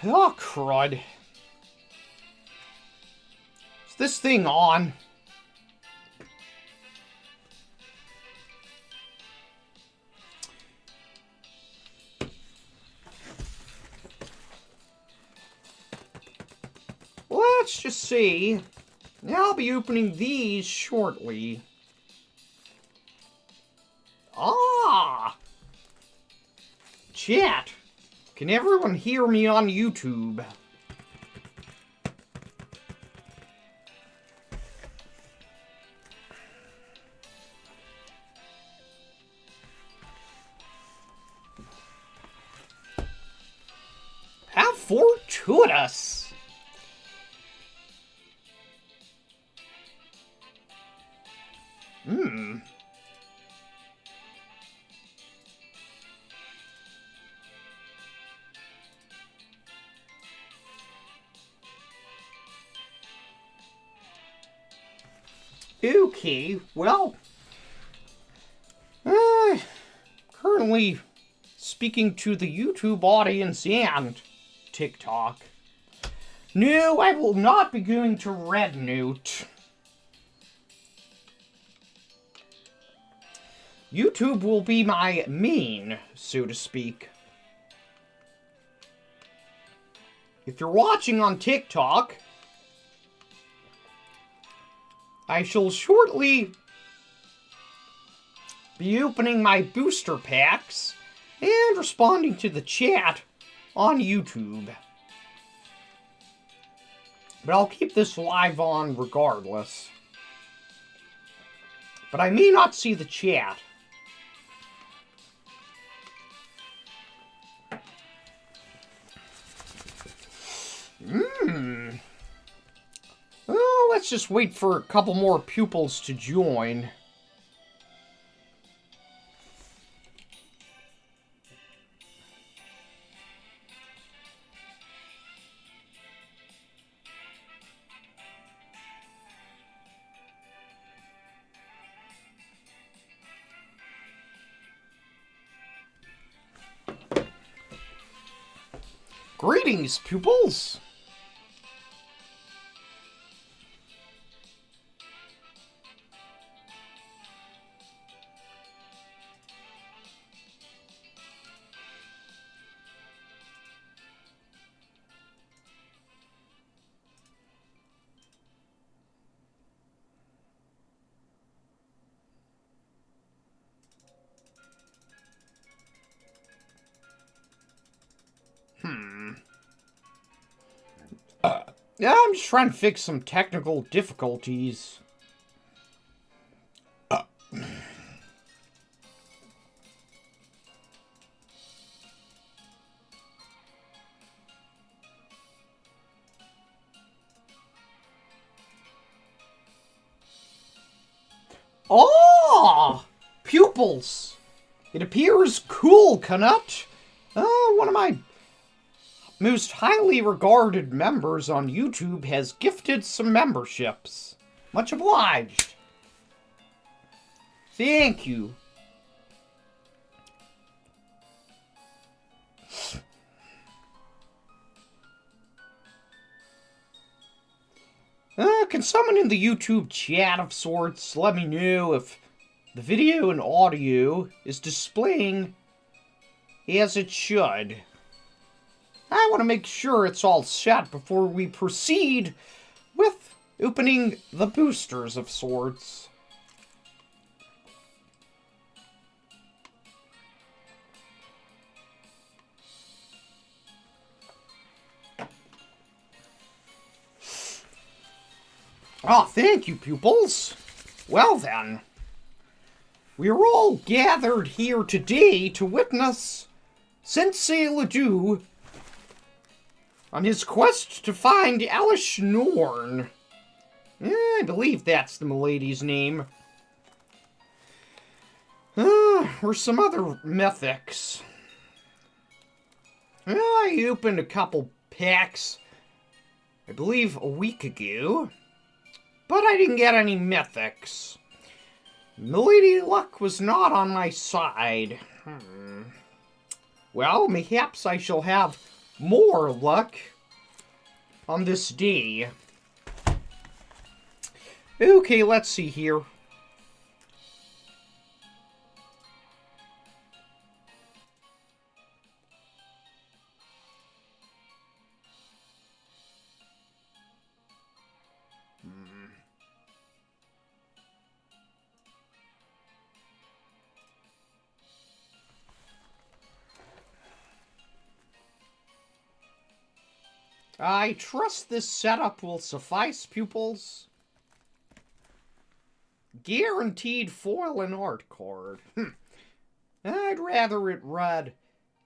Oh, crud. Is this thing on? Let's just see. I'll be opening these shortly. Ah! Chat, can everyone hear me on YouTube? How fortuitous! Okay, well, currently speaking to the YouTube audience and TikTok. No, I will not be going to Red Note. YouTube will be my main, so to speak. If you're watching on TikTok, I shall shortly be opening my booster packs and responding to the chat on YouTube. But I'll keep this live on regardless. But I may not see the chat. Oh, let's just wait for a couple more pupils to join. Greetings, pupils! Yeah, I'm just trying to fix some technical difficulties. Oh! Pupils! It appears Cool Canut, one of my most highly regarded members on YouTube, has gifted some memberships. Much obliged. Thank you. Can someone in the YouTube chat of sorts let me know if the video and audio is displaying as it should? I want to make sure it's all set before we proceed with opening the boosters of sorts. Oh, thank you, pupils. Well then, we are all gathered here today to witness Sensei Ledoux on his quest to find Alice Norn. I believe that's the milady's name. Or some other mythics. Well, I opened a couple packs, I believe, a week ago. But I didn't get any mythics. Milady luck was not on my side. Well, mayhaps I shall have more luck on this day. Okay, let's see here. I trust this setup will suffice, pupils. Guaranteed foil and art card. I'd rather it read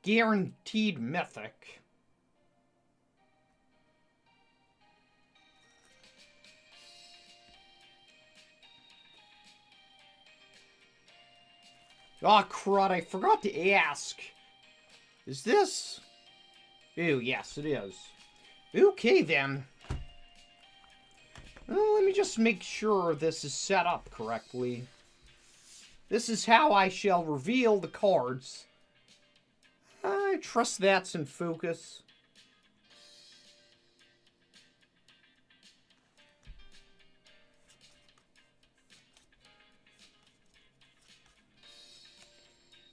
guaranteed mythic. Aw, crud, I forgot to ask. Is this... Ooh, yes, it is. Okay, then. Well, let me just make sure this is set up correctly. This is how I shall reveal the cards. I trust that's in focus.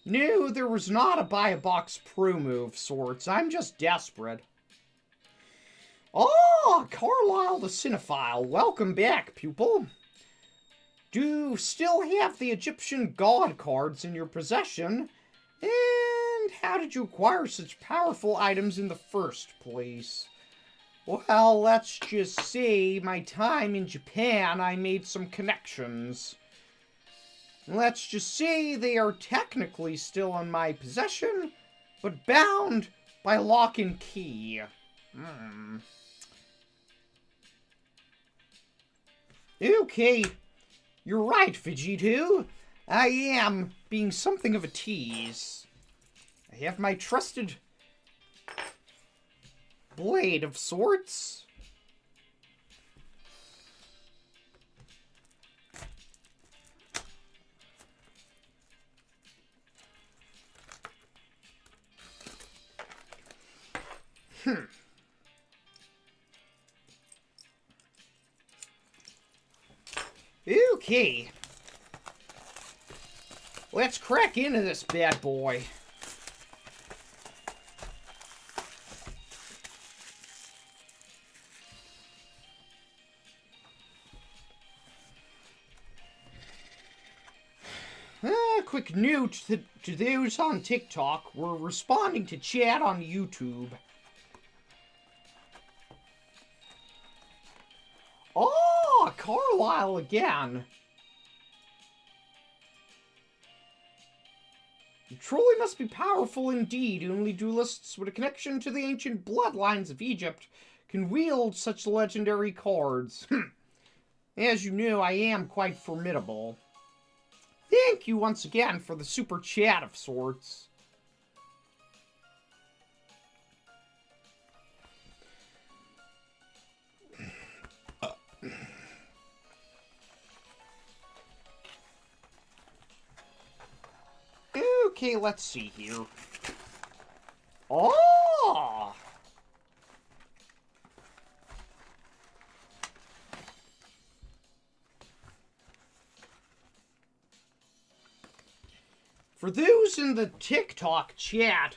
No, there was not a buy-a-box promo of sorts. I'm just desperate. Oh, Carlisle the Cinephile. Welcome back, pupil. Do you still have the Egyptian god cards in your possession? And how did you acquire such powerful items in the first place? Well, let's just say my time in Japan, I made some connections. Let's just say they are technically still in my possession, but bound by lock and key. Okay, you're right, Vegito. I am being something of a tease. I have my trusted blade of sorts. Okay. Let's crack into this bad boy. Quick note to those on TikTok, we're responding to chat on YouTube. Oh, Carlisle again. You truly must be powerful indeed. Only duelists with a connection to the ancient bloodlines of Egypt can wield such legendary cards. As you know, I am quite formidable. Thank you once again for the super chat of sorts. Okay, let's see here. Oh! For those in the TikTok chat,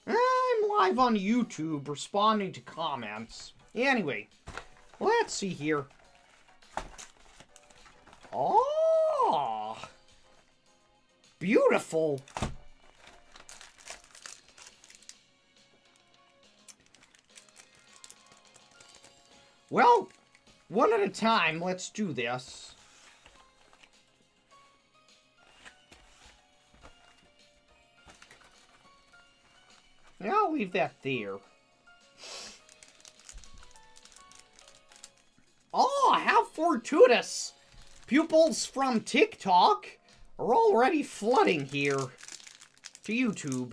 I'm live on YouTube responding to comments. Anyway, let's see here. Oh! Beautiful! Well, one at a time, let's do this. I'll leave that there. Oh, how fortuitous! Pupils from TikTok are already flooding here to YouTube.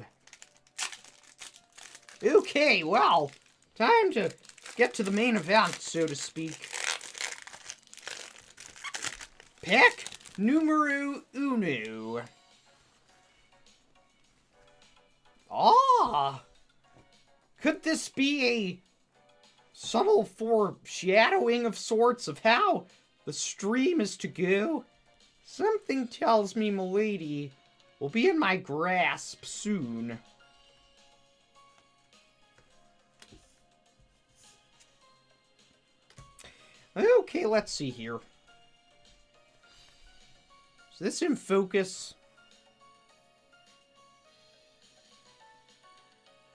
Okay, well, time to get to the main event, so to speak. Pack numero uno. Ah! Could this be a subtle foreshadowing of sorts of how the stream is to go? Something tells me milady will be in my grasp soon. Okay, let's see here. Is this in focus?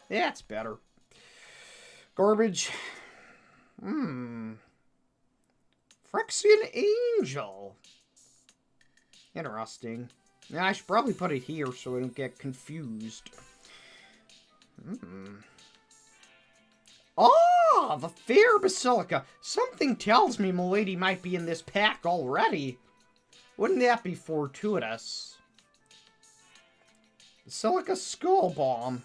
That's better. Garbage. Phyrexian Angel. Interesting. Now, I should probably put it here so I don't get confused. Oh, the Fair Basilica. Something tells me milady might be in this pack already. Wouldn't that be fortuitous? Basilica Skull Bomb.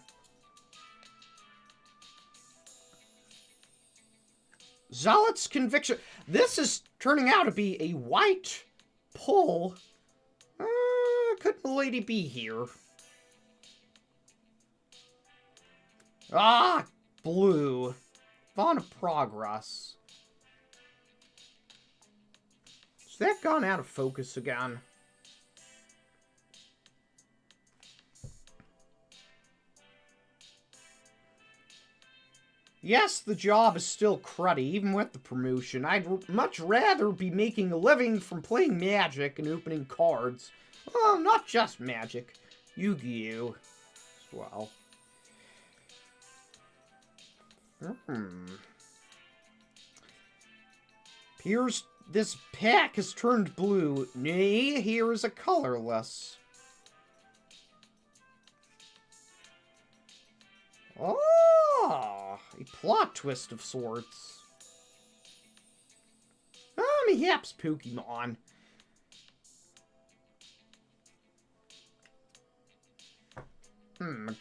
Zealot's Conviction. This is turning out to be a white pull. Could milady be here? Ah, blue. Vaughn of Progress. Has that gone out of focus again? Yes, the job is still cruddy, even with the promotion. I'd much rather be making a living from playing Magic and opening cards. Well, not just Magic. Yu-Gi-Oh! As well. Appears this pack has turned blue. Nay, here is a colorless. Oh, a plot twist of sorts. Mayhaps Pokemon.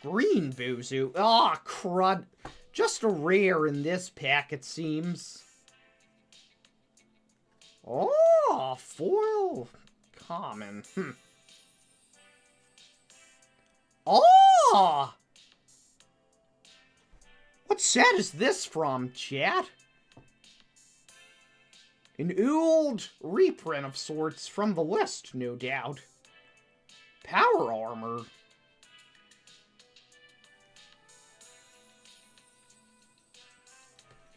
Green Boozoo. Ah, crud. Just a rare in this pack, it seems. Oh, foil common. Oh! What set is this from, chat? An old reprint of sorts from the list, no doubt. Power Armor.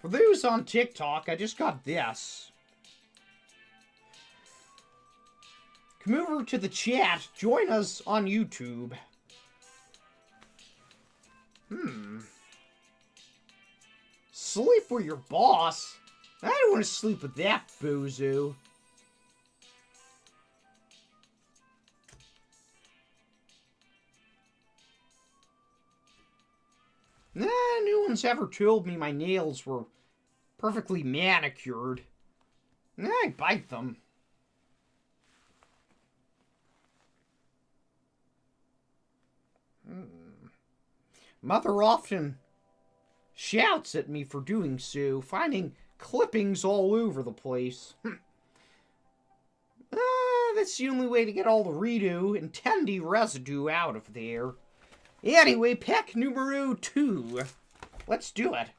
For those on TikTok, I just got this. Come over to the chat. Join us on YouTube. Sleep with your boss? I don't want to sleep with that bozo. No one's ever told me my nails were perfectly manicured. I bite them. Mother often shouts at me for doing so, finding clippings all over the place. That's the only way to get all the redo and tendy residue out of there. Anyway, pack numero 2. Let's do it.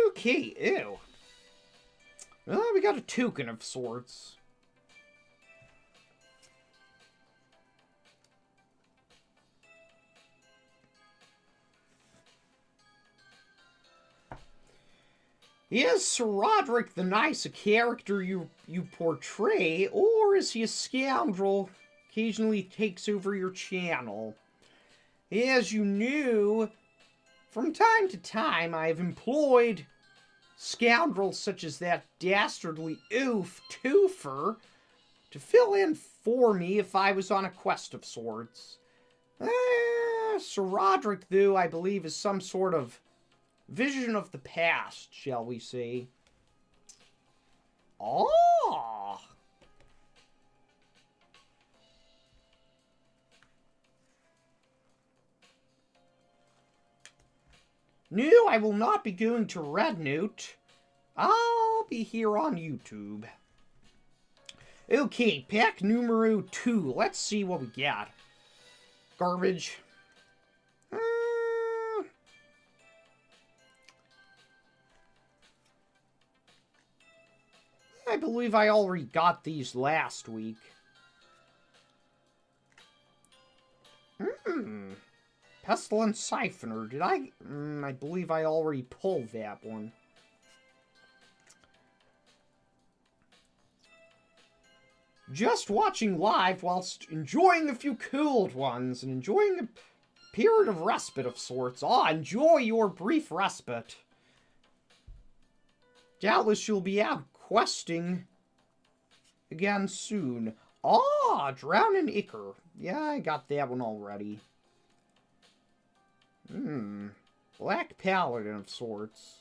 Okay, ew. Well, we got a token of sorts. Is Sir Roderick the Nice a character you portray, or is he a scoundrel occasionally takes over your channel? As you know, from time to time I have employed scoundrels such as that dastardly oaf Twofer to fill in for me if I was on a quest of sorts. Sir Roderick, though, I believe is some sort of vision of the past, shall we say. Oh! No, I will not be going to Red Note. I'll be here on YouTube. Okay, pack numero 2. Let's see what we got. Garbage. I believe I already got these last week. Pestilence Siphoner. Did I? I believe I already pulled that one. Just watching live whilst enjoying a few cooled ones and enjoying a period of respite of sorts. Enjoy your brief respite. Doubtless you'll be out questing again soon. Drowning Ichor. Yeah, I got that one already. Black Paladin of sorts.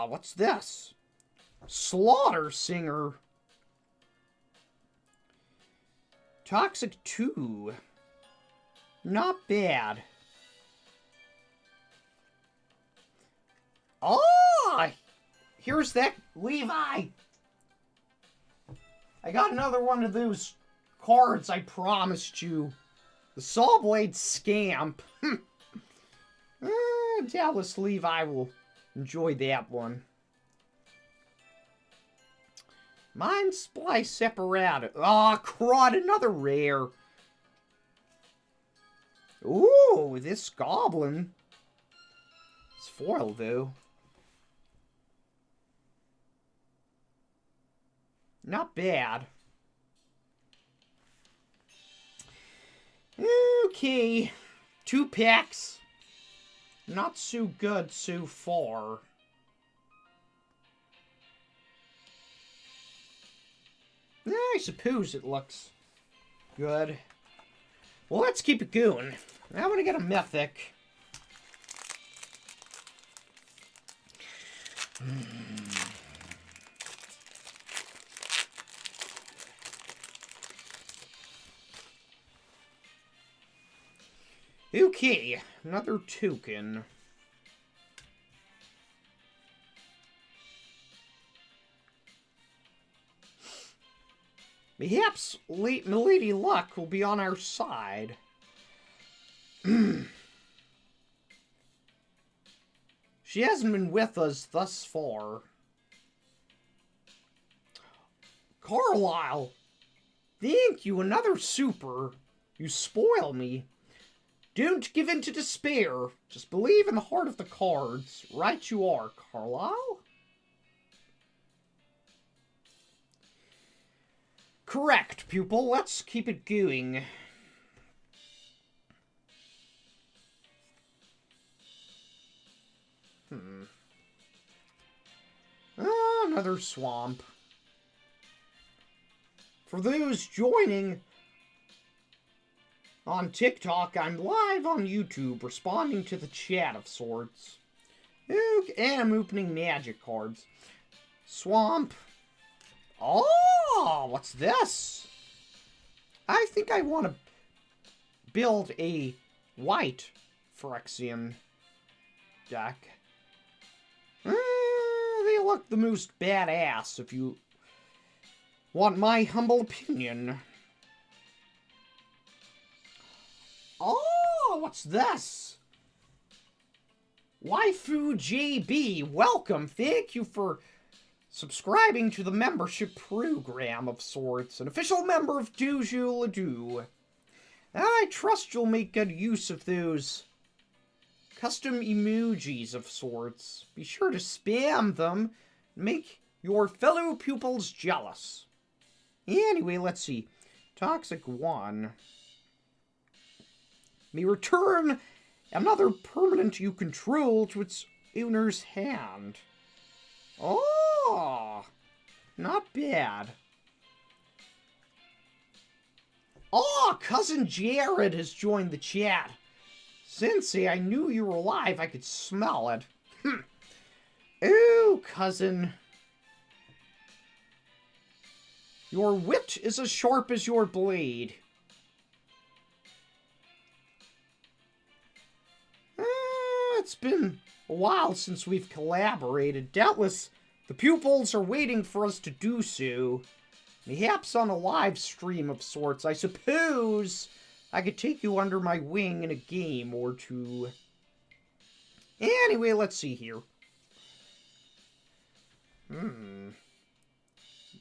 What's this? Slaughter Singer. Toxic 2. Not bad. Here's that Levi. I got another one of those cards I promised you. The Sawblade Scamp. Doubtless Levi will enjoy that one. Mind Splice Separated. Crud, another rare. Ooh, this goblin. It's foil, though. Not bad. Okay. 2 packs. Not so good so far. I suppose it looks good. Well, let's keep it going. I want to get a mythic. Okay, another token. Perhaps Milady Luck will be on our side. She hasn't been with us thus far. Carlisle! Thank you, another super. You spoil me. Don't give in to despair. Just believe in the heart of the cards. Right you are, Carlisle. Correct, pupil. Let's keep it going. Another swamp. For those joining on TikTok, I'm live on YouTube, responding to the chat of sorts. And I'm opening magic cards. Swamp. What's this? I think I want to build a white Phyrexian deck. They look the most badass, if you want my humble opinion. What's this? Waifu JB, welcome. Thank you for subscribing to the membership program of sorts. An official member of Dojo Ledoux. I trust you'll make good use of those custom emojis of sorts. Be sure to spam them and make your fellow pupils jealous. Anyway, let's see. Toxic 1. May return another permanent you control to its owner's hand. Not bad. Cousin Jared has joined the chat. Sensei, I knew you were alive. I could smell it. Oh, cousin. Your wit is as sharp as your blade. it's been a while since we've collaborated. Doubtless the pupils are waiting for us to do so. Perhaps on a live stream of sorts. I suppose I could take you under my wing in a game or two. Anyway, let's see here.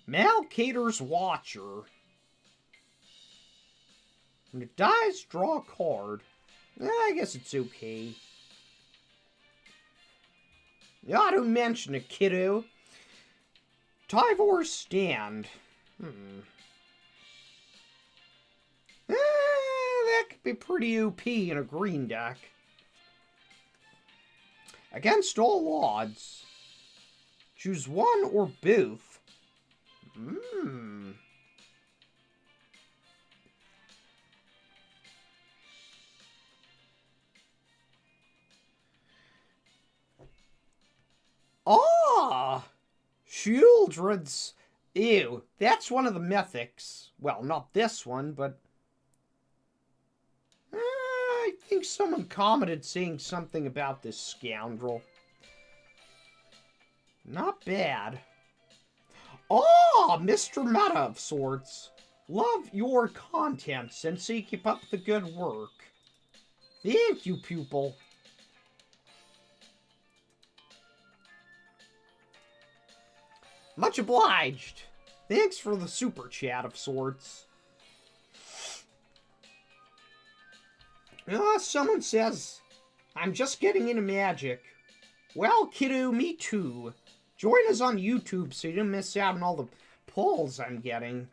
Malcater's Watcher. When it dies, draw a card. I guess it's okay. You ought to mention it, kiddo. Tyvor's Stand. That could be pretty OP in a green deck. Against all odds. Choose one or both. Ah! Shieldred's... Ew, that's one of the mythics. Well, not this one, but... I think someone commented saying something about this scoundrel. Not bad. Oh, Mr. Meta of sorts. Love your content, Sensei. Keep up the good work. Thank you, pupil. Much obliged. Thanks for the super chat of sorts. Someone says, I'm just getting into Magic. Well, kiddo, me too. Join us on YouTube so you don't miss out on all the pulls I'm getting.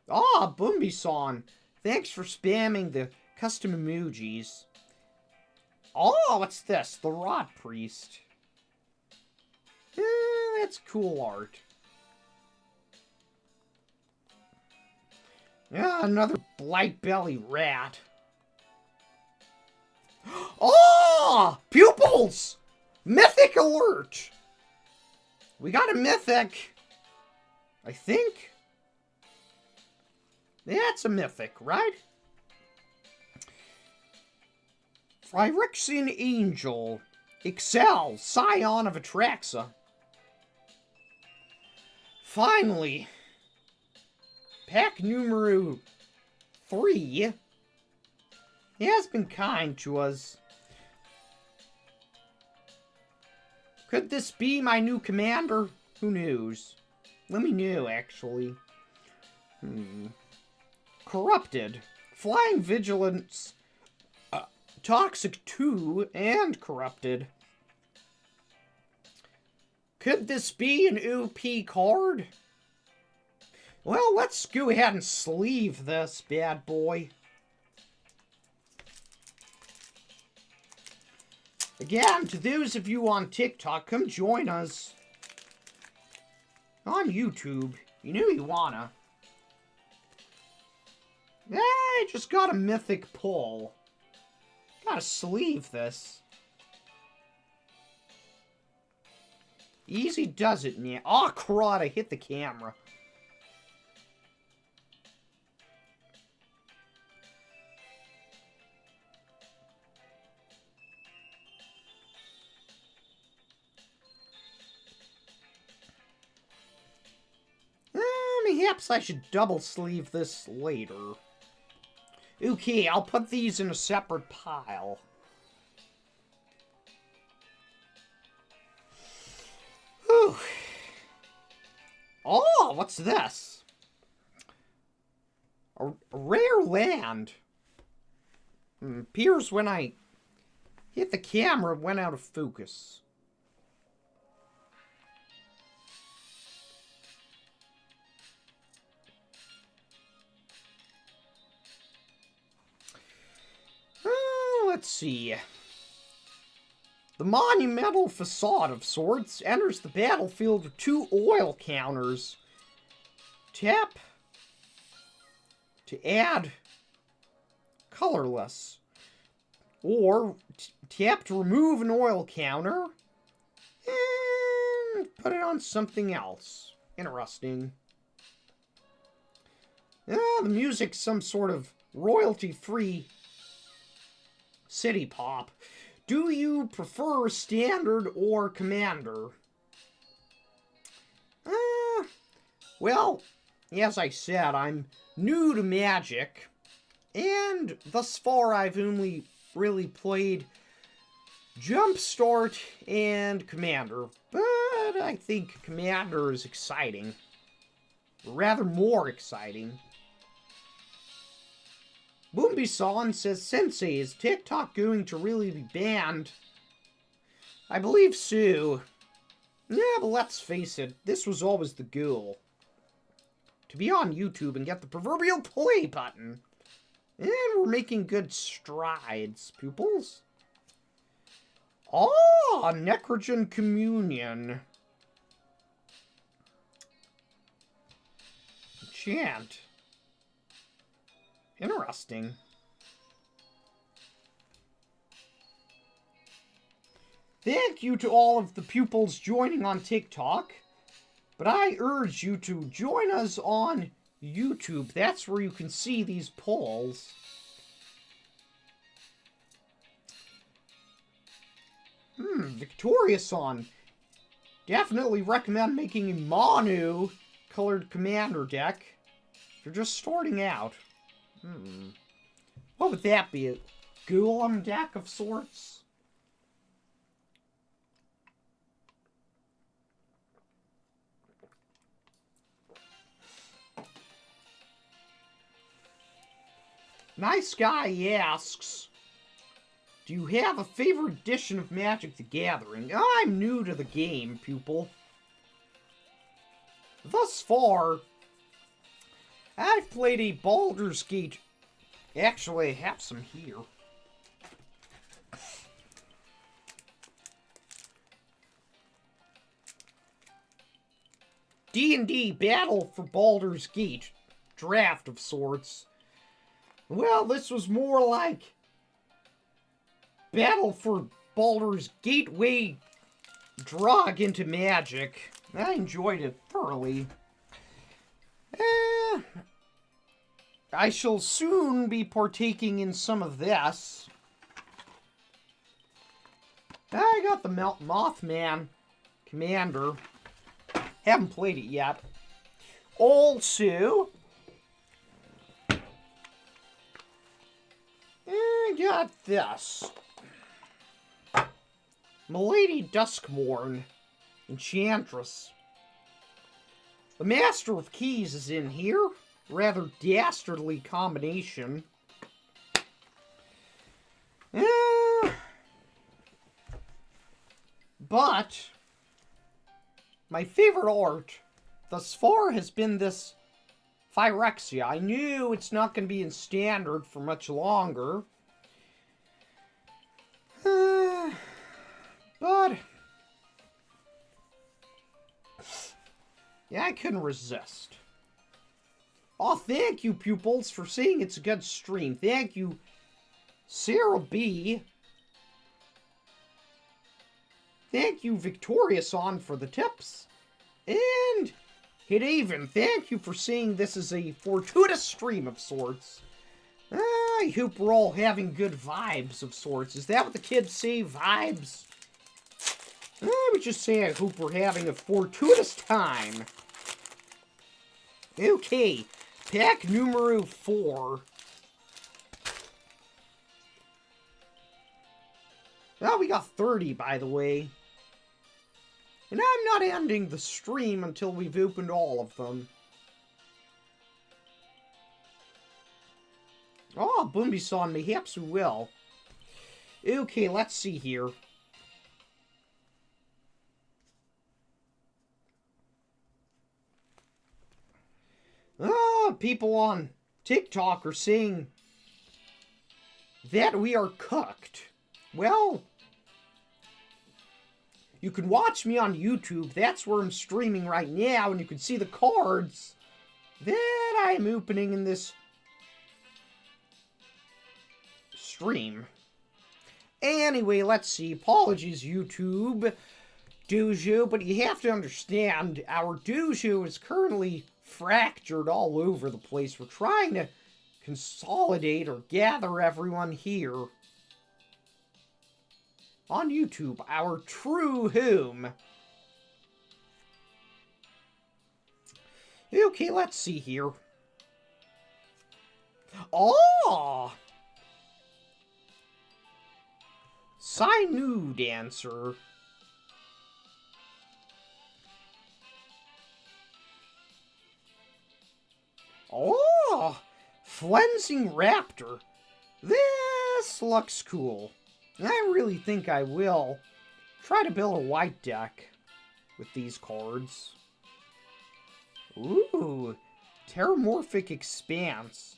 Ah, Boombi-san. Thanks for spamming the custom emojis. Oh, what's this? The Rot Priest. That's cool art. Yeah, another Blight Belly Rat. Oh! Pupils! Mythic alert! We got a mythic. I think. That's a mythic, right? Phyrexian Angel. Excel. Scion of Atraxa. Finally. Pack numero 3. He has been kind to us. Could this be my new commander? Who knows? Let me know, actually. Corrupted. Flying Vigilance. Toxic 2 and Corrupted. Could this be an OP card? Well, let's go ahead and sleeve this bad boy. Again, to those of you on TikTok, come join us. On YouTube. You know you wanna. I just got a mythic pull. Gotta sleeve this. Easy does it, man. Oh, crud, I hit the camera. Perhaps I should double sleeve this later. Okay, I'll put these in a separate pile. Whew. Oh, what's this? A rare land. Appears when I hit the camera, it went out of focus. Let's see. The Monumental Facade of sorts enters the battlefield with 2 oil counters. Tap to add colorless. Or tap to remove an oil counter and put it on something else. Interesting. The music's some sort of royalty-free city pop. Do you prefer standard or commander? Well, as I said, I'm new to Magic, and thus far I've only really played Jumpstart and Commander, but I think Commander is exciting. Rather more exciting. Boombi-san says, Sensei, is TikTok going to really be banned? I believe so. Yeah, but let's face it, this was always the goal. To be on YouTube and get the proverbial play button. And we're making good strides, pupils. Oh, Necrogen Communion. Chant. Interesting. Thank you to all of the pupils joining on TikTok, but I urge you to join us on YouTube. That's where you can see these polls. Victorious-on. Definitely recommend making a mono colored commander deck if you're just starting out. What would that be? A Golem deck of sorts? Nice Guy asks, do you have a favorite edition of Magic the Gathering? I'm new to the game, pupil. Thus far, I've played a Baldur's Gate. Actually, I have some here. D&D Battle for Baldur's Gate. Draft of sorts. Well, this was more like Battle for Baldur's Gateway drug into Magic. I enjoyed it thoroughly. I shall soon be partaking in some of this. I got the Mothman Commander. Haven't played it yet. Also, I got this. Milady Duskmourn, Enchantress. The Master of Keys is in here. Rather dastardly combination. But my favorite art thus far has been this Phyrexia. I knew it's not going to be in standard for much longer. But yeah, I couldn't resist. Oh, thank you, pupils, for saying it's a good stream. Thank you, Sarah B. Thank you, Victorious-on, for the tips. And Hit Even, thank you for saying this is a fortuitous stream of sorts. I hope we're all having good vibes of sorts. Is that what the kids say, vibes? I would just say I hope we're having a fortuitous time. Okay, pack numero 4. Oh, we got 30, by the way. And I'm not ending the stream until we've opened all of them. Oh, Boombi-san, mayhaps we will. Okay, let's see here. People on TikTok are saying that we are cooked. Well, you can watch me on YouTube. That's where I'm streaming right now, and you can see the cards that I'm opening in this stream. Anyway, let's see. Apologies, YouTube Dojo, but you have to understand, our dojo is currently fractured all over the place. We're trying to consolidate or gather everyone here. on YouTube, our true home. Okay, let's see here. Oh! Sinew Dancer. Oh! Flensing Raptor. This looks cool. I really think I will try to build a white deck with these cards. Ooh, Terramorphic Expanse.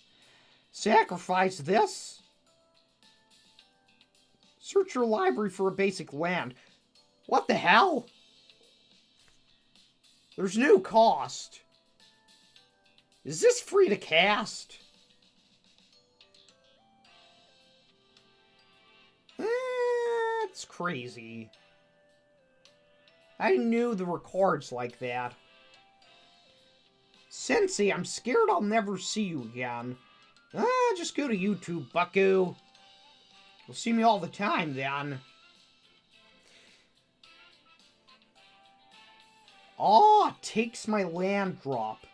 Sacrifice this. Search your library for a basic land. What the hell? There's no cost. Is this free to cast? That's crazy. I knew there were cards like that. Sensei, I'm scared I'll never see you again. Just go to YouTube, bucko. You'll see me all the time, then. Oh, takes my land drop.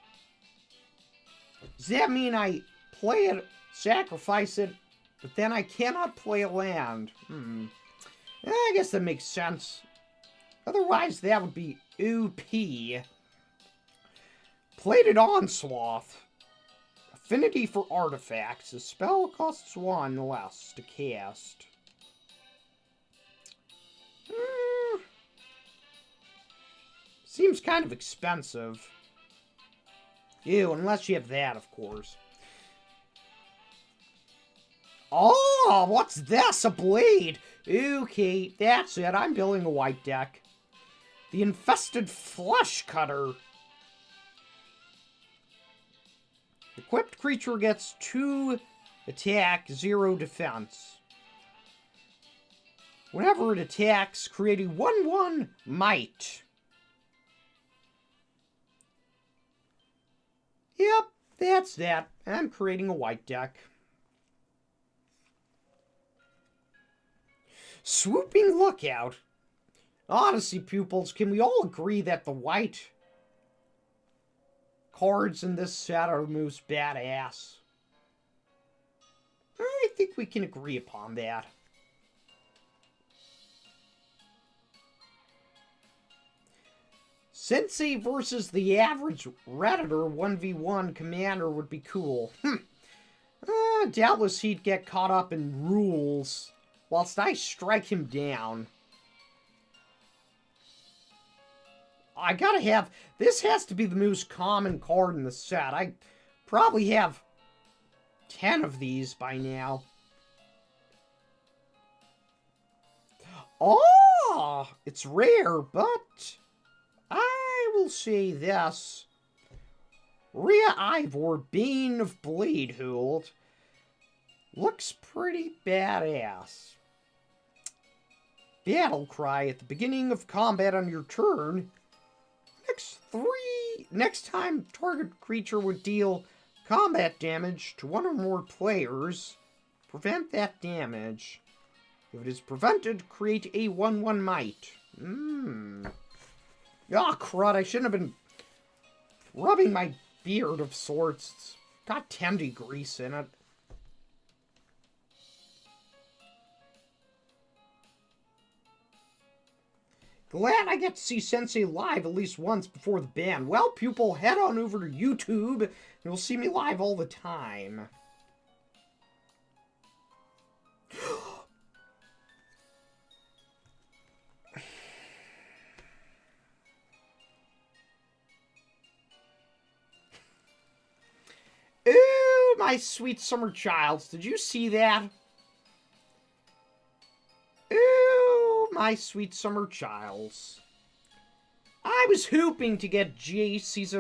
Does that mean I play it, sacrifice it, but then I cannot play a land? I guess that makes sense. Otherwise, that would be OP. Plated Onslaught. Affinity for artifacts. A spell costs 1 less to cast. Seems kind of expensive. Ew, unless you have that, of course. Oh, what's this? A blade! Okay, that's it. I'm building a white deck. The Infested Flesh Cutter. Equipped creature gets 2 attack, 0 defense. Whenever it attacks, create a 1/1 might. Yep, that's that. I'm creating a white deck. Swooping Lookout. Honestly, pupils, can we all agree that the white cards in this set are the most badass? I think we can agree upon that. Sensei versus the average Redditor 1v1 commander would be cool. Doubtless he'd get caught up in rules, whilst I strike him down. I gotta have... This has to be the most common card in the set. I probably have 10 of these by now. Oh! It's rare, but... I will say this. Rhea Ivor, Bane of Bladehold, looks pretty badass. Battle Cry. At the beginning of combat on your turn, next time target creature would deal combat damage to one or more players, prevent that damage. If it is prevented, create a 1/1 might. Oh, crud, I shouldn't have been rubbing my beard of sorts. It's got tendy grease in it. Glad I get to see Sensei live at least once before the ban. Well, pupil, head on over to YouTube, and you'll see me live all the time. Ooh, my sweet summer childs. Did you see that? Ooh, my sweet summer childs. I was hoping to get Jace. He's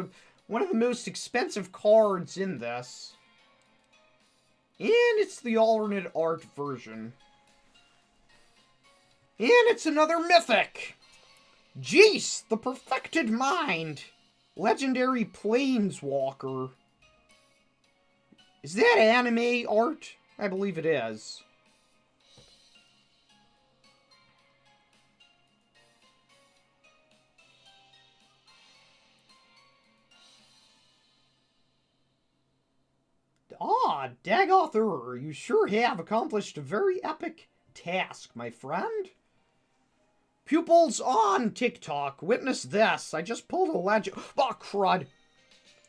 one of the most expensive cards in this. And it's the alternate art version. And it's another mythic. Jace, the Perfected Mind. Legendary Planeswalker. Is that anime art? I believe it is. Dagothur, you sure have accomplished a very epic task, my friend. Pupils on TikTok, witness this. I just pulled a oh, crud.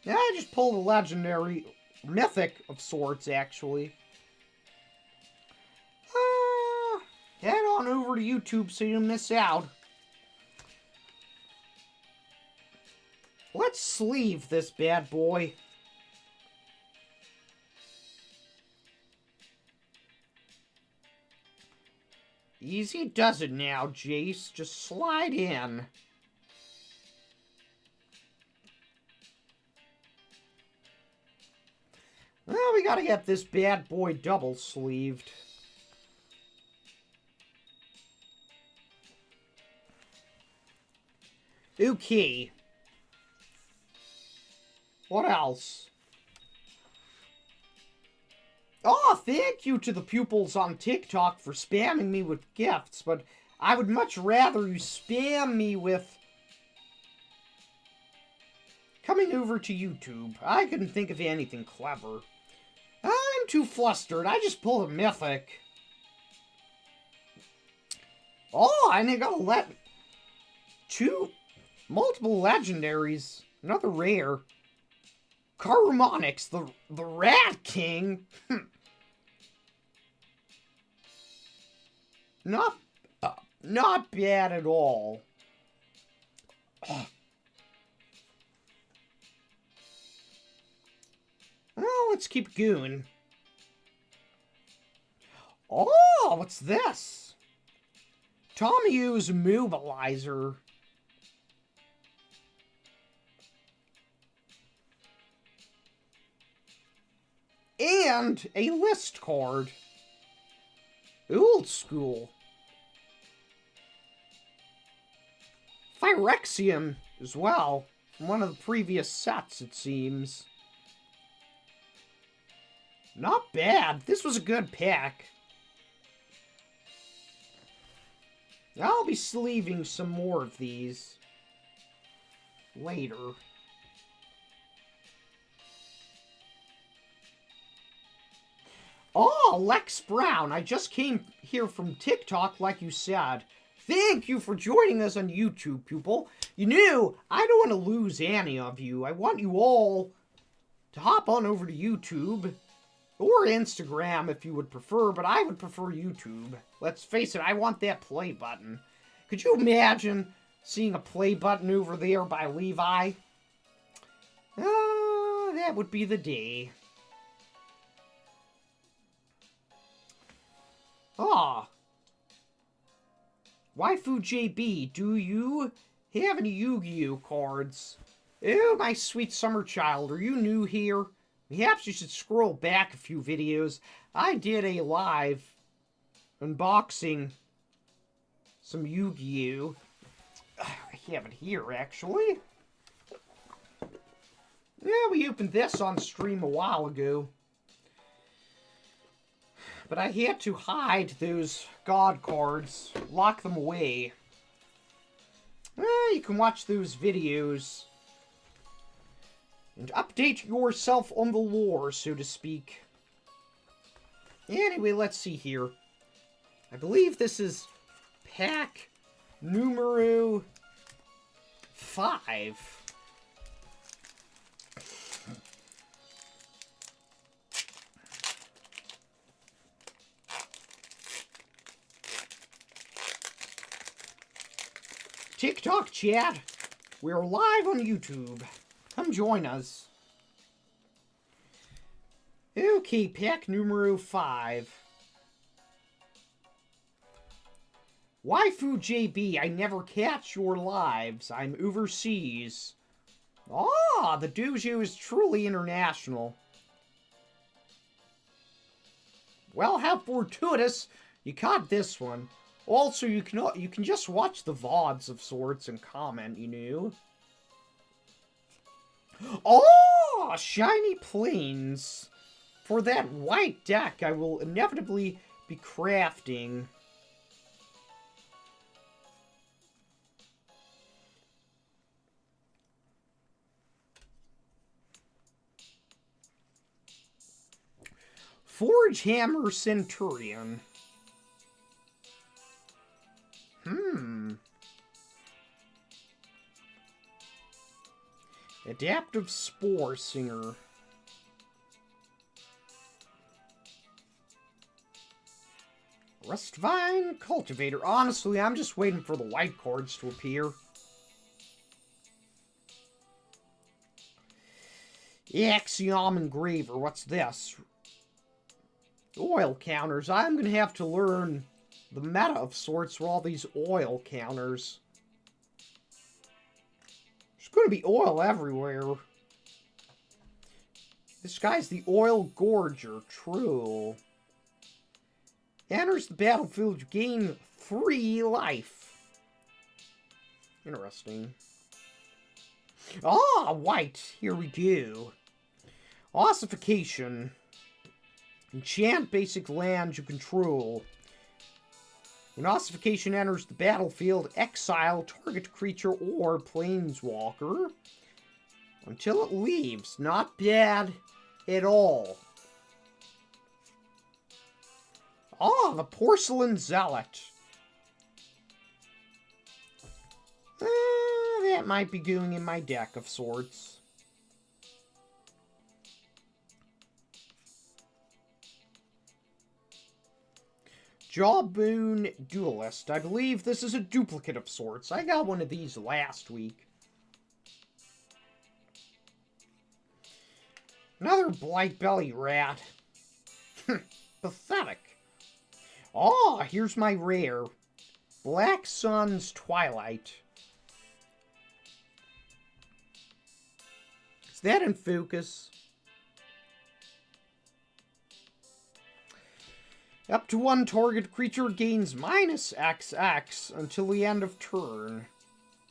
Yeah, I just pulled a legendary mythic of sorts, actually. Head on over to YouTube so you don't miss out. Let's sleeve this bad boy. Easy does it now, Jace. Just slide in. Well, we gotta get this bad boy double sleeved. Okay. What else? Oh, thank you to the pupils on TikTok for spamming me with gifts, but I would much rather you spam me with coming over to YouTube. I couldn't think of anything clever. I'm too flustered. I just pulled a mythic. Oh, and I gotta let multiple legendaries. Another rare. Carumonix, the Rat King. Not bad at all. Well, let's keep going. Oh, what's this? Tommy's Mobilizer. And a list card. Old school. Phyrexia as well. From one of the previous sets, it seems. Not bad. This was a good pack. I'll be sleeving some more of these later. Oh, Lex Brown. I just came here from TikTok, like you said. Thank you for joining us on YouTube, pupil. You knew I don't want to lose any of you. I want you all to hop on over to YouTube. Or Instagram, if you would prefer, but I would prefer YouTube. Let's face it, I want that play button. Could you imagine seeing a play button over there by Levi? That would be the day. Ah. Waifu JB, do you have any Yu-Gi-Oh cards? Oh, my sweet summer child, are you new here? Perhaps you should scroll back a few videos. I did a live unboxing some Yu-Gi-Oh. I have it here, actually. Yeah, we opened this on stream a while ago. But I had to hide those God cards, lock them away. You can watch those videos and update yourself on the lore, so to speak. Anyway, let's see here. I believe this is pack numero 5. TikTok chat, we're live on YouTube. Come join us. Okay, pack numero 5. Waifu JB, I never catch your lives. I'm overseas. Ah, the dojo is truly international. Well, how fortuitous you caught this one. Also, you can just watch the VODs of sorts and comment, you know. Oh, shiny plains. For that white deck, I will inevitably be crafting. Forge Hammer Centurion. Adaptive Spore Singer. Rustvine Cultivator. Honestly, I'm just waiting for the white cards to appear. Axiom Engraver. What's this? Oil counters. I'm going to have to learn the meta of sorts for all these oil counters. There's going to be oil everywhere. This guy's the Oil Gorger. True. Enters the battlefield, you gain 3 life. Interesting. Ah, white. Here we go. Ossification. Enchant basic lands you control. When ossification enters the battlefield, exile target creature or planeswalker until it leaves. Not bad at all. Ah, the Porcelain Zealot. That might be going in my deck of sorts. Jawbone Duelist. I believe this is a duplicate of sorts. I got one of these last week. Another Blight Belly Rat. Pathetic. Oh, here's my rare. Black Sun's Twilight. Is that in focus? Up to 1 target creature gains -XX until the end of turn.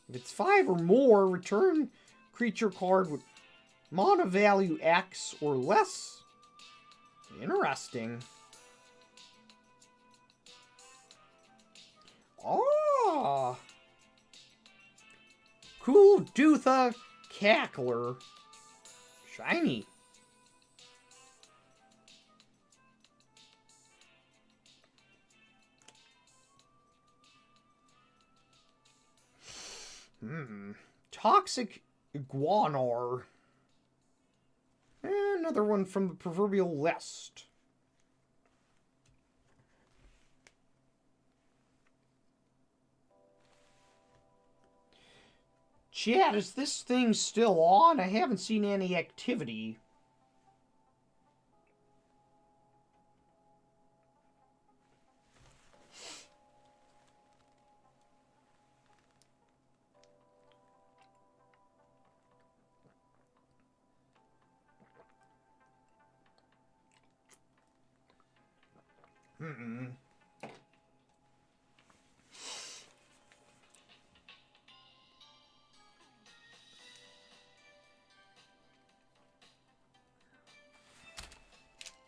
If it's 5 or more, return creature card with mana value X or less. Interesting. Oh! Cool Dutha Cackler. Shiny. Toxic Iguanar. Another one from the proverbial list. Chat, is this thing still on? I haven't seen any activity.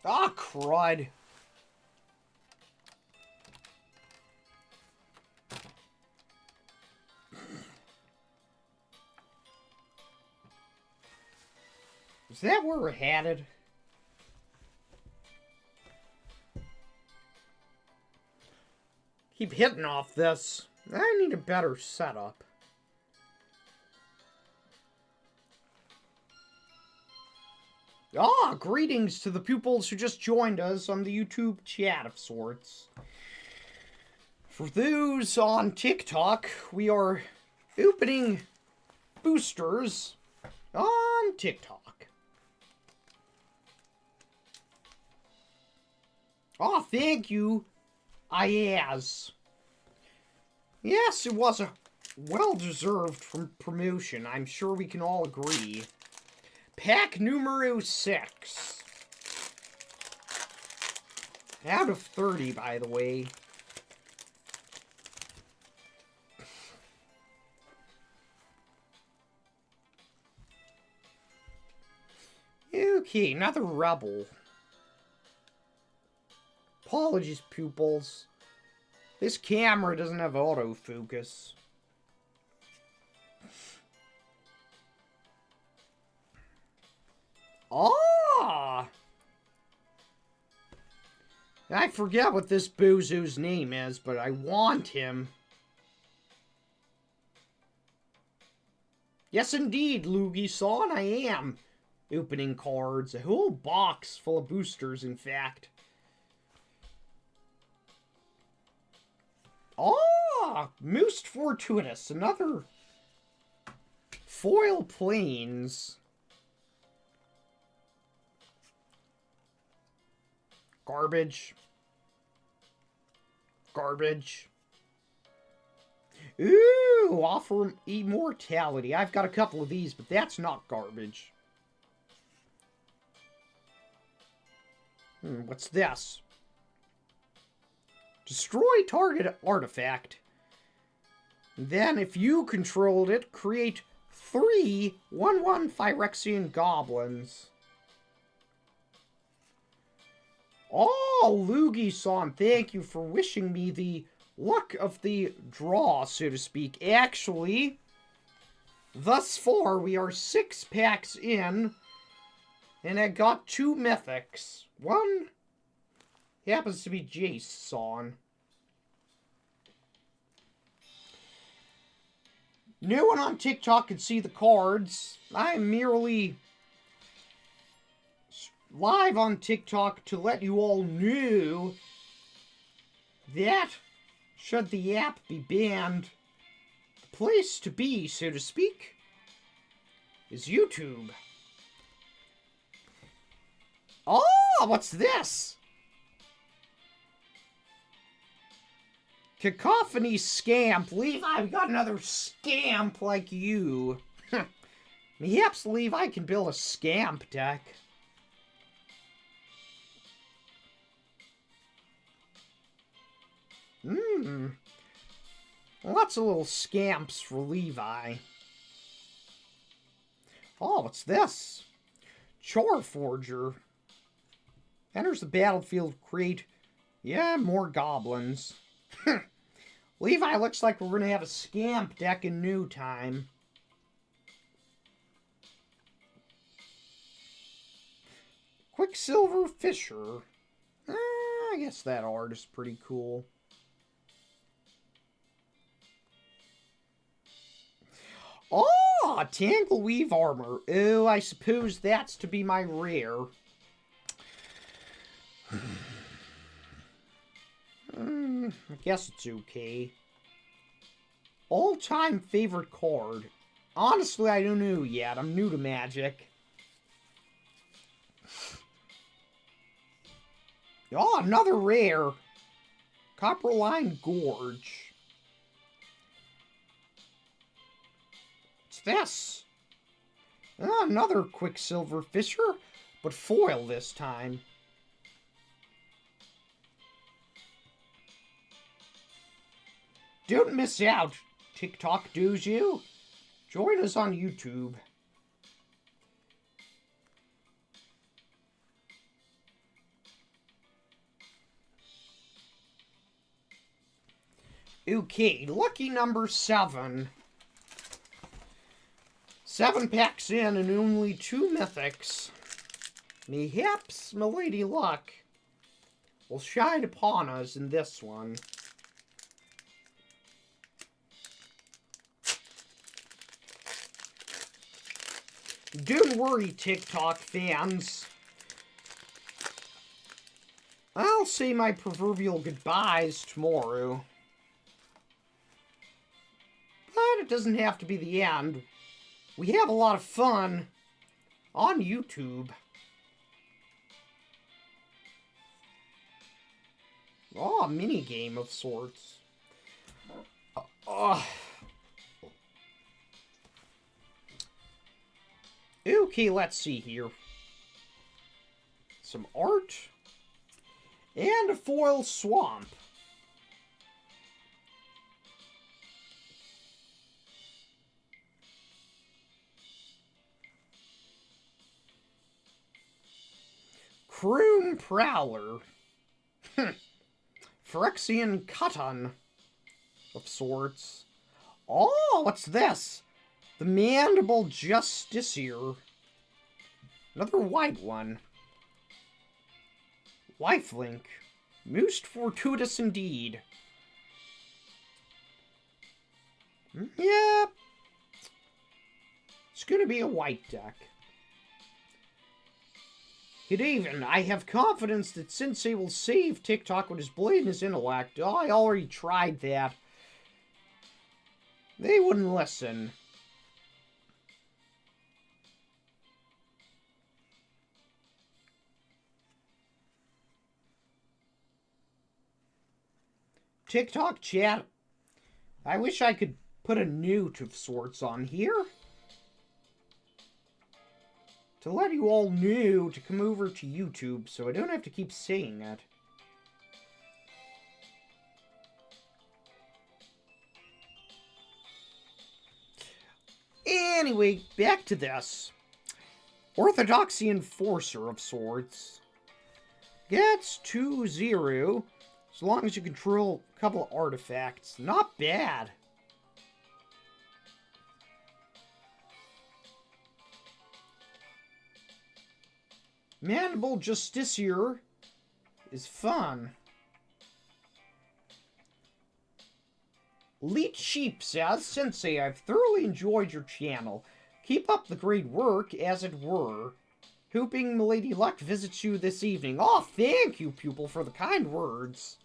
Ah, crud. Is that where we're headed? Keep hitting off this. I need a better setup. Ah, greetings to the pupils who just joined us on the YouTube chat of sorts. For those on TikTok, we are opening boosters on TikTok. Ah, thank you, Iaz. Yes, it was a well-deserved promotion. I'm sure we can all agree. Pack numero 6. Out of 30, by the way. Okay, another rebel. Apologies, pupils. This camera doesn't have autofocus. Ah! I forget what this bozo's name is, but I want him. Yes, indeed, Luigi-san, I am opening cards. A whole box full of boosters, in fact. Ah, most fortuitous. Another foil planes. Garbage. Garbage. Ooh, offer immortality. I've got a couple of these, but that's not garbage. What's this? Destroy target artifact. Then, if you controlled it, create 3 1/1 Phyrexian goblins. Oh, Luigi-san, thank you for wishing me the luck of the draw, so to speak. Actually, thus far, we are 6 packs in, and I got 2 mythics. One happens to be Jace-san. No one on TikTok can see the cards. I'm merely live on TikTok to let you all know that, should the app be banned, the place to be, so to speak, is YouTube. Oh, what's this? Cacophony Scamp. Levi, we got another scamp like you. Perhaps Levi can build a scamp deck. Lots of little scamps for Levi. Oh, what's this? Chore Forger. Enters the battlefield, create, more goblins. Levi, looks like we're going to have a scamp deck in no time. Quicksilver Fisher. I guess that art is pretty cool. Oh, Tangleweave Armor. Oh, I suppose that's to be my rare. I guess it's okay. All-time favorite card. Honestly, I don't know yet. I'm new to Magic. Oh, another rare. Copperline Gorge. What's this? Another Quicksilver Fisher, but foil this time. Don't miss out, TikTok dojo. Join us on YouTube. Okay, lucky number 7. 7 packs in and only 2 mythics. Perhaps Milady Luck will shine upon us in this one. Don't worry, TikTok fans. I'll say my proverbial goodbyes tomorrow. But it doesn't have to be the end. We have a lot of fun on YouTube. Oh, a mini game of sorts. Okay, let's see here. Some art. And a foil swamp. Croom Prowler. Phyrexian Cotton of sorts. Oh, what's this? The Mandible Justiciar. Another white one. Lifelink. Most fortuitous indeed. Yeah. It's gonna be a white deck. It even, I have confidence that Sensei will save TikTok with his blade and his intellect. Oh, I already tried that. They wouldn't listen. TikTok chat. I wish I could put a newt of sorts on here. To let you all know to come over to YouTube so I don't have to keep saying it. Anyway, back to this. Orthodoxy Enforcer of sorts. Gets 2-0. As long as you control a couple of artifacts. Not bad. Mandible Justiciar is fun. Leech Sheep says, Sensei, I've thoroughly enjoyed your channel. Keep up the great work, as it were. Hoping Milady Luck visits you this evening. Oh, thank you, pupil, for the kind words.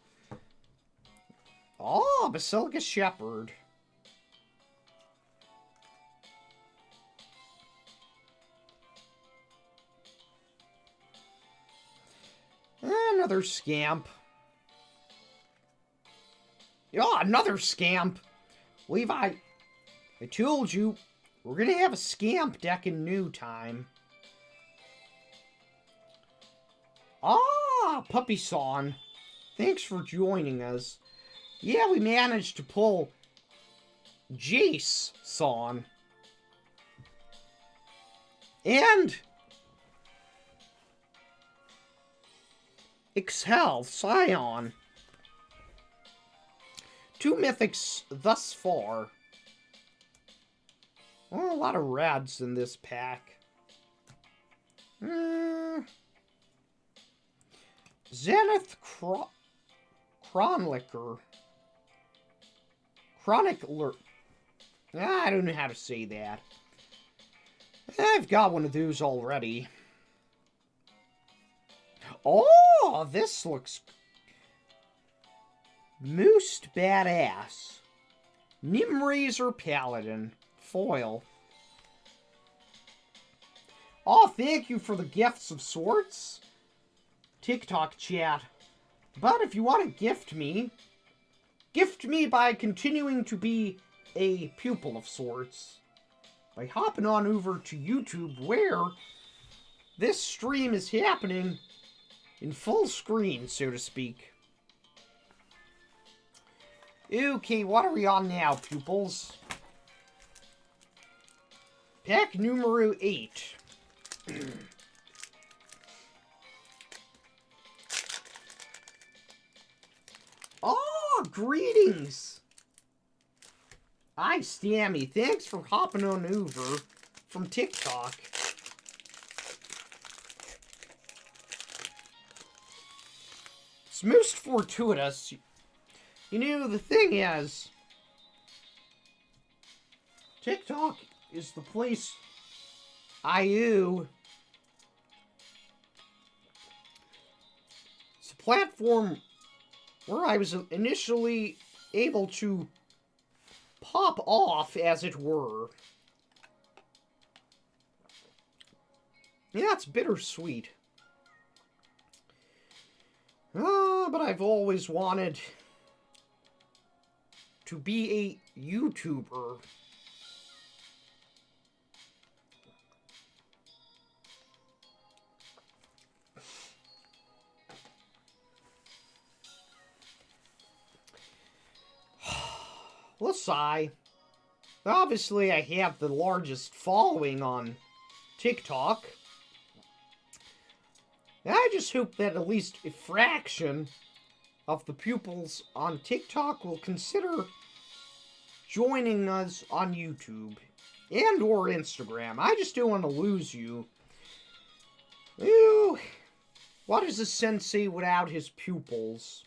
Oh, Basilica Shepherd. Another scamp. Oh, another scamp. Levi, I told you, we're going to have a scamp deck in new time. Ah, Puppy Son. Thanks for joining us. Yeah, we managed to pull Jace Son. And Excel Scion. 2 mythics thus far. Oh, a lot of rads in this pack. Zenith Chronicler. I don't know how to say that. I've got one of those already. Oh, this looks most badass. Nimrazor Paladin. Foil. Oh, thank you for the gifts of sorts. TikTok chat. But if you want to gift me by continuing to be a pupil of sorts. By hopping on over to YouTube where this stream is happening in full screen, so to speak. Okay, what are we on now, pupils? Pack numero 8. Oh, greetings! Hi, Stammy. Thanks for hopping on over from TikTok. It's most fortuitous. You know, the thing is, TikTok is the place it's a platform where I was initially able to pop off, as it were. Yeah, it's bittersweet. But I've always wanted to be a YouTuber. Let's sigh. Obviously, I have the largest following on TikTok. I just hope that at least a fraction of the pupils on TikTok will consider joining us on YouTube and or Instagram. I just don't want to lose you. Ooh, What is a sensei without his pupils?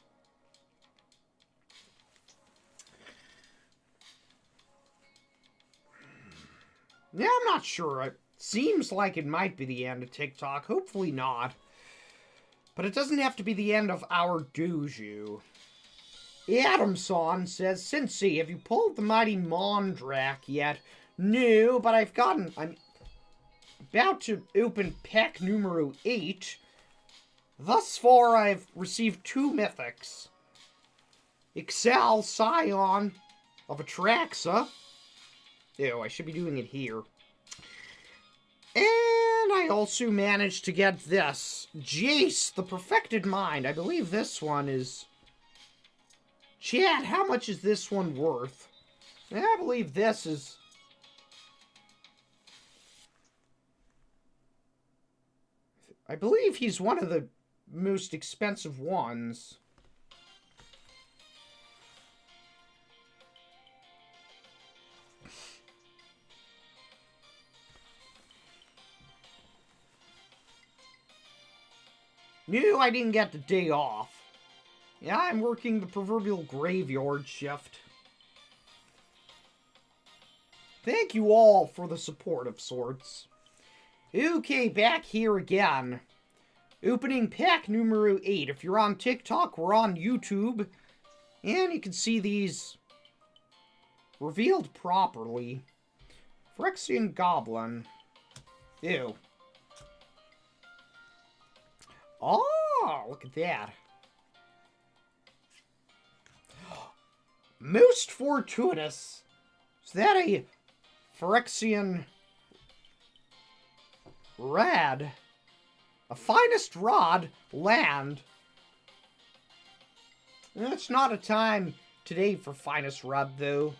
Yeah, I'm not sure. It seems like it might be the end of TikTok. Hopefully not. But it doesn't have to be the end of our dojo. Adamson says, Sensei, have you pulled the mighty Mondrak yet? No, but I'm about to open pack numero 8. Thus far, I've received 2 mythics. Excel Scion of Atraxa. Ew, I should be doing it here. And I also managed to get this. Jace, the Perfected Mind. I believe this one is... Chad, how much is this one worth? I believe this is... I believe he's one of the most expensive ones. No, I didn't get the day off. Yeah, I'm working the proverbial graveyard shift. Thank you all for the support of sorts. Okay, back here again. Opening pack numero 8. If you're on TikTok, we're on YouTube. And you can see these revealed properly. Phyrexian Goblin. Ew. Oh, look at that. Most fortuitous. Is that a Phyrexian Rad? A finest rod land. It's not a time today for finest rod, though.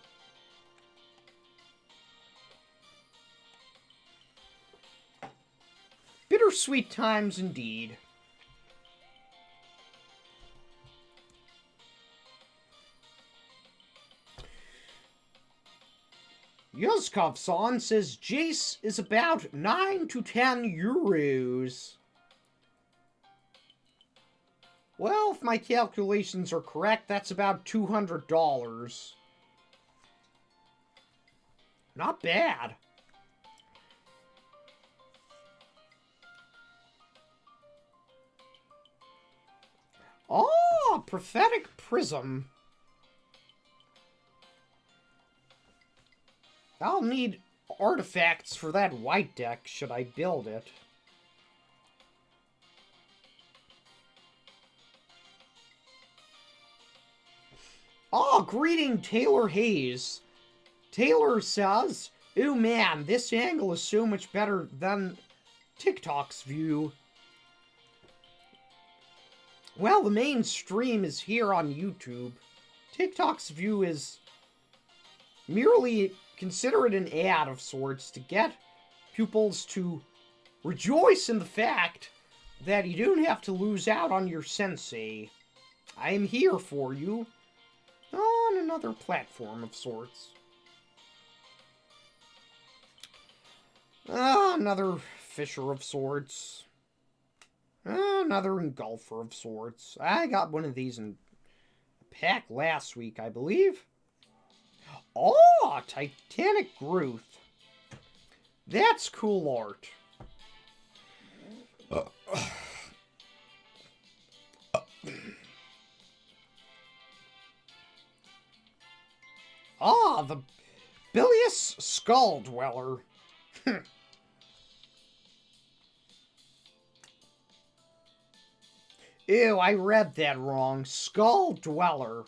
Bittersweet times indeed. Yuzkov-san says Jace is about 9 to 10 euros. Well, if my calculations are correct, that's about $200. Not bad. Oh, Prophetic Prism. I'll need artifacts for that white deck should I build it. Oh, greeting Taylor Hayes. Taylor says, "Oh man, this angle is so much better than TikTok's view." Well, the main stream is here on YouTube. TikTok's view is merely, consider it an ad of sorts to get pupils to rejoice in the fact that you don't have to lose out on your sensei. I am here for you on another platform of sorts. Another fisher of sorts. Another engulfer of sorts. I got one of these in a pack last week, I believe. Oh, Titanic Growth. That's cool art. The Bilious Skull Dweller. Ew, I read that wrong. Skull Dweller.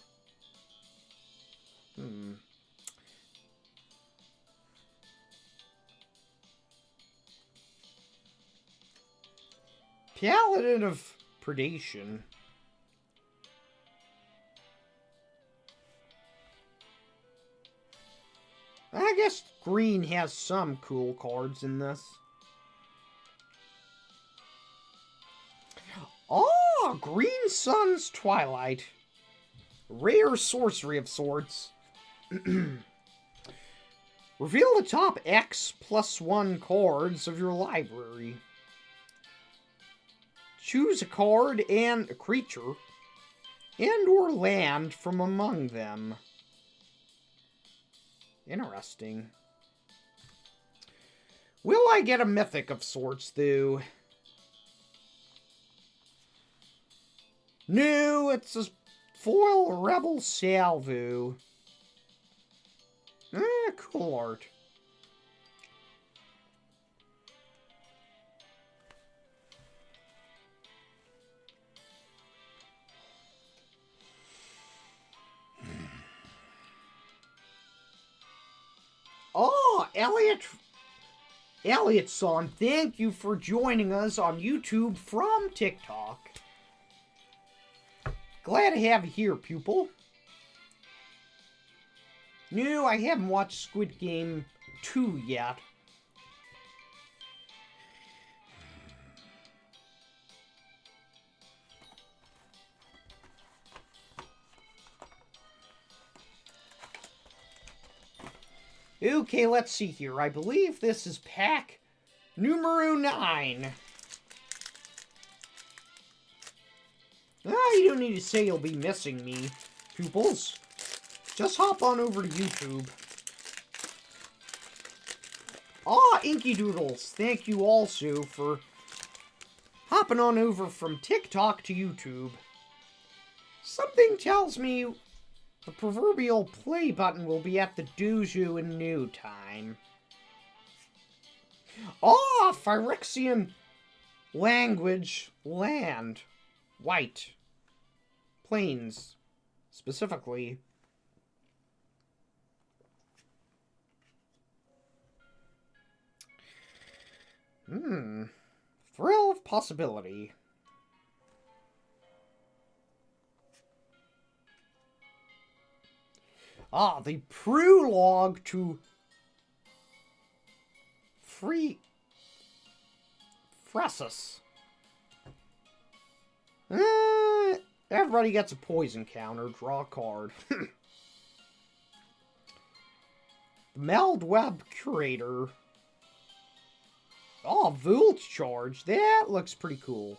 Paladin of Predation. I guess green has some cool cards in this. Oh, Green Sun's Twilight. Rare sorcery of sorts. Reveal the top X+1 cards of your library. choose a card and a creature, and or land from among them. Interesting. Will I get a mythic of sorts, though? No, it's a foil Rebel Salvo. Cool art. Oh, Elliot-son, thank you for joining us on YouTube from TikTok. Glad to have you here, pupil. No, I haven't watched Squid Game 2 yet. Okay, let's see here. I believe this is pack numero 9. You don't need to say you'll be missing me, pupils. Just hop on over to YouTube. Inky Doodles, thank you also for hopping on over from TikTok to YouTube. Something tells me the proverbial play button will be at the dojo in no time. Phyrexian language, land, white, plains, specifically. Thrill of possibility. The prologue to Phyrexia. Everybody gets a poison counter. Draw a card. The Meld Web Curator. Volt Charge. That looks pretty cool.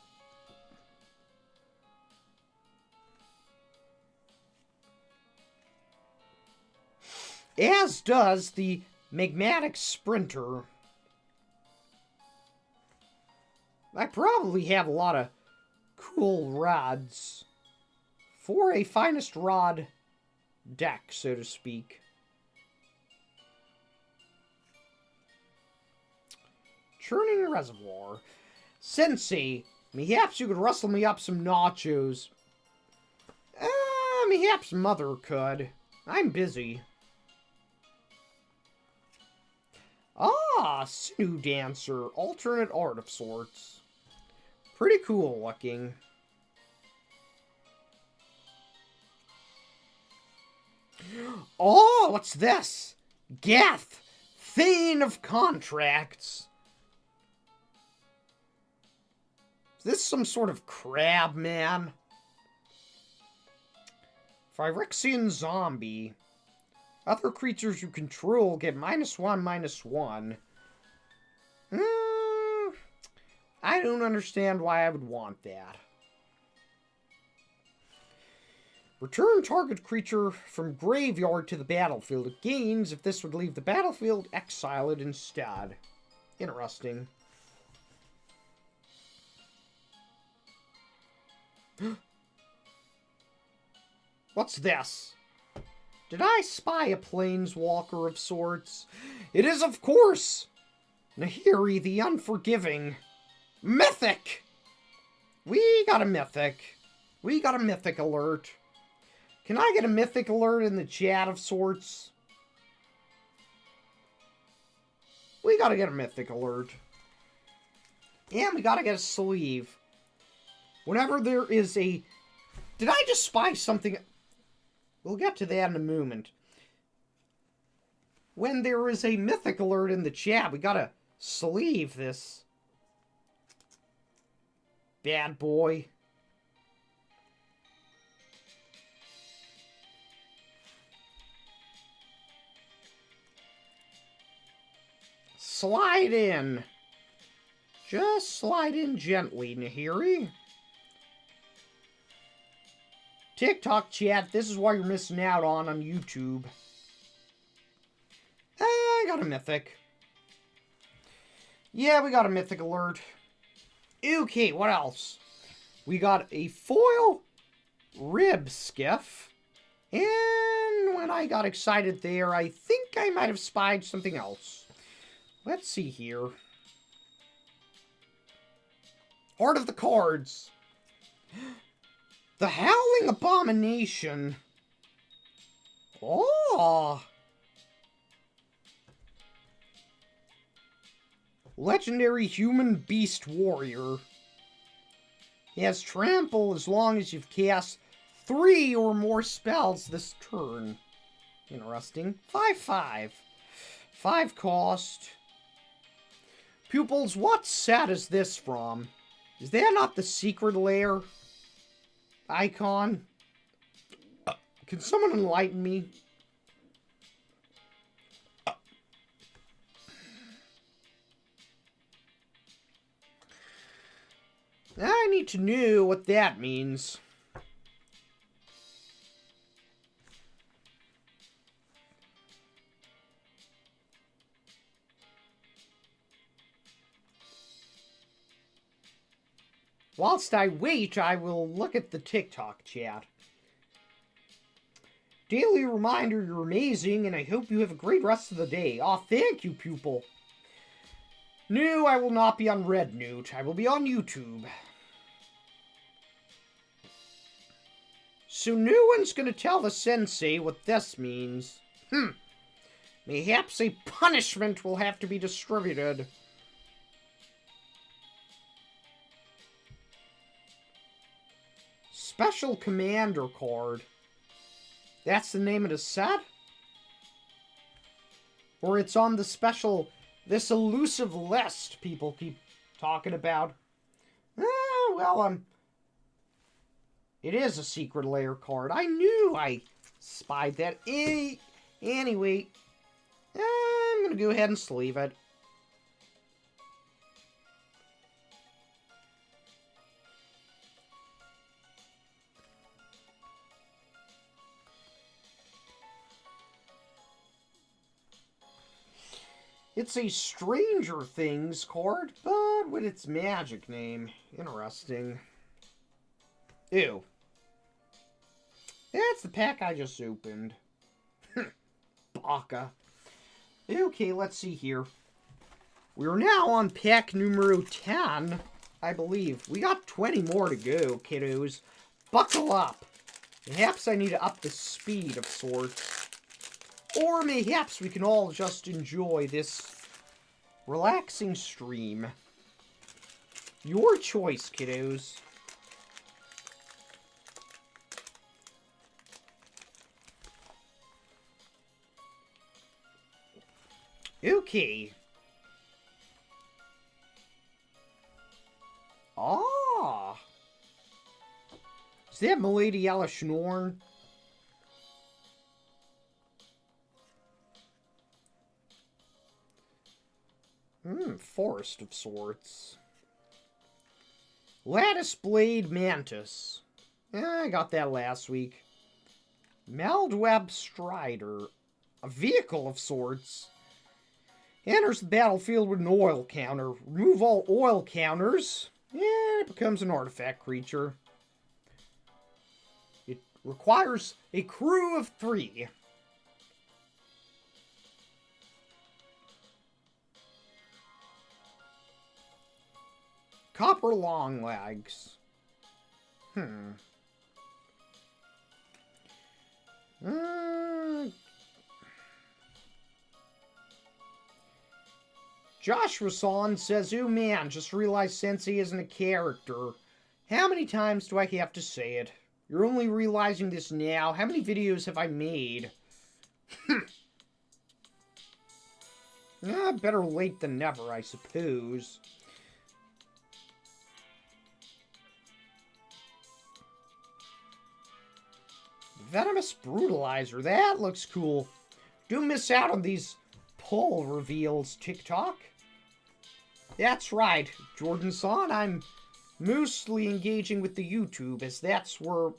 As does the Magmatic Sprinter. I probably have a lot of cool rods for a finest rod deck, so to speak. Churning Reservoir. Sensei, mayhaps you could rustle me up some nachos. Mayhaps Mother could. I'm busy. Snoo Dancer. Alternate art of sorts. Pretty cool looking. What's this? Geth, Thane of Contracts. Is this some sort of crab, man? Phyrexian Zombie. Other creatures you control get -1/-1. I don't understand why I would want that. Return target creature from graveyard to the battlefield. It gains if this would leave the battlefield, exile it instead. Interesting. What's this? Did I spy a planeswalker of sorts? It is, of course, Nahiri the Unforgiving. Mythic! We got a mythic. We got a mythic alert. Can I get a mythic alert in the chat of sorts? We gotta get a mythic alert. And we gotta get a sleeve. Whenever there is a... Did I just spy something? We'll get to that in a moment. When there is a mythic alert in the chat, we gotta sleeve this bad boy. Slide in. Just slide in gently, Nahiri. TikTok chat, this is why you're missing out on YouTube. I got a mythic. Yeah, we got a mythic alert. Okay, what else? We got a foil rib skiff. And when I got excited there, I think I might have spied something else. Let's see here. Heart of the Cards. The Howling Abomination. Oh. Legendary Human Beast Warrior. He has trample as long as you've cast 3 or more spells this turn. Interesting. 5/5. 5 cost. Pupils, what set is this from? Is that not the secret lair icon? Can someone enlighten me? I need to know what that means. Whilst I wait, I will look at the TikTok chat. Daily reminder, you're amazing, and I hope you have a great rest of the day. Aw, thank you, pupil. No, I will not be on Red Newt. I will be on YouTube. So no one's gonna tell the sensei what this means. Mayhaps a punishment will have to be distributed. Special Commander card. That's the name of the set? Or it's on the special, this elusive list people keep talking about. Well, it is a secret lair card. I knew I spied that. Anyway, I'm going to go ahead and sleeve it. It's a Stranger Things card, but with its magic name. Interesting. Ew. That's the pack I just opened. Baka. Okay, let's see here. We're now on pack numero 10, I believe. We got 20 more to go, kiddos. Buckle up. Perhaps I need to up the speed of sorts. Or mayhaps we can all just enjoy this relaxing stream. Your choice, kiddos. Okay. Ah. Is that Milady Alishnorn? Forest of sorts. Lattice Blade Mantis. I got that last week. Meldweb Strider. A vehicle of sorts. Enters the battlefield with an oil counter. Remove all oil counters. And it becomes an artifact creature. It requires a crew of 3. Copper Longlegs. Joshua Son says, oh man, just realized Sensei isn't a character. How many times do I have to say it? You're only realizing this now. How many videos have I made? Better late than never, I suppose. Venomous Brutalizer. That looks cool. Do miss out on these poll reveals, TikTok. That's right, Jordan Son. I'm mostly engaging with the YouTube, as that's where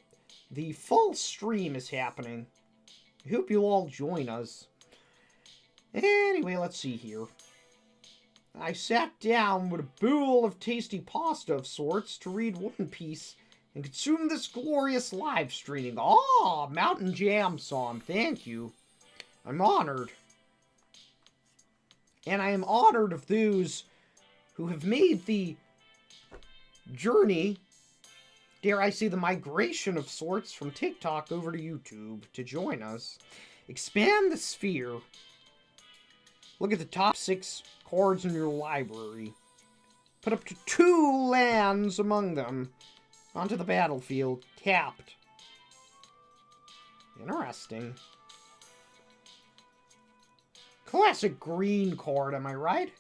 the full stream is happening. I hope you'll all join us. Anyway, let's see here. I sat down with a bowl of tasty pasta of sorts to read One Piece and consume this glorious live streaming. Ah, Mountain Jam song, thank you. I'm honored. And I am honored of those who have made the journey, dare I say the migration of sorts, from TikTok over to YouTube to join us. Expand the sphere. Look at the top 6 cards in your library. Put up to 2 lands among them onto the battlefield, tapped. Interesting. Classic green card, am I right?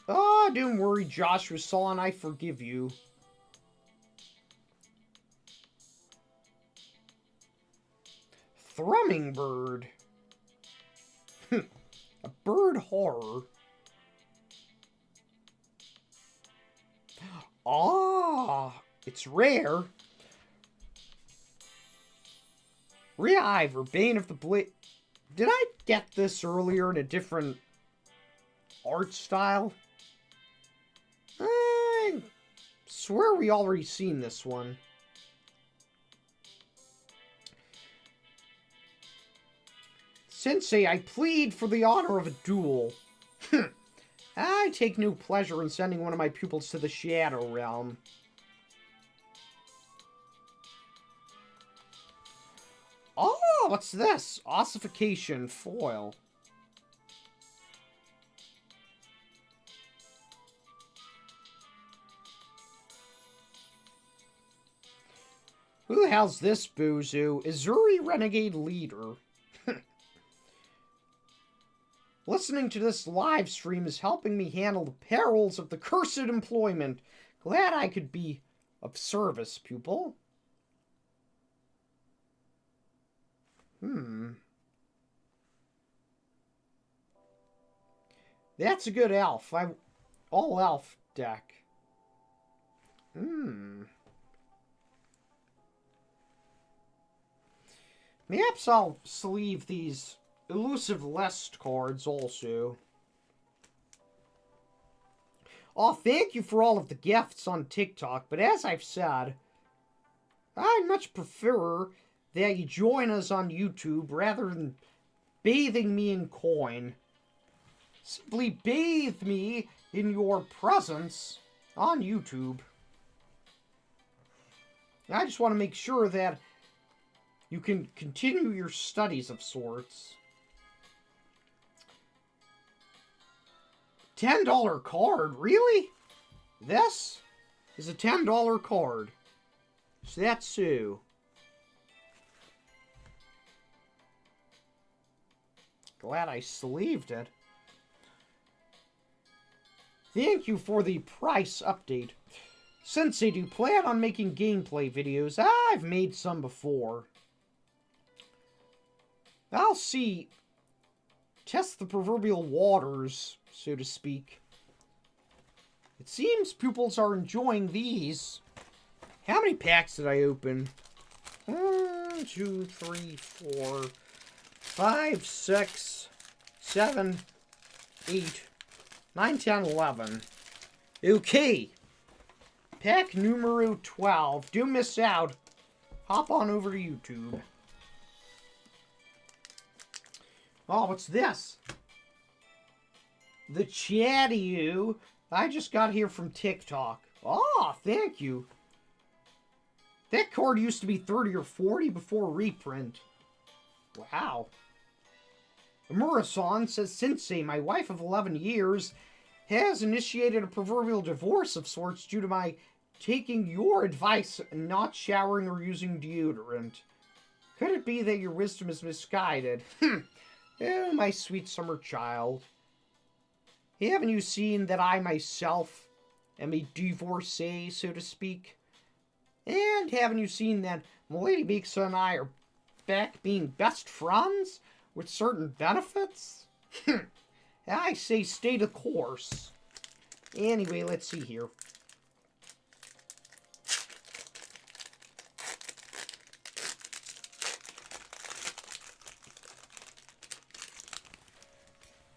Oh, don't worry, Joshua Son, I forgive you. Thrumming bird. A bird horror. Ah, it's rare. Re-Ivor, Bane of the Blade. Did I get this earlier in a different art style? I swear we already seen this one. Sensei, I plead for the honor of a duel. I take no pleasure in sending one of my pupils to the Shadow Realm. Oh, what's this? Ossification foil. Who the hell's this boozoo? Izuri Renegade Leader. Listening to this live stream is helping me handle the perils of the cursed employment. Glad I could be of service, pupil. That's a good elf. All elf deck. Perhaps I'll sleeve these elusive list cards also. Oh, thank you for all of the gifts on TikTok, but as I've said, I'd much prefer that you join us on YouTube rather than bathing me in coin. Simply bathe me in your presence on YouTube. I just want to make sure that you can continue your studies of sorts. $10 card? Really? This is a $10 card. So that's so. Glad I sleeved it. Thank you for the price update. Sensei, do you plan on making gameplay videos? I've made some before. I'll see. Test the proverbial waters, so to speak. It seems pupils are enjoying these. How many packs did I open? 1, 2, 3, 4, 5, 6, 7, 8, 9, 10, 11. Okay. Pack numero 12. Don't miss out. Hop on over to YouTube. Oh, what's this? The Chatty-oo. I just got here from TikTok. Oh, thank you. That card used to be 30 or 40 before reprint. Wow. Amura-san says, Sensei, my wife of 11 years has initiated a proverbial divorce of sorts due to my taking your advice and not showering or using deodorant. Could it be that your wisdom is misguided? Oh, my sweet summer child. Haven't you seen that I myself am a divorcee, so to speak? And haven't you seen that Milady Beeksa and I are back being best friends with certain benefits? I say stay the course. Anyway, let's see here.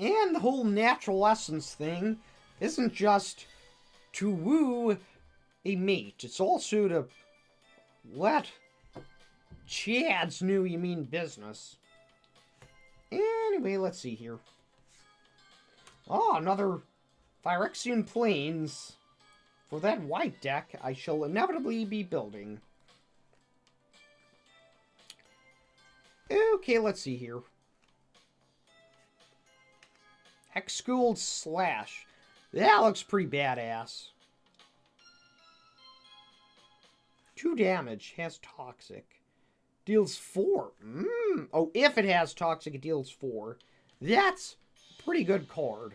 And the whole natural essence thing isn't just to woo a mate. It's also to let Chads know you mean business. Anyway, let's see here. Oh, another Phyrexian planes. For that white deck, I shall inevitably be building. Okay, let's see here. Hex-Schooled Slash. That looks pretty badass. 2 damage. Has Toxic. Deals 4. Oh, if it has Toxic, it deals 4. That's a pretty good card.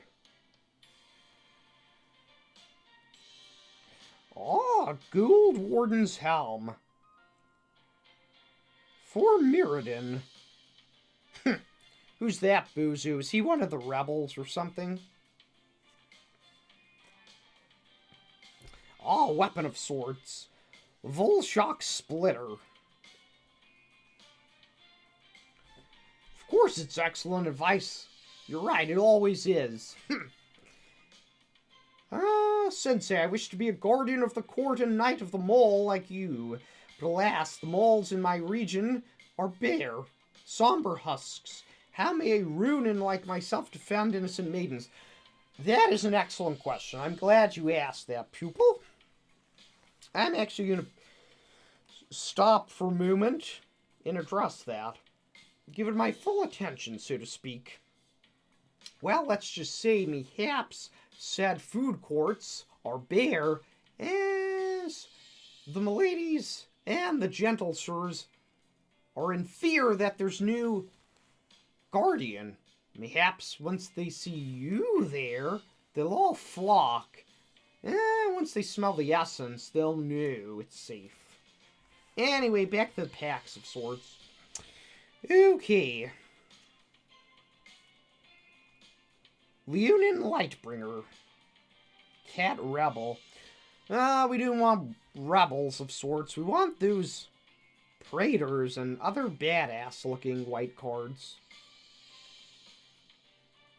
Oh, Gould Warden's Helm. For Mirrodin. Who's that boozoo? Is he one of the rebels or something? Oh, Weapon of Sorts. Volshock Splitter. Of course it's excellent advice. You're right, it always is. Sensei, I wish to be a guardian of the court and knight of the mole like you. But alas, the moles in my region are bare, somber husks. How may a runin like myself defend innocent maidens? That is an excellent question. I'm glad you asked that, pupil. I'm actually going to stop for a moment and address that. Give it my full attention, so to speak. Well, let's just say mayhaps said food courts are bare as the miladies and the gentle sirs are in fear that there's new guardian. Mayhaps once they see you there, they'll all flock. Once they smell the essence, they'll know it's safe. Anyway, back to the packs of sorts. Okay. Leonin Lightbringer. Cat Rebel. We don't want rebels of sorts. We want those Praetors and other badass-looking white cards.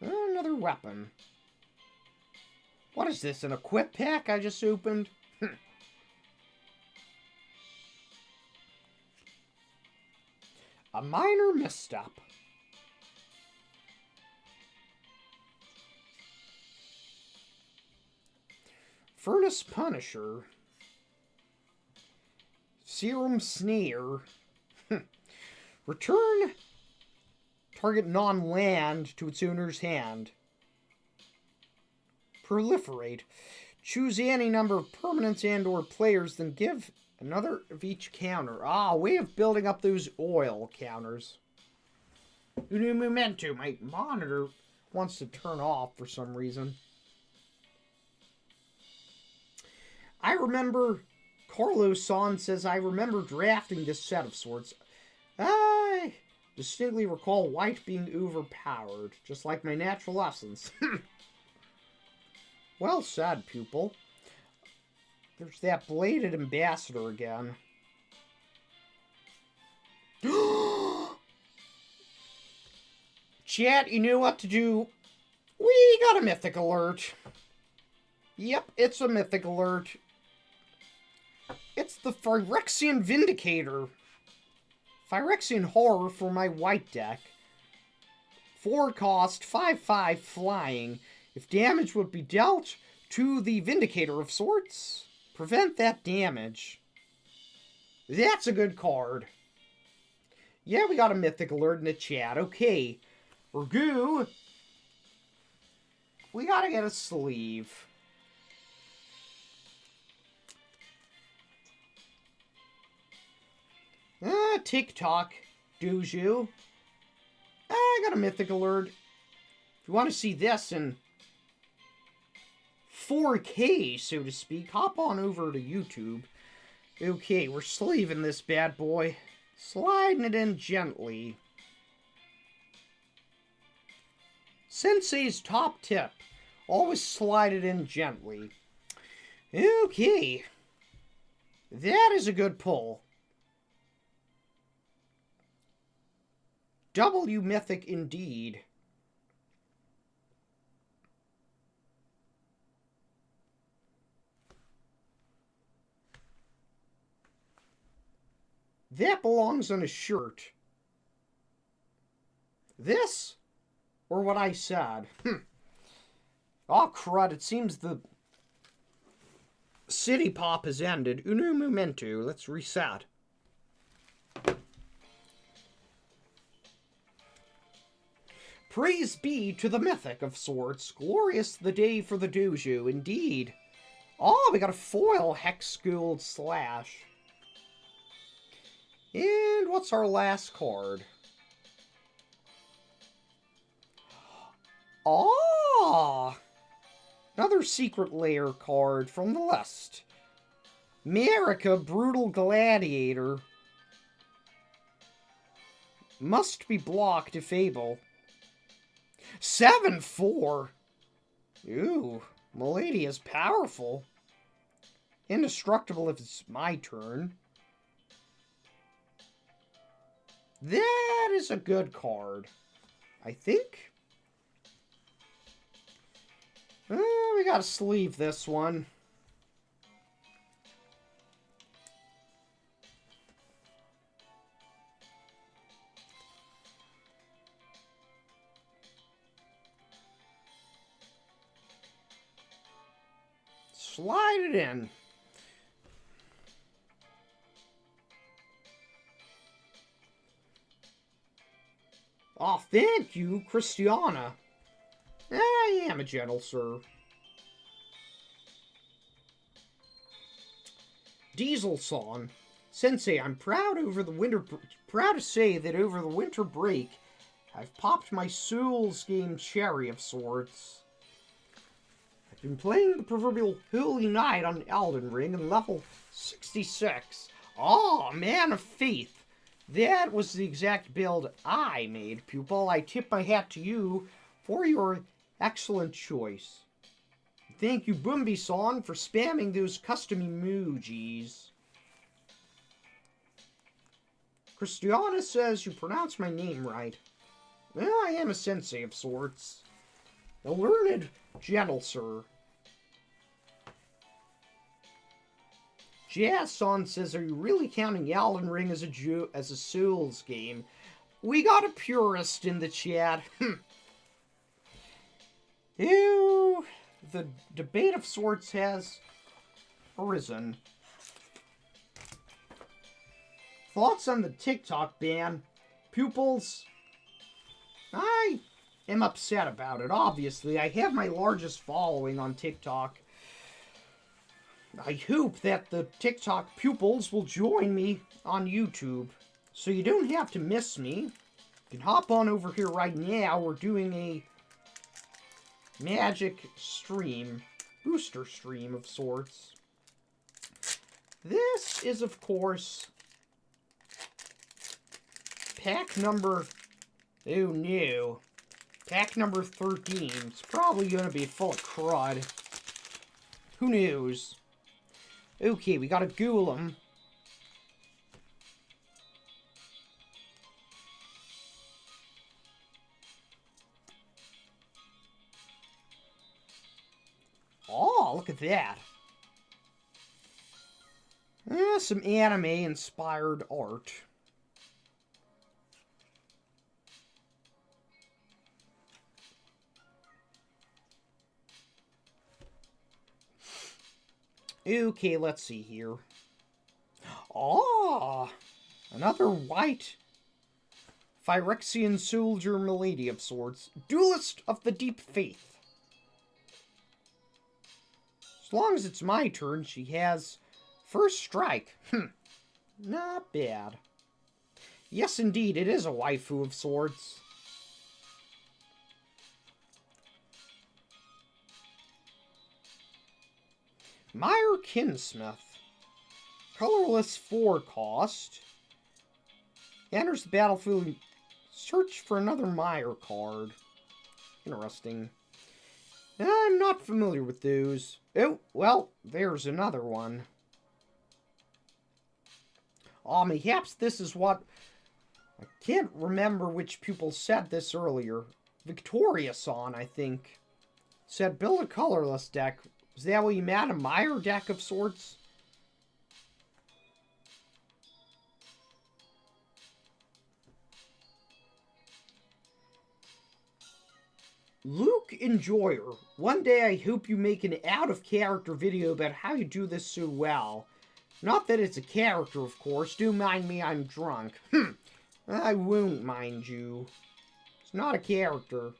Another weapon. What is this, an equip pack I just opened? A minor misstep. Furnace Punisher. Serum Snare. Return target non-land to its owner's hand. Proliferate. Choose any number of permanents and or players, then give another of each counter. Ah, way of building up those oil counters. Uno momento. My monitor wants to turn off for some reason. I remember, Carlos San says, I remember drafting this set of sorts. I distinctly recall white being overpowered, just like my natural essence. Well said, pupil. There's that bladed ambassador again. Chat, you know what to do. We got a mythic alert. Yep, it's a mythic alert. It's the Phyrexian Vindicator. Phyrexian Horror for my white deck. 4 cost, 5/5 flying. If damage would be dealt to the Vindicator of sorts, prevent that damage. That's a good card. Yeah, we got a mythic alert in the chat. Okay. Urgu. We gotta get a sleeve. TikTok. Doju. I got a mythic alert. If you want to see this in 4K, so to speak, hop on over to YouTube. Okay, we're sleeving this bad boy. Sliding it in gently. Sensei's top tip. Always slide it in gently. Okay. That is a good pull. W mythic indeed. That belongs on a shirt. This? Or what I said? Oh, crud, it seems the city pop has ended. Uno momento. Let's reset. Praise be to the mythic of sorts. Glorious the day for the dojo, indeed. Oh, we got a foil Hex Schooled Slash. And what's our last card? Oh! Another Secret Lair card from the list. America, Brutal Gladiator. Must be blocked if able. 7-4. Ooh, Milady is powerful. Indestructible if it's my turn. That is a good card, I think. We gotta sleeve this one. Slide it in. Oh, thank you, Christiana. I am a gentle sir. Diesel-san. Sensei, I'm proud to say that over the winter break, I've popped my Souls game cherry of sorts. I've been playing the proverbial Holy Knight on Elden Ring and level 66. Oh, man of faith. That was the exact build I made, pupil. I tip my hat to you for your excellent choice. Thank you, Bumbi-san, for spamming those custom emojis. Christiana says you pronounce my name right. Well, I am a sensei of sorts. A learned, gentle sir. Jazz-san says, are you really counting Elden Ring as a Souls game? We got a purist in the chat. Ew. The debate of sorts has arisen. Thoughts on the TikTok ban? Pupils? I am upset about it, obviously. I have my largest following on TikTok. I hope that the TikTok pupils will join me on YouTube. So you don't have to miss me. You can hop on over here right now. We're doing a magic stream. Booster stream of sorts. This is, of course, pack number... Oh no. Pack number 13. It's probably going to be full of crud. Who knows? Okay, we got a Golem. Oh, look at that. Some anime-inspired art. Okay, let's see here. Oh, another white Phyrexian soldier milady of sorts. Duelist of the Deep Faith. As long as it's my turn, she has first strike. Not bad. Yes, indeed, it is a waifu of sorts. Meyer Kinsmith. Colorless 4 cost. Enters the battlefield. Search for another Meyer card. Interesting. I'm not familiar with those. Oh, well, there's another one. Oh, mayhaps this is what... I can't remember which pupil said this earlier. Victoria-san, I think, said build a colorless deck. Is that what you meant? A Meyer deck of sorts? Luke Enjoyer. One day I hope you make an out-of-character video about how you do this so well. Not that it's a character, of course. Do mind me, I'm drunk. I won't mind you. It's not a character.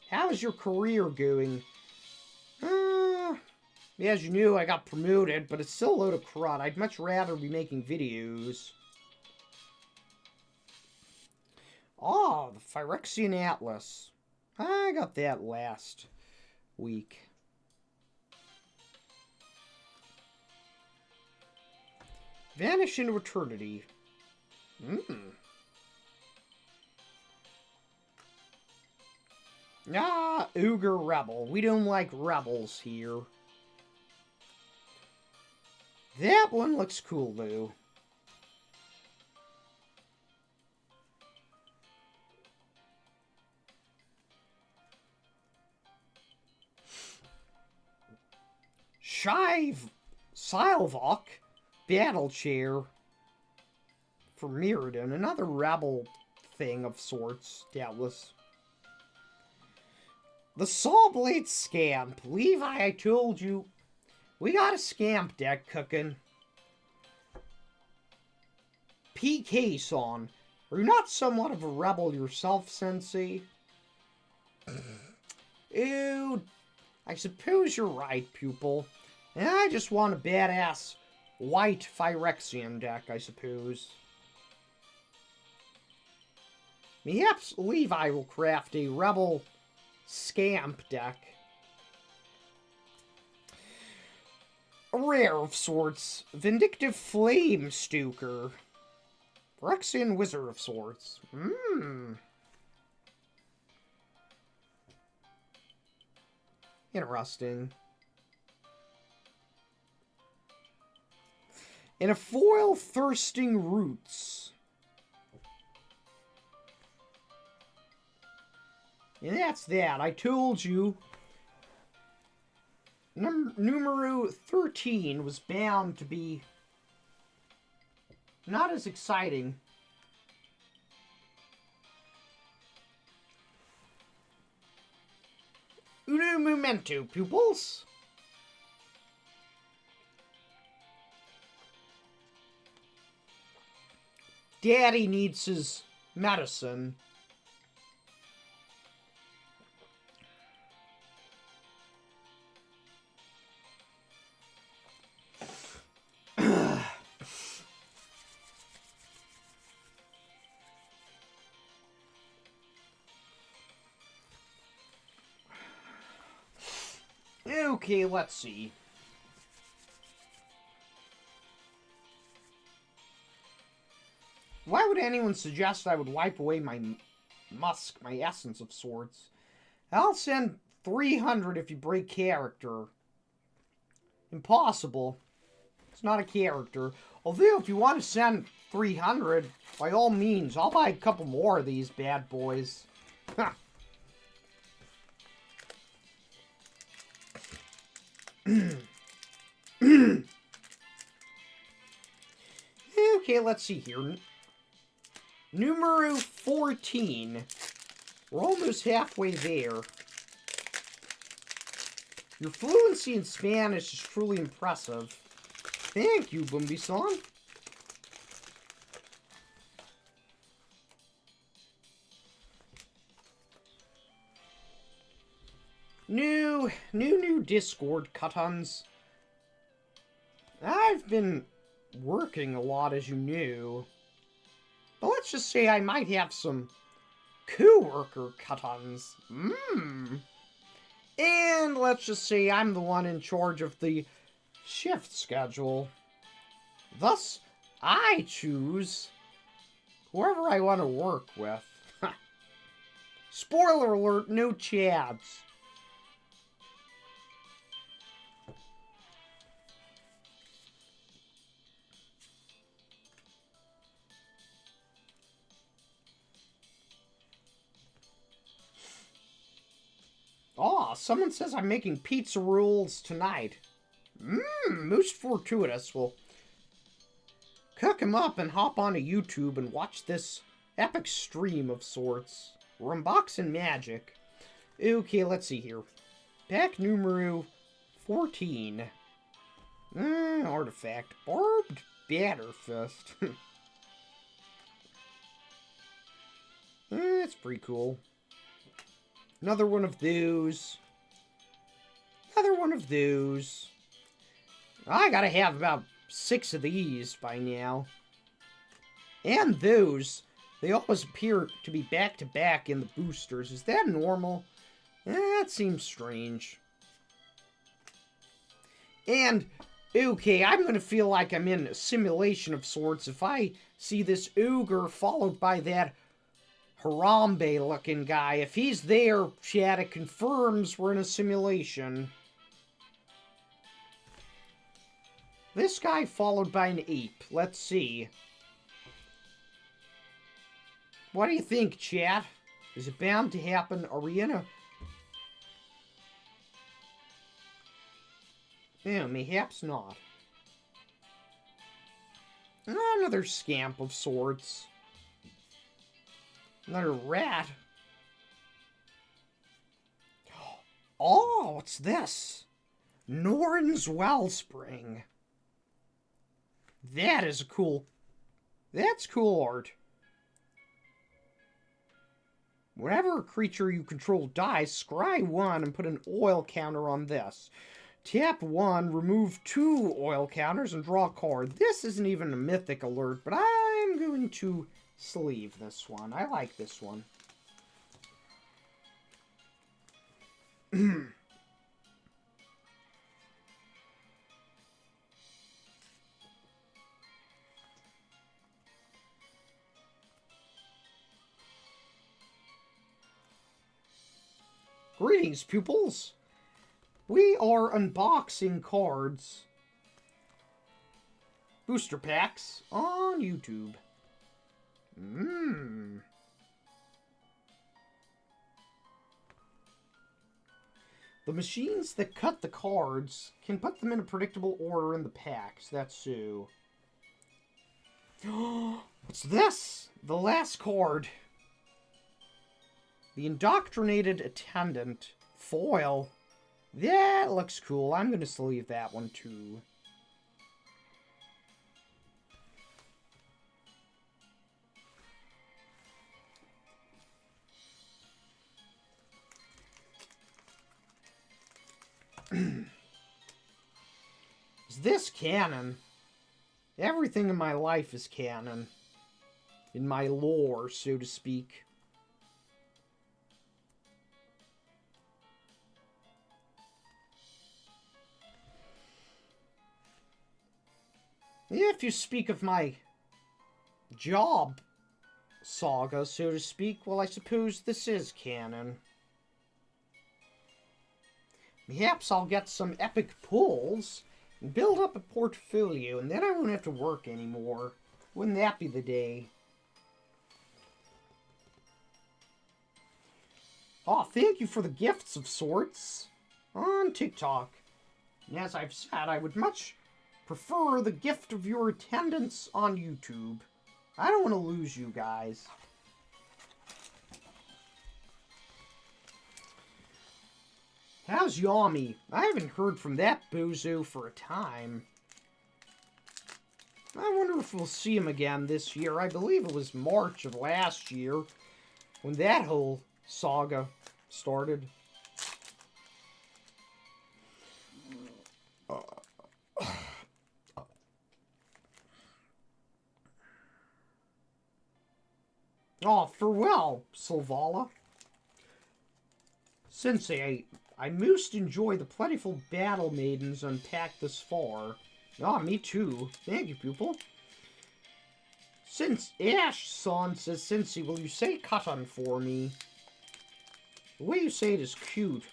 How's your career going? As you knew, I got promoted, but it's still a load of crud. I'd much rather be making videos. Oh, the Phyrexian Atlas. I got that last week. Vanish into Eternity. Ah, Ogre Rebel. We don't like rebels here. That one looks cool, though. Silvok. Battle Chair. For Mirrodin. Another rebel thing of sorts, doubtless. The Sawblade Scamp. Levi, I told you. We got a Scamp deck cooking. PK-san. Are you not somewhat of a rebel yourself, Sensei? Ew. I suppose you're right, pupil. And I just want a badass white Phyrexian deck, I suppose. Perhaps Levi will craft a rebel Scamp deck. A rare of sorts. Vindictive Flame Stoker. Phyrexian Wizard of sorts. Interesting. And a foil Thirsting Roots. And that's that. I told you. Numero 13 was bound to be not as exciting. Uno momento, pupils. Daddy needs his medicine. Okay, let's see. Why would anyone suggest I would wipe away my musk, my essence of sorts? I'll send 300 if you break character. Impossible. It's not a character. Although, if you want to send 300, by all means, I'll buy a couple more of these bad boys. Okay, let's see here. Numero 14. We're almost halfway there. Your fluency in Spanish is truly impressive. Thank you, Bumbi-san. New Discord cut-ons. I've been working a lot, as you knew. But let's just say I might have some co-worker cut-ons. And let's just say I'm the one in charge of the shift schedule. Thus, I choose whoever I want to work with. Spoiler alert, no Chads. Aw, someone says I'm making pizza rolls tonight. Most fortuitous. Well, cook them up and hop onto YouTube and watch this epic stream of sorts. We're unboxing magic. Okay, let's see here. Pack numero 14. Artifact. Barbed Batterfist. That's pretty cool. Another one of those. Another one of those. I gotta have about 6 of these by now. And those. They always appear to be back-to-back in the boosters. Is that normal? That seems strange. And, okay, I'm going to feel like I'm in a simulation of sorts if I see this ogre followed by that Harambe-looking guy. If he's there, chat, it confirms we're in a simulation. This guy followed by an ape. Let's see. What do you think, chat? Is it bound to happen? Are we in a... Yeah, mayhaps not. Another scamp of sorts. Another rat. Oh, what's this? Norn's Wellspring. That is cool. That's cool art. Whenever a creature you control dies, scry 1 and put an oil counter on this. Tap 1, remove 2 oil counters, and draw a card. This isn't even a mythic alert, but I'm going to sleeve this one. I like this one. Greetings, pupils! We are unboxing cards, booster packs, on YouTube. The machines that cut the cards can put them in a predictable order in the packs. That's so. What's this? The last card. The Indoctrinated Attendant. Foil. That looks cool. I'm going to sleeve that one too. Is this canon? Everything in my life is canon. In my lore, so to speak. If you speak of my job saga, so to speak, well, I suppose this is canon. Perhaps I'll get some epic pulls and build up a portfolio, and then I won't have to work anymore. Wouldn't that be the day? Oh, thank you for the gifts of sorts on TikTok. And as I've said, I would much prefer the gift of your attendance on YouTube. I don't want to lose you guys. How's Yami? I haven't heard from that bozo for a time. I wonder if we'll see him again this year. I believe it was March of last year when that whole saga started. Oh, farewell, Sylvala. Sensei, I most enjoy the plentiful battle maidens unpacked thus far. Ah, me too. Thank you, pupil. Since Ash-san says, Sensei, will you say Katan for me? The way you say it is cute.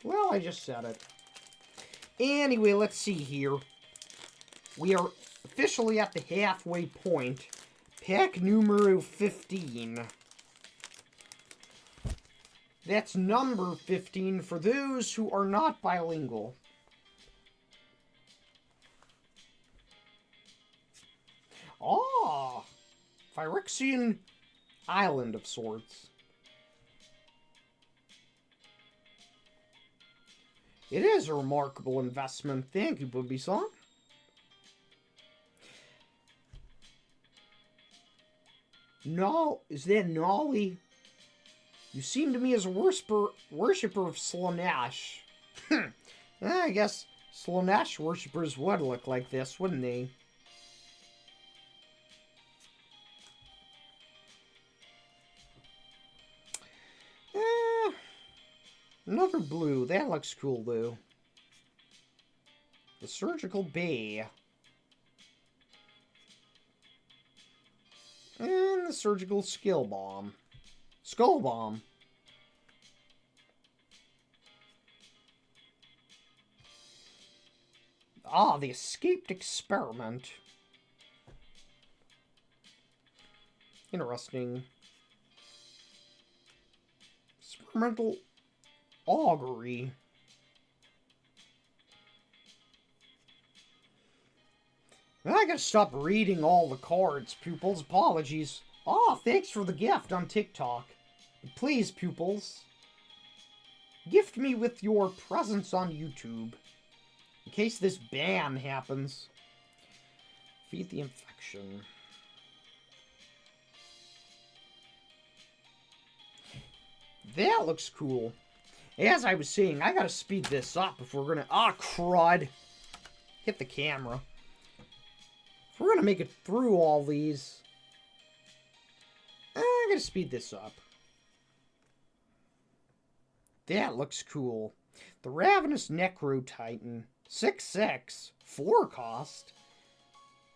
Well, I just said it. Anyway, let's see here. We are officially at the halfway point. Pack numero 15. That's number 15 for those who are not bilingual. Ah, Phyrexian island of sorts. It is a remarkable investment. Thank you, Booby-san. No, is that Nolly? You seem to me as a worshipper of Slaanesh. I guess Slaanesh worshippers would look like this, wouldn't they? Another blue. That looks cool, though. The surgical bay. And the surgical skill bomb. Skull bomb. Ah, the escaped experiment. Interesting. Experimental augury. I gotta stop reading all the cards, pupils. Apologies. Oh, thanks for the gift on TikTok. Please, pupils, gift me with your presence on YouTube. In case this ban happens. Feed the infection. That looks cool. As I was saying, I gotta speed this up if we're gonna... Ah, crud. Hit the camera. If we're gonna make it through all these... I gotta speed this up. That looks cool. The Ravenous Necro Titan. 6/6. 4 cost.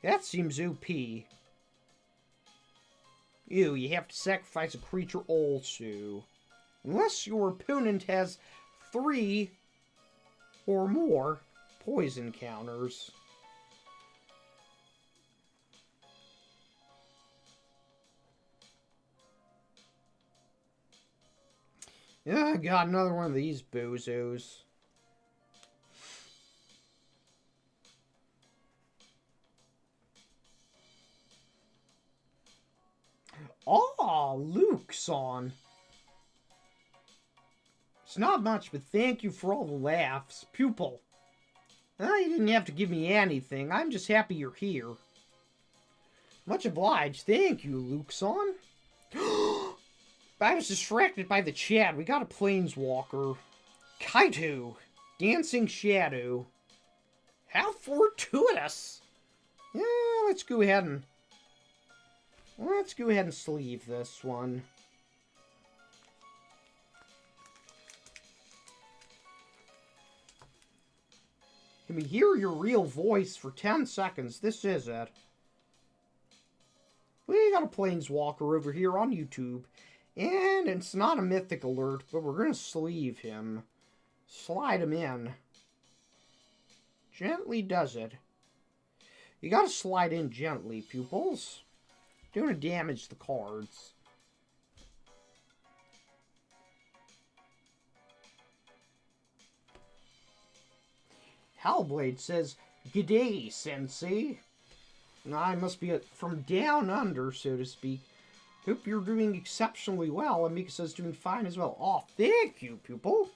That seems OP. Ew, you have to sacrifice a creature also. Unless your opponent has 3 or more poison counters. Yeah, I got another one of these bozos. Oh, Luke's on. It's not much, but thank you for all the laughs. Pupil. You didn't have to give me anything. I'm just happy you're here. Much obliged. Thank you, Luke's-on. I was distracted by the chat. We got a Planeswalker. Kaito. Dancing Shadow. How fortuitous. Yeah, let's go ahead and sleeve this one. Can we hear your real voice for 10 seconds? This is it. We got a Planeswalker over here on YouTube. And it's not a mythic alert, but we're going to sleeve him. Slide him in. Gently does it. You got to slide in gently, pupils. Don't want to damage the cards. Hellblade says, "G'day, Sensei." I must be from down under, so to speak. Hope you're doing exceptionally well. And Mika says doing fine as well. Oh, thank you, pupil.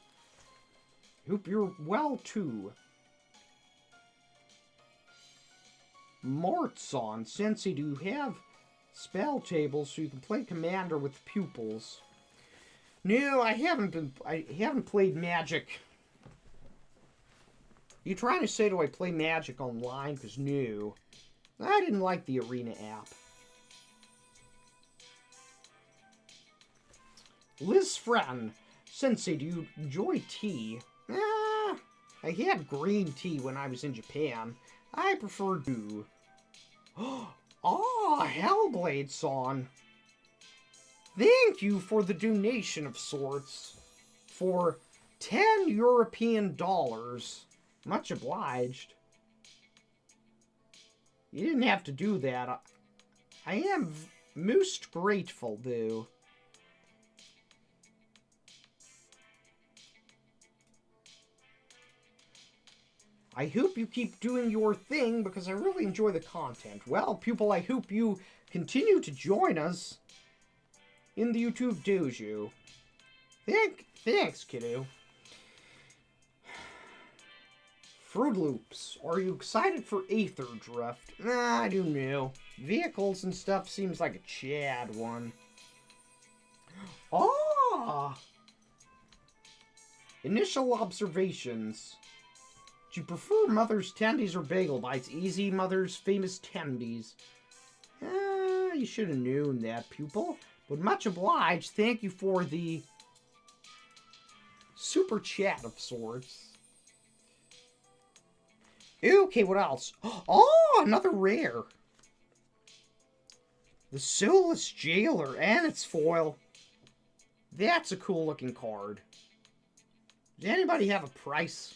Hope you're well, too. Martson, Sensei, do you have spell tables so you can play Commander with pupils? No, I haven't played Magic. You trying to say, do I play Magic online? Because no. I didn't like the Arena app. Liz Fratton, Sensei, do you enjoy tea? I had green tea when I was in Japan. I prefer blue. Oh, Hellblade-san. Thank you for the donation of sorts. For 10 European dollars. Much obliged. You didn't have to do that. I am most grateful, though. I hope you keep doing your thing, because I really enjoy the content. Well, pupil, I hope you continue to join us in the YouTube dojo. Thanks, kiddo. Fruit Loops. Are you excited for Aether Drift? Nah, I don't know. Vehicles and stuff seems like a Chad one. Ah! Initial observations. Do you prefer Mother's Tendies or Bagel Bites? Easy Mother's famous Tendies. You should have known that, pupil. But much obliged. Thank you for the super chat of sorts. Okay, what else? Oh, another rare. The Soulless Jailer and its foil. That's a cool looking card. Does anybody have a price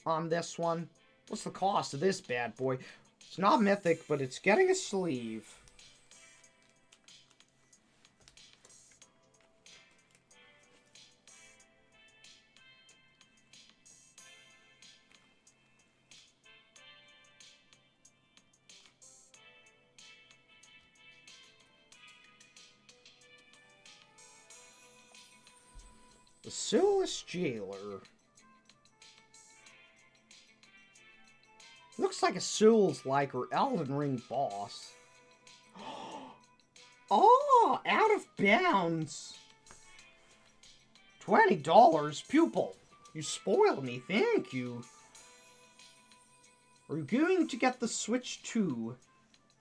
on this one? What's the cost of this bad boy? It's not mythic, but it's getting a sleeve. The Soulless Jailer. Looks like a Souls-like or Elden Ring boss. Oh, out of bounds. $20, pupil. You spoiled me, thank you. Are you going to get the Switch 2?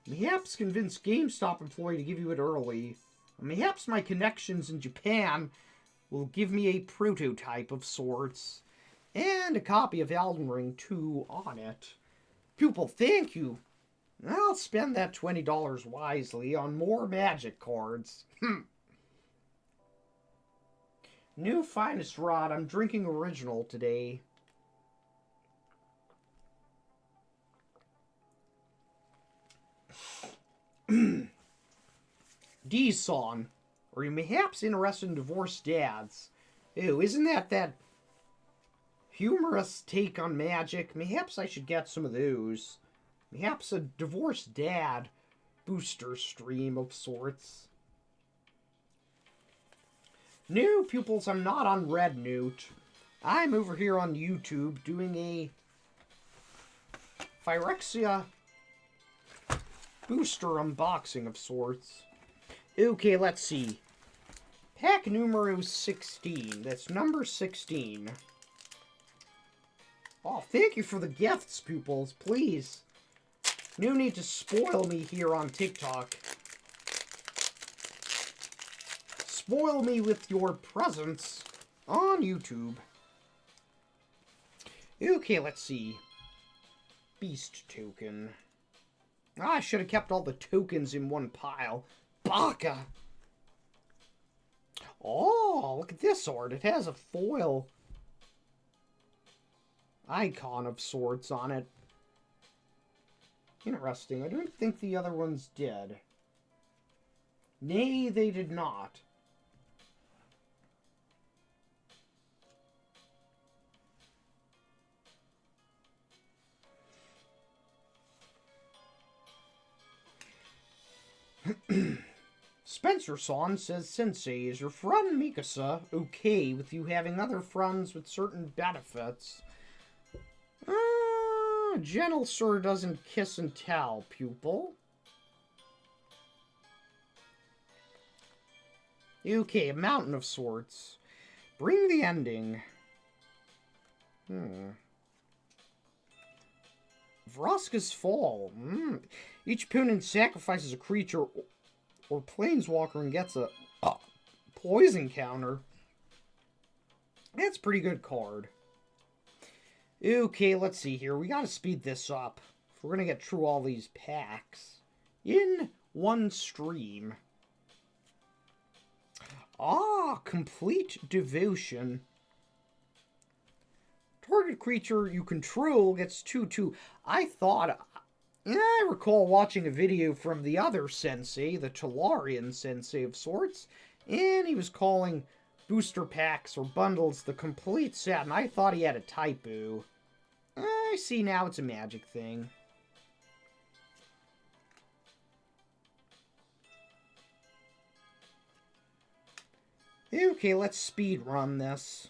Mayhaps convince GameStop employee to give you it early. Mayhaps my connections in Japan will give me a prototype of sorts. And a copy of Elden Ring 2 on it. Pupil, thank you. I'll spend that $20 wisely on more magic cards. New finest rod. I'm drinking original today. D-Song. Are you mayhaps interested in divorced dads? Ew, isn't that humorous take on magic? Mayhaps I should get some of those. Mayhaps a divorced dad booster stream of sorts. New pupils, I'm not on Red Note. I'm over here on YouTube doing a Phyrexia booster unboxing of sorts. Okay, let's see. Pack numero 16. That's number 16. Oh, thank you for the gifts, pupils. Please. No need to spoil me here on TikTok. Spoil me with your presence on YouTube. Okay, let's see. Beast token. I should have kept all the tokens in one pile. Baka! Oh, look at this art. It has a foil icon of sorts on it. Interesting. I don't think the other ones did. Nay, they did not. Spencer-san says, Sensei, is your friend Mikasa okay with you having other friends with certain benefits? Gentle sir doesn't kiss and tell, pupil. Okay, a mountain of sorts. Bring the ending. Vraska's Fall. Each opponent sacrifices a creature or planeswalker and gets a poison counter. That's a pretty good card. Okay, let's see here. We gotta speed this up if we're gonna get through all these packs in one stream. Complete Devotion. Target creature you control gets 2/2. I recall watching a video from the other sensei, the Talarian sensei of sorts, and he was calling booster packs or bundles the complete set, and I thought he had a typo. I see now it's a magic thing. Okay, let's speed run this.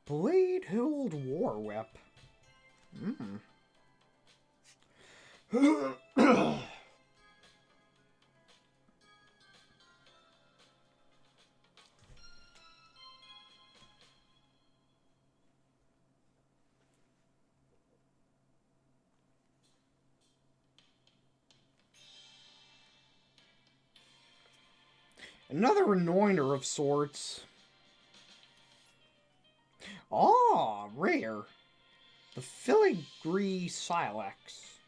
Blade-Hild War Whip. Another anointer of sorts. Ah, rare. The Filigree Silex.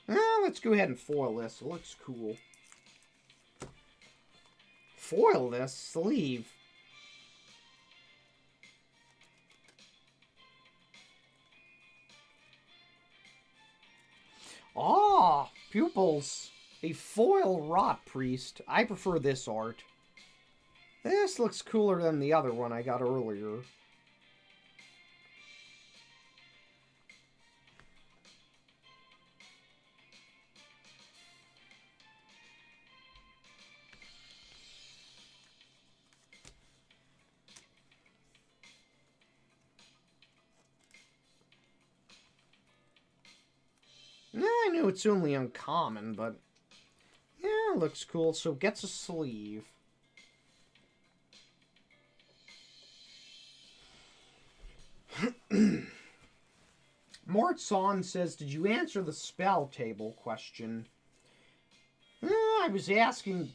Let's go ahead and foil this. It looks cool. Foil this sleeve. Ah, pupils. A foil rot priest. I prefer this art. This looks cooler than the other one I got earlier. I know it's only uncommon, but yeah, it looks cool. So it gets a sleeve. Mortson says, did you answer the spell table question? I was asking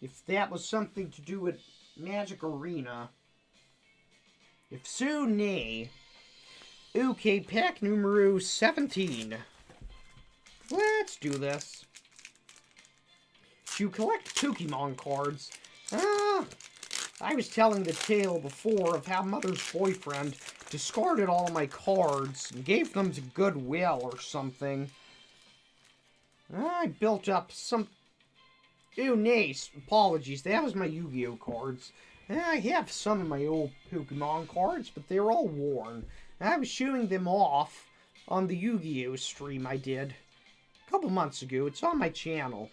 if that was something to do with Magic Arena. If so, nay. Okay, pack numero 17. Let's do this. To collect Pokemon cards. I was telling the tale before of how Mother's boyfriend discarded all my cards and gave them to Goodwill or something. I built up some... Ew, nice. Apologies, that was my Yu-Gi-Oh cards. I have some of my old Pokemon cards, but they're all worn. I was showing them off on the Yu-Gi-Oh stream I did a couple months ago. It's on my channel.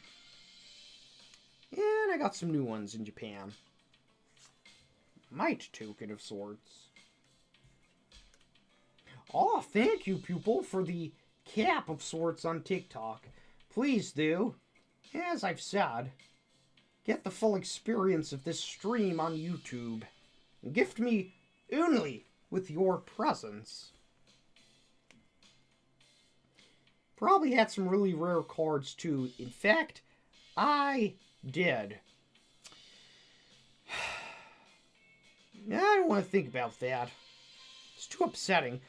And I got some new ones in Japan. Might token of sorts. Oh, thank you, pupil, for the cap of sorts on TikTok. Please do, as I've said, get the full experience of this stream on YouTube. And gift me only with your presence. Probably had some really rare cards, too. In fact, I did. I don't want to think about that. It's too upsetting.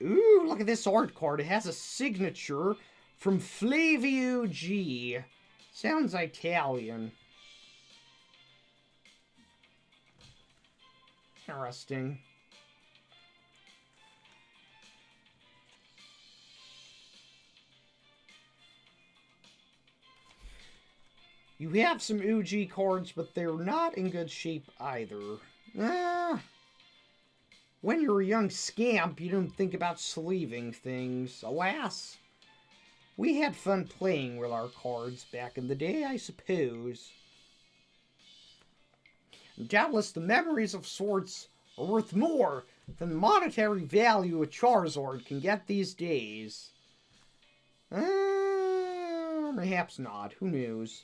Ooh, look at this art card. It has a signature from Flavio G. Sounds Italian. Interesting. You have some OG cards, but they're not in good shape either. When you're a young scamp, you don't think about sleeving things. Alas, we had fun playing with our cards back in the day, I suppose. Doubtless the memories of sorts are worth more than the monetary value a Charizard can get these days. Perhaps not. Who knows?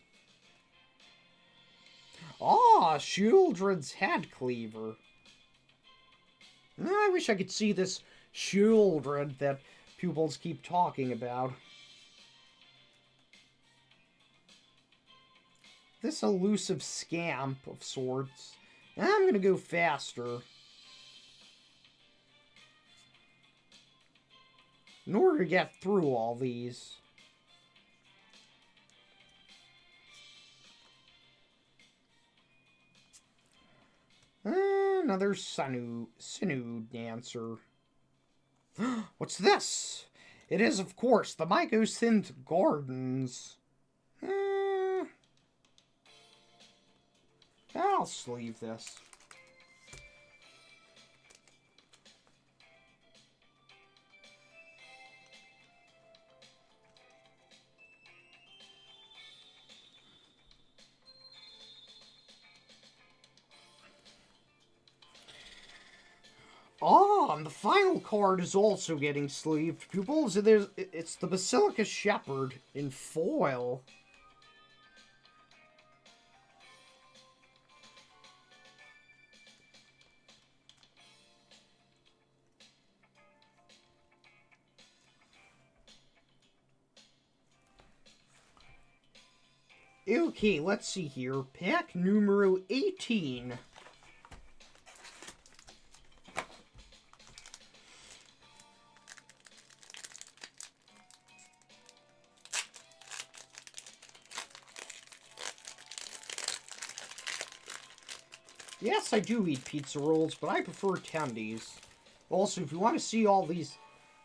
Ah, Shieldred's Head Cleaver. I wish I could see this Shieldred that pupils keep talking about. This elusive scamp of sorts. I'm gonna go faster. In order to get through all these. Another Sinu dancer. What's this? It is, of course, the Mycosynth Gardens. I'll sleeve this. Oh, and the final card is also getting sleeved, pupils. It's the Basilica Shepherd in foil. Okay, let's see here. Pack numero 18. Yes, I do eat pizza rolls, but I prefer tendies. Also, if you want to see all these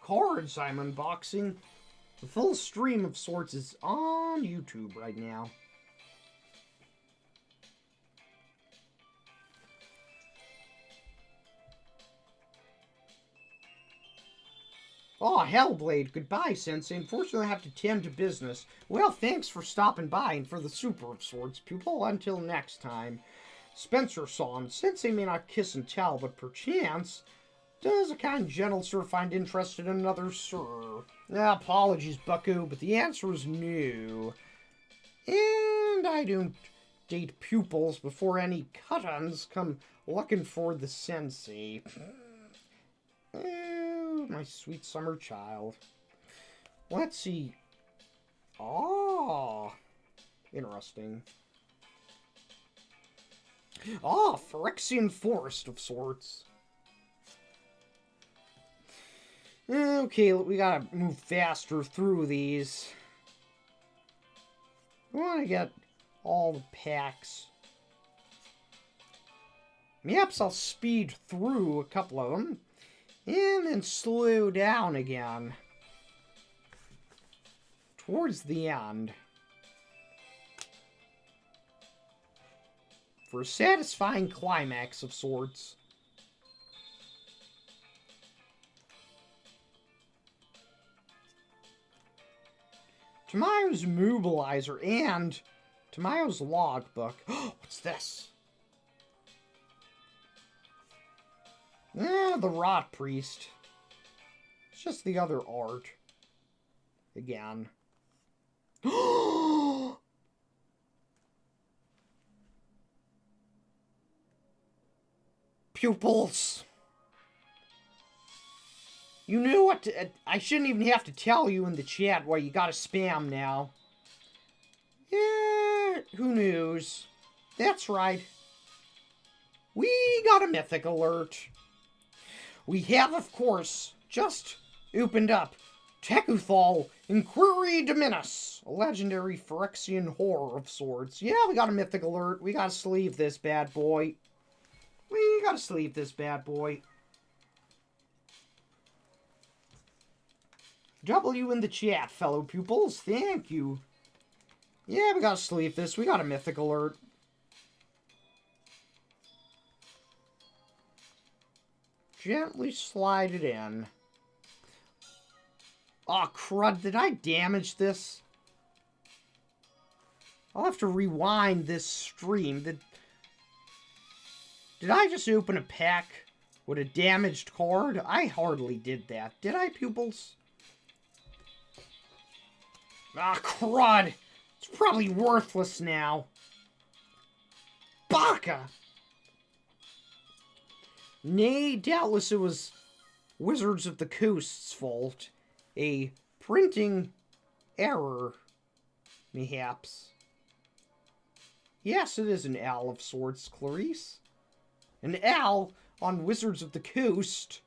cards I'm unboxing, the full stream of sorts is on YouTube right now. Oh, Hellblade, goodbye, Sensei. Unfortunately, I have to tend to business. Well, thanks for stopping by and for the super of sorts, pupil. Until next time. Spencer-san, Sensei may not kiss and tell, but perchance does a kind gentle sir find interest in another sir? Apologies, bucko, but the answer is no. And I don't date pupils before any cut-ons come looking for the sensei. Oh, my sweet summer child. Let's see. Oh, interesting. Oh, Phyrexian forest of sorts. Okay, we gotta move faster through these. We want to get all the packs. Yep, so I'll speed through a couple of them. And then slow down again. Towards the end. For a satisfying climax of sorts. Tamayo's mobilizer and Tamayo's logbook. What's this? The Rot Priest. It's just the other art. Again. Pupils. You knew what to, I shouldn't even have to tell you in the chat why you gotta spam now. Yeah, who knows? That's right. We got a mythic alert. We have, of course, just opened up Tekuthal Inquiry Dominus, a legendary Phyrexian horror of sorts. Yeah, we got a mythic alert. We gotta sleeve this bad boy. We gotta sleeve this bad boy. W in the chat, fellow pupils. Thank you. Yeah, we gotta sleeve this. We got a mythic alert. Gently slide it in. Aw, crud. Did I damage this? I'll have to rewind this stream. Did I just open a pack with a damaged card? I hardly did that. Did I, pupils? Ah, crud! It's probably worthless now. Baka! Nay, doubtless it was Wizards of the Coast's fault. A printing error, mayhaps. Yes, it is an L of sorts, Clarice. An L on Wizards of the Coast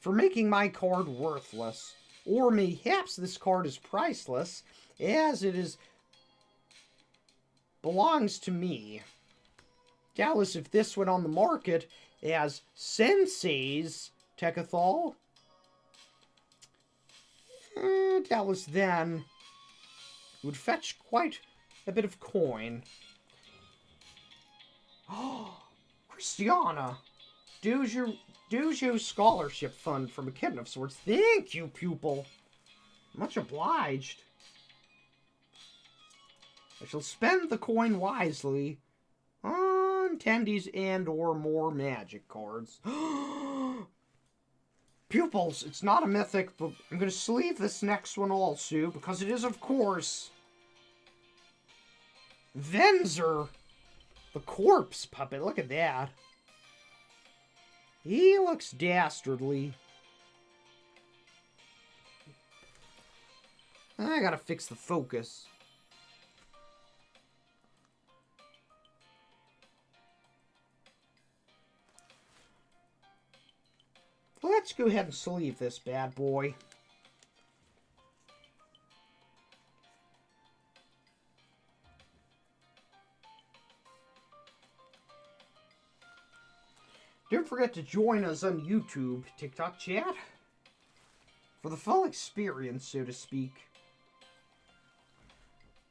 for making my card worthless. Or mayhaps this card is priceless, as it is belongs to me. Doubtless if this went on the market as Sensei's Tekuthal, doubtless then it would fetch quite a bit of coin. Oh, Christiana! Dojo Scholarship Fund from a kitten of sorts. Thank you, pupil. Much obliged. I shall spend the coin wisely on attendees and or more magic cards. Pupils, it's not a mythic, but I'm going to sleeve this next one also, because it is, of course, Venzer, the corpse puppet. Look at that. He looks dastardly. I gotta fix the focus. Let's go ahead and sleeve this bad boy. Don't forget to join us on YouTube, TikTok chat, for the full experience, so to speak.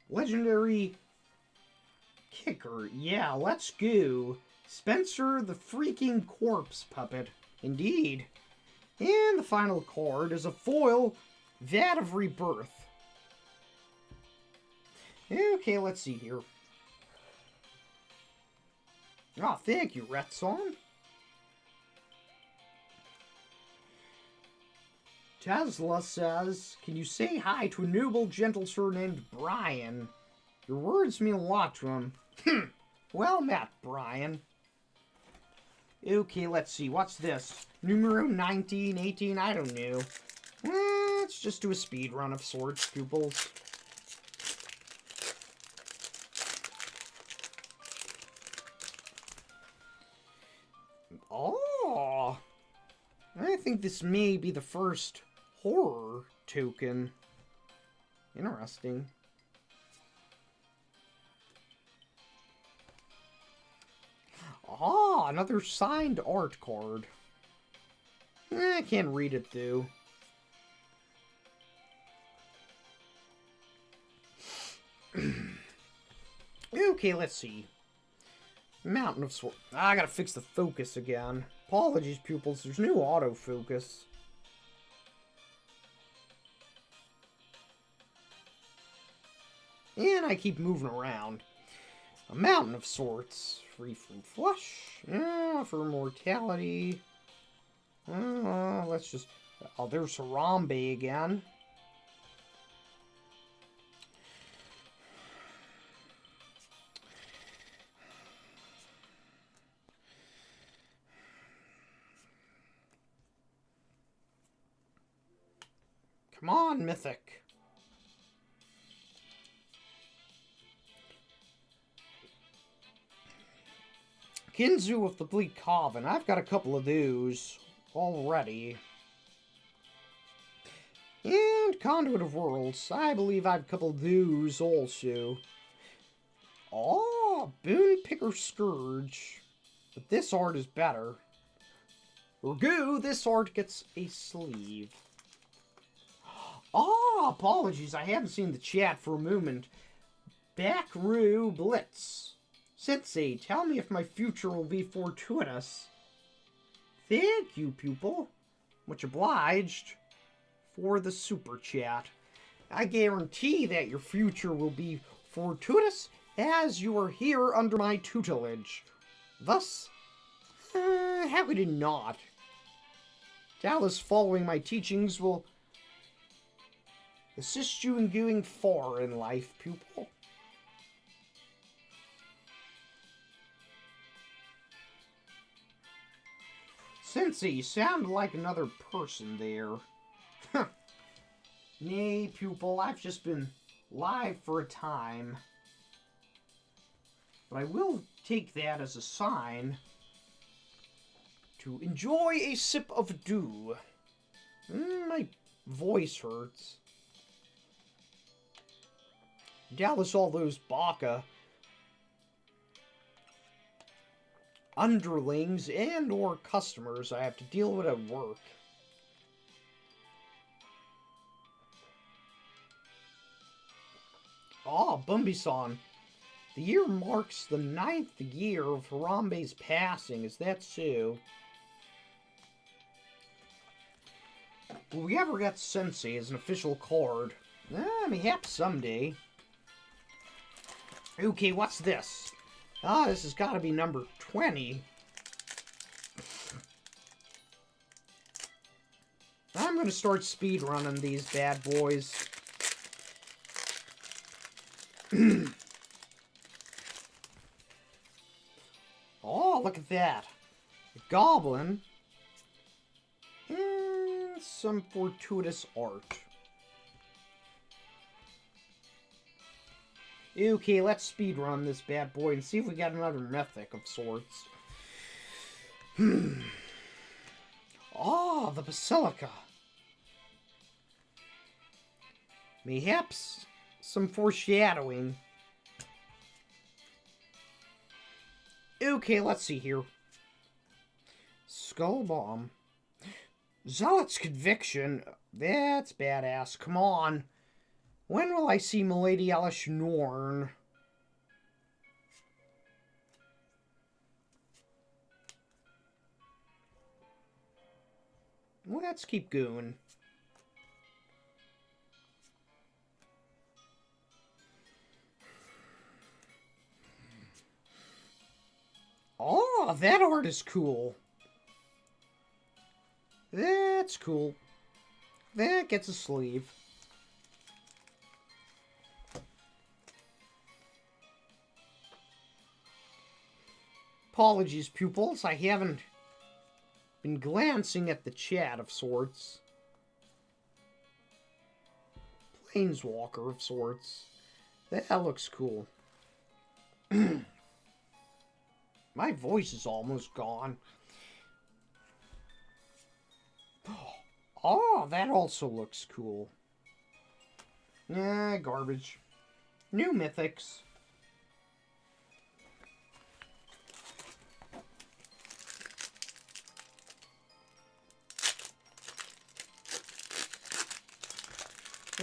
Legendary kicker. Yeah, let's go. Spencer the freaking corpse puppet. Indeed. And the final card is a foil, Vat of Rebirth. Okay, let's see here. Oh, thank you, Retson. Tesla says, can you say hi to a noble gentle sir named Brian? Your words mean a lot to him. Well met, Brian. Okay, let's see. What's this? Numero 19, 18, I don't know. Let's just do a speed run of sorts, pupils. Oh! I think this may be the first horror token. Interesting. Ah, another signed art card. I can't read it, though. Okay, let's see. Mountain of Sword. I gotta fix the focus again. Apologies, pupils. There's no autofocus. And I keep moving around. A mountain of sorts. Free from flush. For mortality. Let's just... Oh, there's Harambe again. Come on, Mythic. Kinzu of the Bleak Coven. I've got a couple of those already. And Conduit of Worlds. I believe I have a couple of those also. Oh, Boon Picker Scourge. But this art is better. Ergo, this art gets a sleeve. Oh, apologies. I haven't seen the chat for a moment. Backrow Blitz. Sensei, tell me if my future will be fortuitous. Thank you, pupil. Much obliged for the super chat. I guarantee that your future will be fortuitous as you are here under my tutelage. Thus, how could it not? Doubtless following my teachings will assist you in going far in life, pupil. Sensei, you sound like another person there. Nay, pupil, I've just been live for a time. But I will take that as a sign to enjoy a sip of dew. My voice hurts. Doubtless all those Baka underlings and or customers I have to deal with at work. Ah, Bumby-san. The year marks the 9th year of Harambe's passing. Is that so? Will we ever get Sensei as an official card? Maybe someday. Okay, what's this? Ah, this has got to be number 20. I'm going to start speedrunning these bad boys. Oh, look at that. A goblin. And some fortuitous art. Okay, let's speedrun this bad boy and see if we got another mythic of sorts. Oh, the Basilica. Mayhaps some foreshadowing. Okay, let's see here. Skull Bomb. Zealot's Conviction. That's badass. Come on. When will I see Milady Elish Norn? Let's keep going. Oh, that art is cool. That's cool. That gets a sleeve. Apologies, pupils. I haven't been glancing at the chat of sorts. Planeswalker of sorts. That looks cool. My voice is almost gone. Oh, that also looks cool. Nah, garbage. New mythics.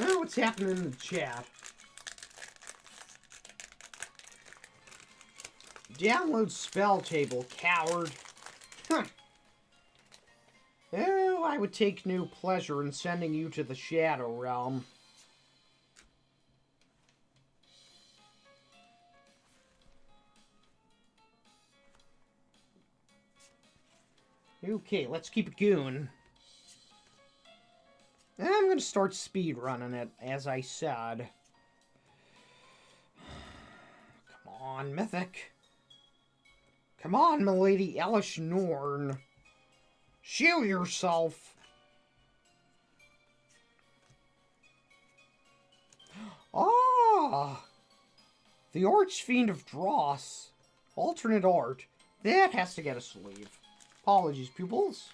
Oh, what's happening in the chat? Download spell table, coward. Huh. Oh, I would take no pleasure in sending you to the Shadow Realm. Okay, let's keep it going. I'm going to start speedrunning it, as I said. Come on, Mythic. Come on, Milady Elish Norn. Show yourself. Ah! The Archfiend of Dross. Alternate art. That has to get a sleeve. Apologies, pupils.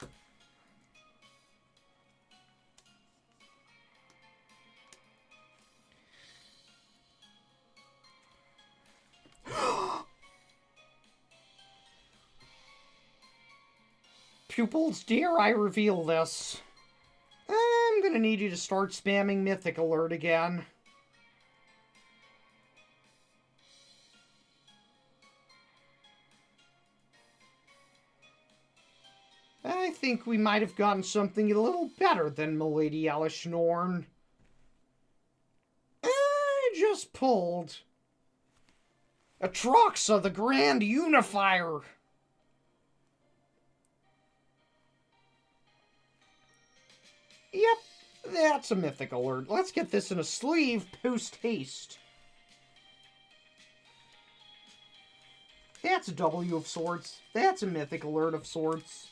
Pupils, dare I reveal this? I'm gonna need you to start spamming Mythic Alert again. I think we might have gotten something a little better than Milady Elish Norn. I just pulled Atroxa, the Grand Unifier. Yep, that's a Mythic Alert. Let's get this in a sleeve post-haste. That's a W of sorts. That's a Mythic Alert of sorts.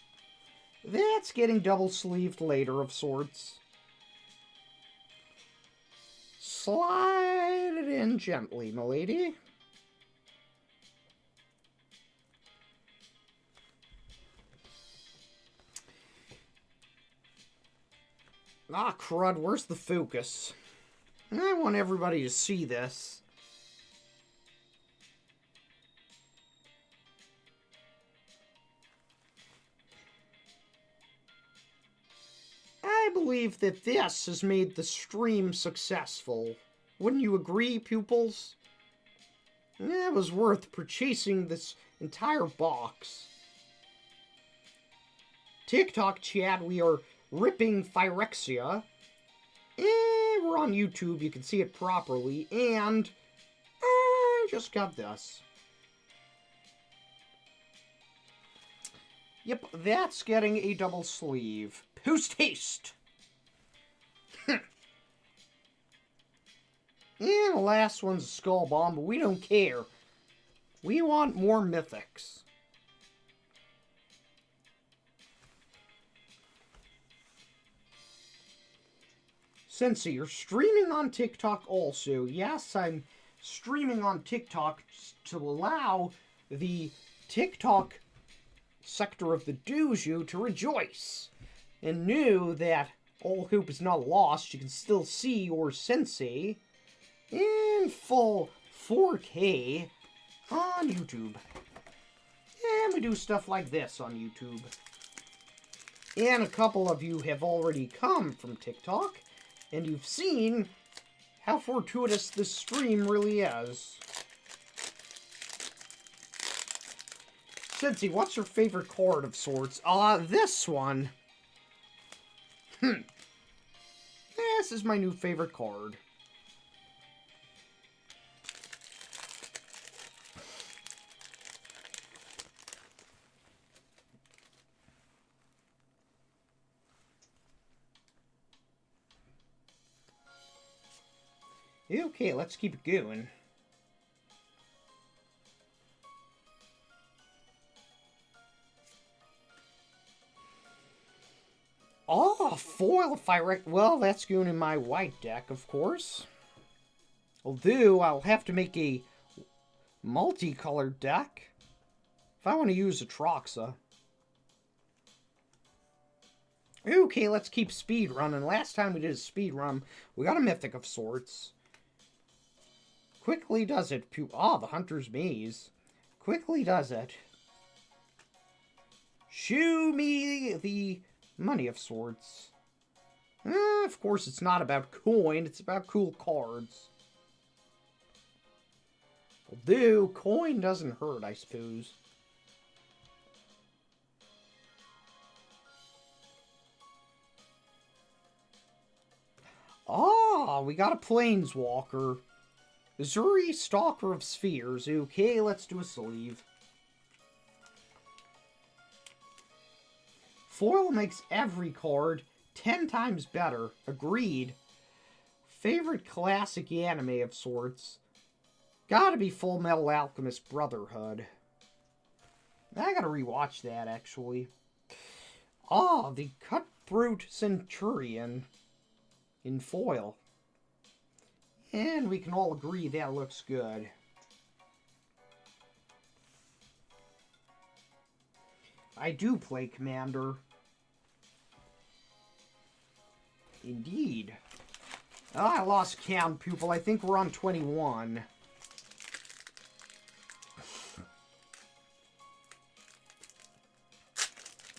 That's getting double-sleeved later of sorts. Slide it in gently, milady. Ah, crud, where's the focus? I want everybody to see this. I believe that this has made the stream successful. Wouldn't you agree, pupils? It was worth purchasing this entire box. TikTok chat, we are ripping Phyrexia. We're on YouTube, you can see it properly. And I just got this. Yep, that's getting a double sleeve. Post haste! And the last one's a skull bomb, but we don't care. We want more mythics. Sensei, you're streaming on TikTok also. Yes, I'm streaming on TikTok to allow the TikTok sector of the dojo to rejoice. And knew that all hope is not lost. You can still see your sensei in full 4K on YouTube. And we do stuff like this on YouTube. And a couple of you have already come from TikTok, and you've seen how fortuitous this stream really is. Sensei, what's your favorite card of sorts? This one. This is my new favorite card. Okay, let's keep it going. Oh, foil Phyrexia. Well, that's going in my white deck, of course. Although, I'll have to make a multicolored deck if I want to use a Phyrexia. Okay, let's keep speed running. Last time we did a speed run, we got a mythic of sorts. Quickly does it. The Hunter's Maze. Quickly does it. Show me the money of sorts. Of course, it's not about coin. It's about cool cards. Although, coin doesn't hurt, I suppose. We got a Planeswalker. Zuri, Stalker of Spheres. Okay, let's do a sleeve. Foil makes every card 10 times better. Agreed. Favorite classic anime of sorts. Gotta be Full Metal Alchemist Brotherhood. I gotta rewatch that, actually. The Cutthroat Centurion in foil. And we can all agree that looks good. I do play Commander. Indeed. I lost count, pupil. I think we're on 21.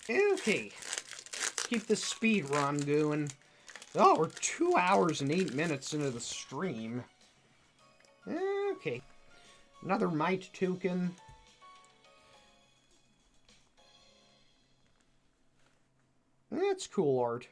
Okay. Keep this speed run going. We're 2 hours and 8 minutes into the stream. Okay. Another Might token. That's cool art.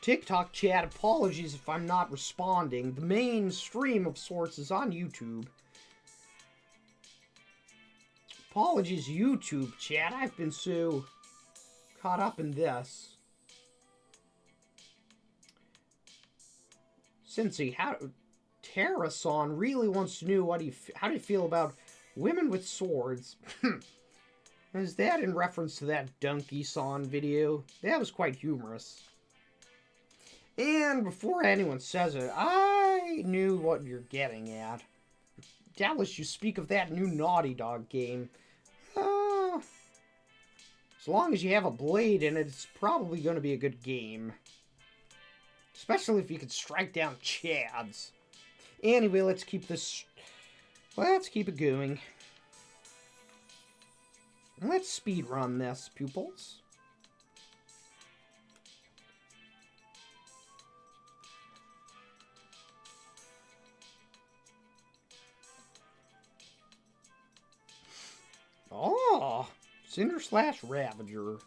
TikTok chat, apologies if I'm not responding. The main stream of sorts is on YouTube. Apologies, YouTube chat. I've been so caught up in this. Sensei, Terrason really wants to know how do you feel about women with swords? Is that in reference to that Donkey-san video? That was quite humorous. And before anyone says it, I knew what you're getting at. Doubtless you speak of that new Naughty Dog game. As long as you have a blade in it, it's probably going to be a good game. Especially if you can strike down Chads. Anyway, let's keep it going. Let's speedrun this, pupils. Cinder / Ravager.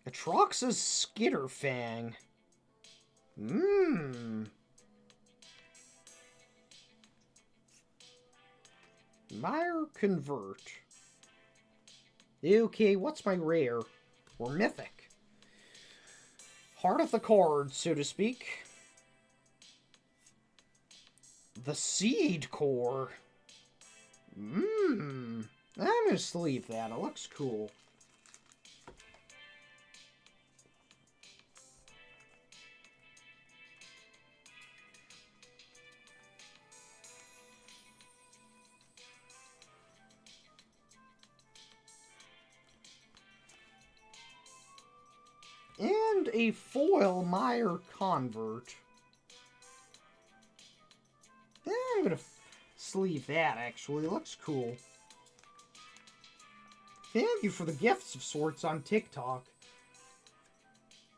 Atrox's Skitterfang. Mmm. Mire Convert. Okay, what's my rare? Or mythic? Heart of the card, so to speak. The Seed Core. Mmm. I'm gonna sleeve that. It looks cool. And a foil Mire Convert. I'm gonna sleeve that, actually. It looks cool. Thank you for the gifts of sorts on TikTok.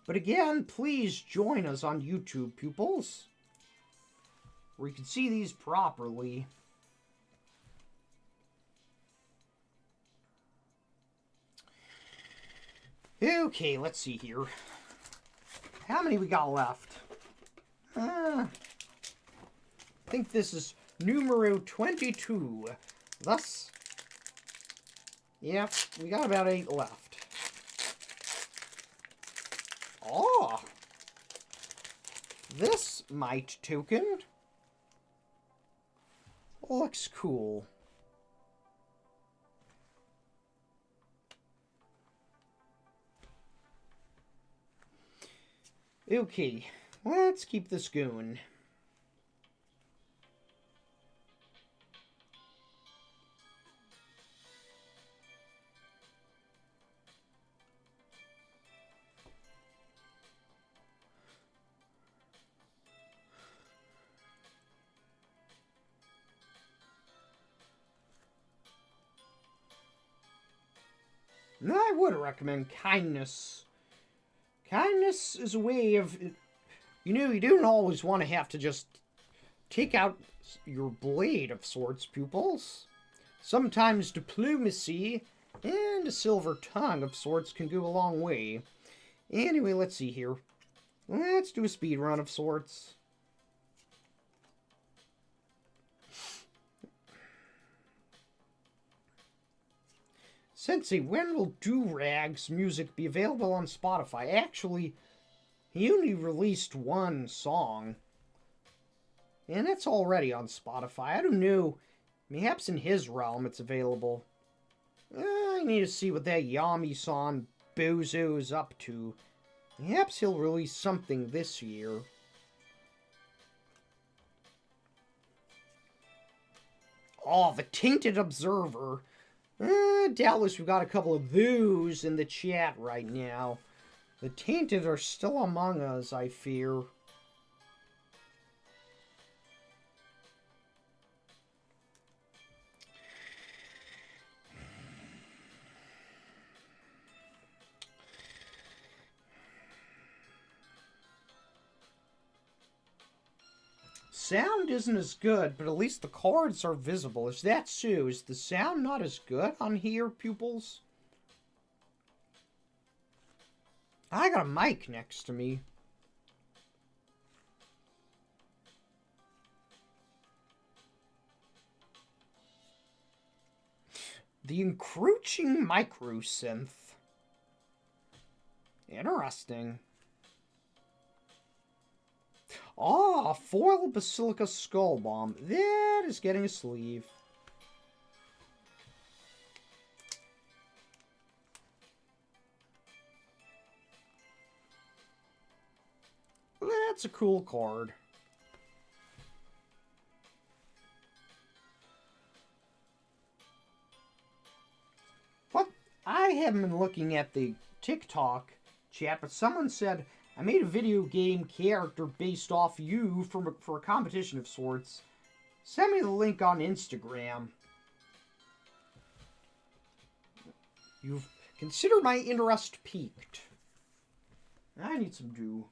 But again, please join us on YouTube, pupils, where you can see these properly. Okay, let's see here. How many we got left? I think this is numero 22. Thus, yep, we got about 8 left. Oh! This Might token looks cool. Okay, let's keep this going. I would recommend kindness. Kindness is a way of, you don't always want to have to just take out your blade of sorts, pupils. Sometimes diplomacy and a silver tongue of sorts can go a long way. Anyway, let's see here. Let's do a speed run of sorts. Sensei, when will Do-Rag's music be available on Spotify? Actually, he only released one song. And it's already on Spotify. I don't know. Perhaps in his realm it's available. I need to see what that Yami-san bozo's up to. Perhaps he'll release something this year. Oh, the Tainted Observer. Doubtless we've got a couple of those in the chat right now. The Tainted are still among us, I fear. Sound isn't as good, but at least the cards are visible. Is that so? Is the sound not as good on here, pupils? I got a mic next to me. The Encroaching Microsynth. Interesting. Ah, foil Basilica Skull Bomb. That is getting a sleeve. That's a cool card. What? I haven't been looking at the TikTok chat, but someone said, I made a video game character based off you for a competition of sorts. Send me the link on Instagram. You've considered my interest piqued. I need some dew.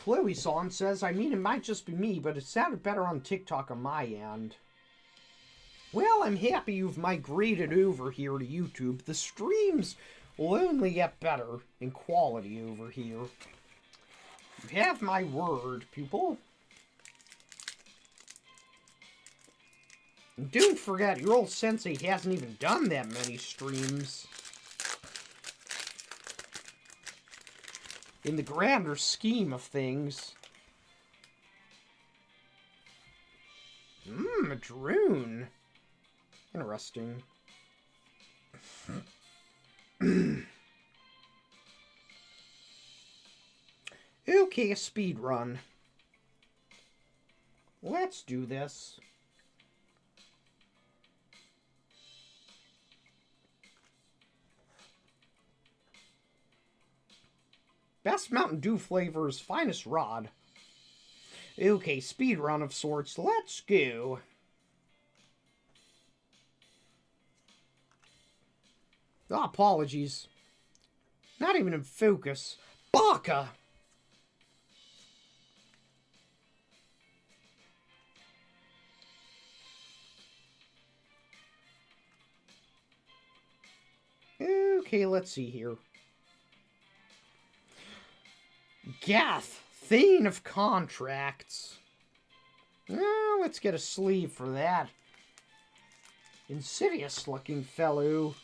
Chloe-san says, I mean, it might just be me, but it sounded better on TikTok on my end. Well, I'm happy you've migrated over here to YouTube. The streams will only get better in quality over here. You have my word, pupil. And don't forget, your old sensei hasn't even done that many streams. In the grander scheme of things. A drone. Interesting. Okay, a speed run. Let's do this. Best Mountain Dew flavors, finest rod. Okay, speed run of sorts. Let's go. Oh, apologies. Not even in focus. Baka! Okay, let's see here. Gath, Thane of Contracts. Let's get a sleeve for that. Insidious looking fellow.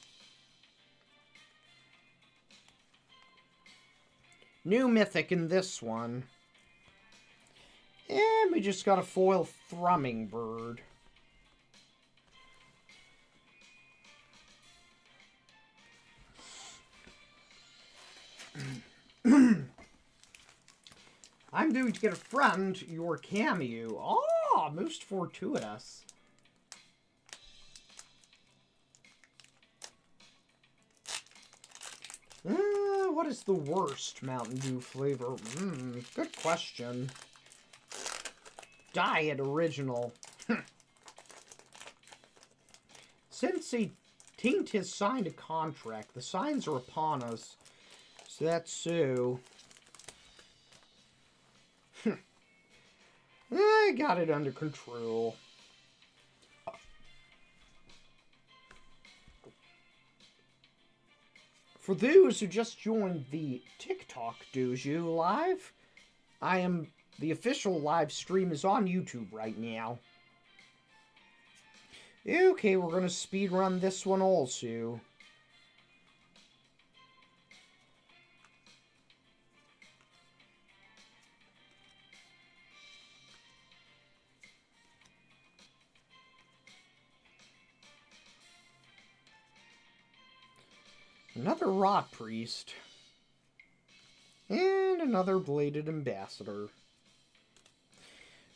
New mythic in this one. And we just got a foil thrumming bird. I'm going to get a friend your cameo. Oh, most fortuitous. What is the worst Mountain Dew flavor? Good question. Diet Original. Since he taint has signed a contract, the signs are upon us. So that's so. I got it under control. For those who just joined the TikTok dojo live, the official live stream is on YouTube right now. Okay, we're gonna speedrun this one also. Another Rot Priest. And another Bladed Ambassador.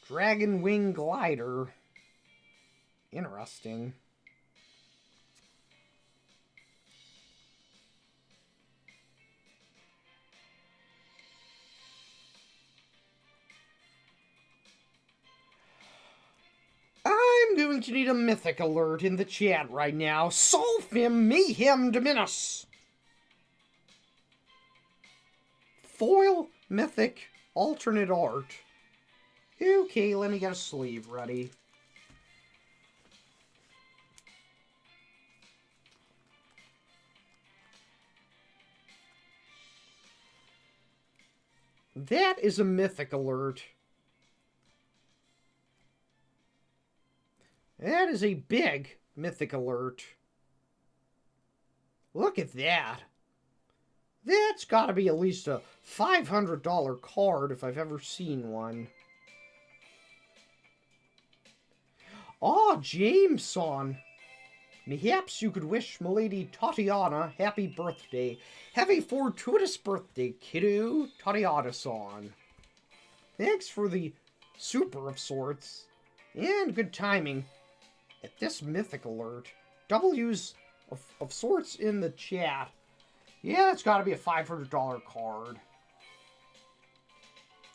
Dragon Wing Glider. Interesting. I'm going to need a mythic alert in the chat right now. Solfim Mayhem Dominus. Foil mythic alternate art. Okay, let me get a sleeve ready. That is a mythic alert. That is a big mythic alert. Look at that. That's got to be at least a $500 card if I've ever seen one. Ah, Jameson. Perhaps you could wish Milady Tatiana happy birthday. Have a fortuitous birthday, kiddo. Tatiana-san. Thanks for the super of sorts. And good timing at this mythic alert. W's of sorts in the chat. Yeah, it's got to be a $500 card.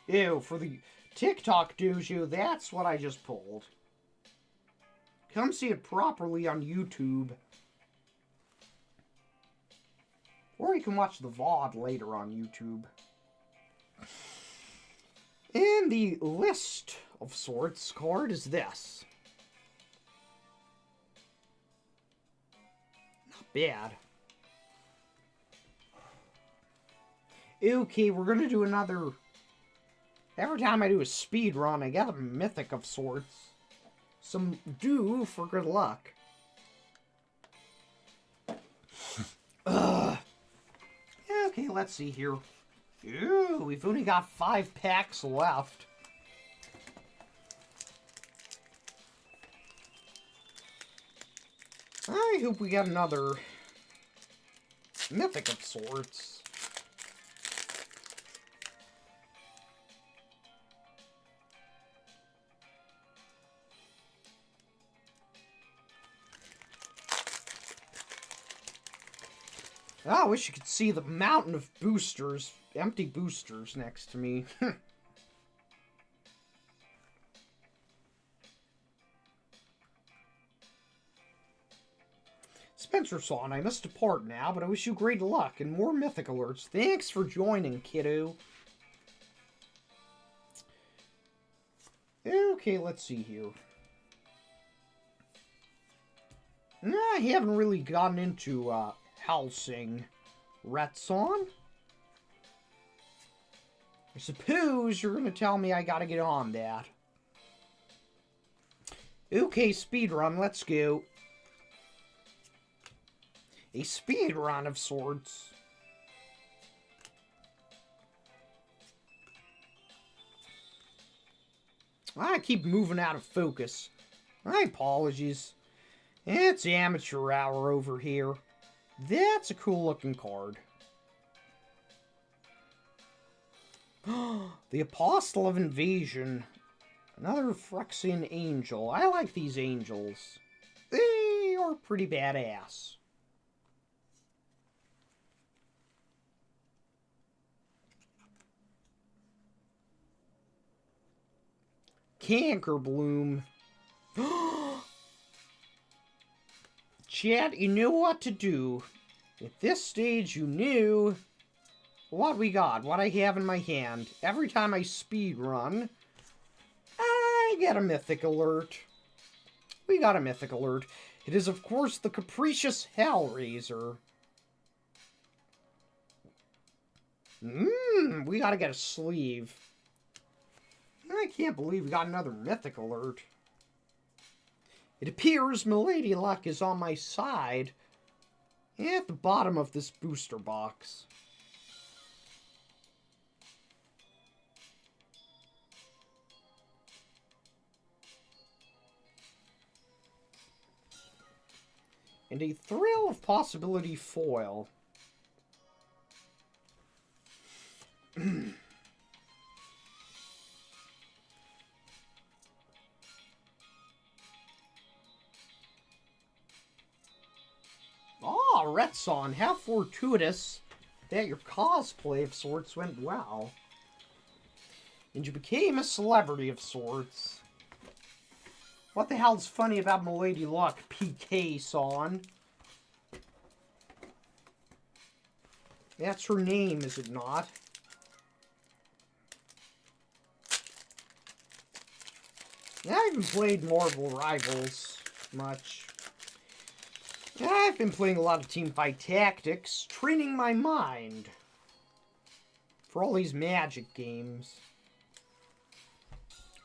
Ew, for the TikTok dojo, that's what I just pulled. Come see it properly on YouTube. Or you can watch the VOD later on YouTube. And the list of sorts card is this. Not bad. Okay, we're gonna do another... Every time I do a speed run, I get a mythic of sorts. Some dew for good luck. Okay, let's see here. Ooh, we've only got 5 packs left. I hope we get another mythic of sorts. Oh, I wish you could see the mountain of boosters, empty boosters next to me. Spencer Son, I must depart now, but I wish you great luck and more mythic alerts. Thanks for joining, kiddo. Okay, let's see here. I haven't really gotten into Helsing Retson. I suppose you're going to tell me I got to get on that. Okay, speedrun, let's go. A speedrun of sorts. I keep moving out of focus. My apologies. It's amateur hour over here. That's a cool looking card. The Apostle of Invasion. Another Phyrexian angel. I like these angels. They are pretty badass. Canker Bloom. Chat, you knew what to do. At this stage, you knew what we got, what I have in my hand. Every time I speed run, I get a mythic alert. We got a mythic alert. It is, of course, the Capricious Hellraiser. We gotta get a sleeve. I can't believe we got another mythic alert. It appears Milady Luck is on my side at the bottom of this booster box. And a Thrill of Possibility foil. Ah, Retson, how fortuitous that your cosplay of sorts went well. And you became a celebrity of sorts. What the hell's funny about Milady Luck, PK-Son? That's her name, is it not? I haven't played Marvel Rivals much. I've been playing a lot of Teamfight Tactics, training my mind for all these magic games.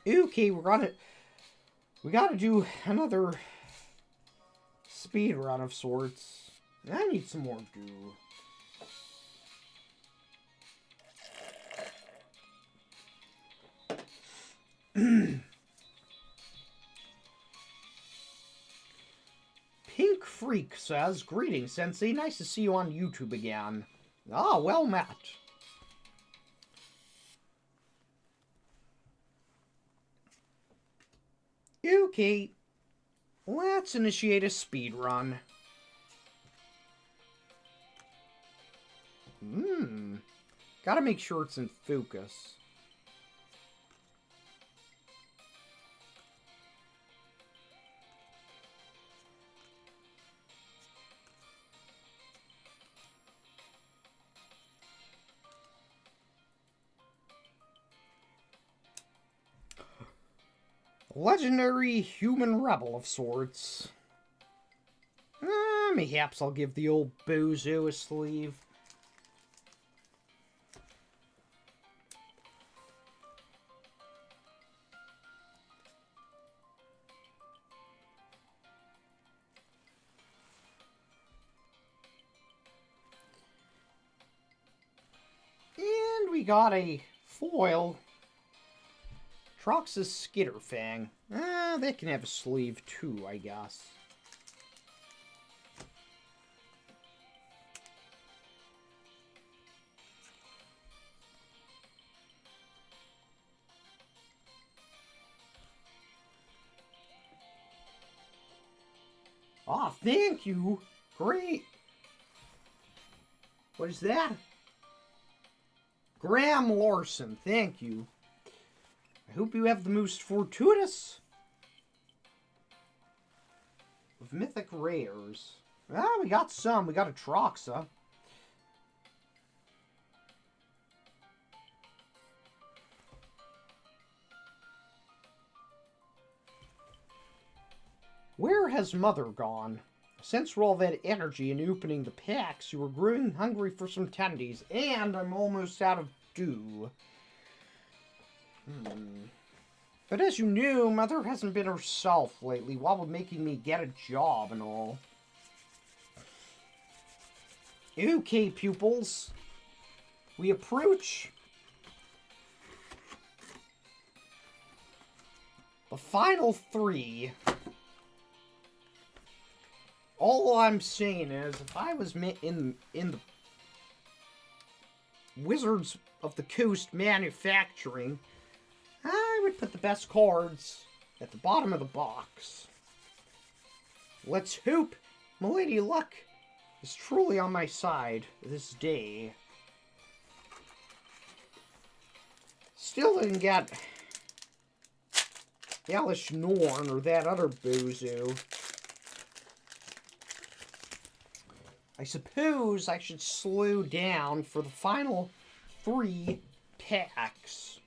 Okay, we gotta do another speed run of sorts. I need some more dew. Pink Freak says, "Greetings, Sensei. Nice to see you on YouTube again." Ah, well met. Okay, let's initiate a speed run. Gotta make sure it's in focus. Legendary human rebel of sorts. Mayhaps I'll give the old bozo a sleeve. And we got a foil. Trox's Skitterfang. They can have a sleeve too, I guess. Oh, thank you. Great. What is that? Graham Larson, thank you. I hope you have the most fortuitous of mythic rares. Ah, we got some. We got a Troxa. Where has Mother gone? Since all that energy in opening the packs, you were growing hungry for some tendies, and I'm almost out of dew. But as you knew, Mother hasn't been herself lately, while making me get a job and all. Okay, pupils. We approach the final three. All I'm saying is, if I was in the Wizards of the Coast manufacturing, I would put the best cards at the bottom of the box. Let's hope Milady Luck is truly on my side this day. Still didn't get Alice Norn or that other bozo. I suppose I should slow down for the final 3 packs.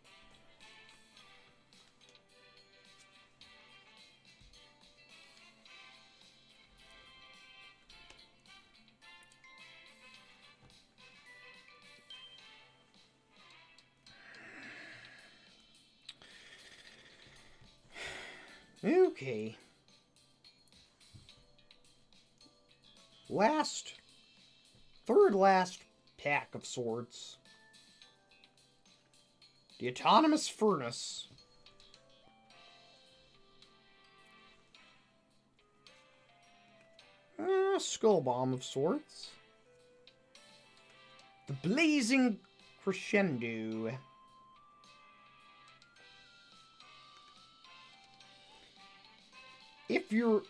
Okay. Third last pack of sorts. The Autonomous Furnace. Skull Bomb of sorts. The Blazing Crescendo. If you're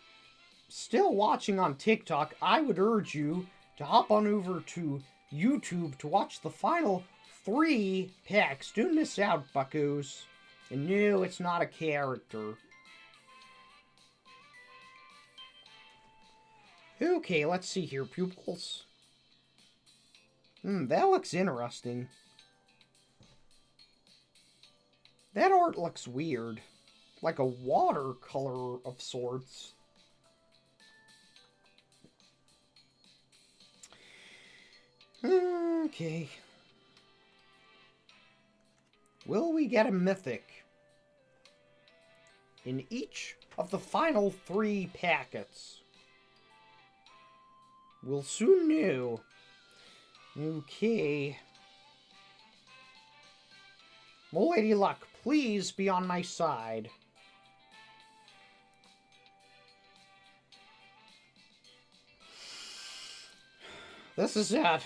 still watching on TikTok, I would urge you to hop on over to YouTube to watch the final 3 packs. Don't miss out, buckos. And no, it's not a character. Okay, let's see here, pupils. That looks interesting. That art looks weird. Like a watercolor of sorts. Okay. Will we get a mythic in each of the final 3 packets? We'll soon know. Okay. Milady Luck, please be on my side. This is it.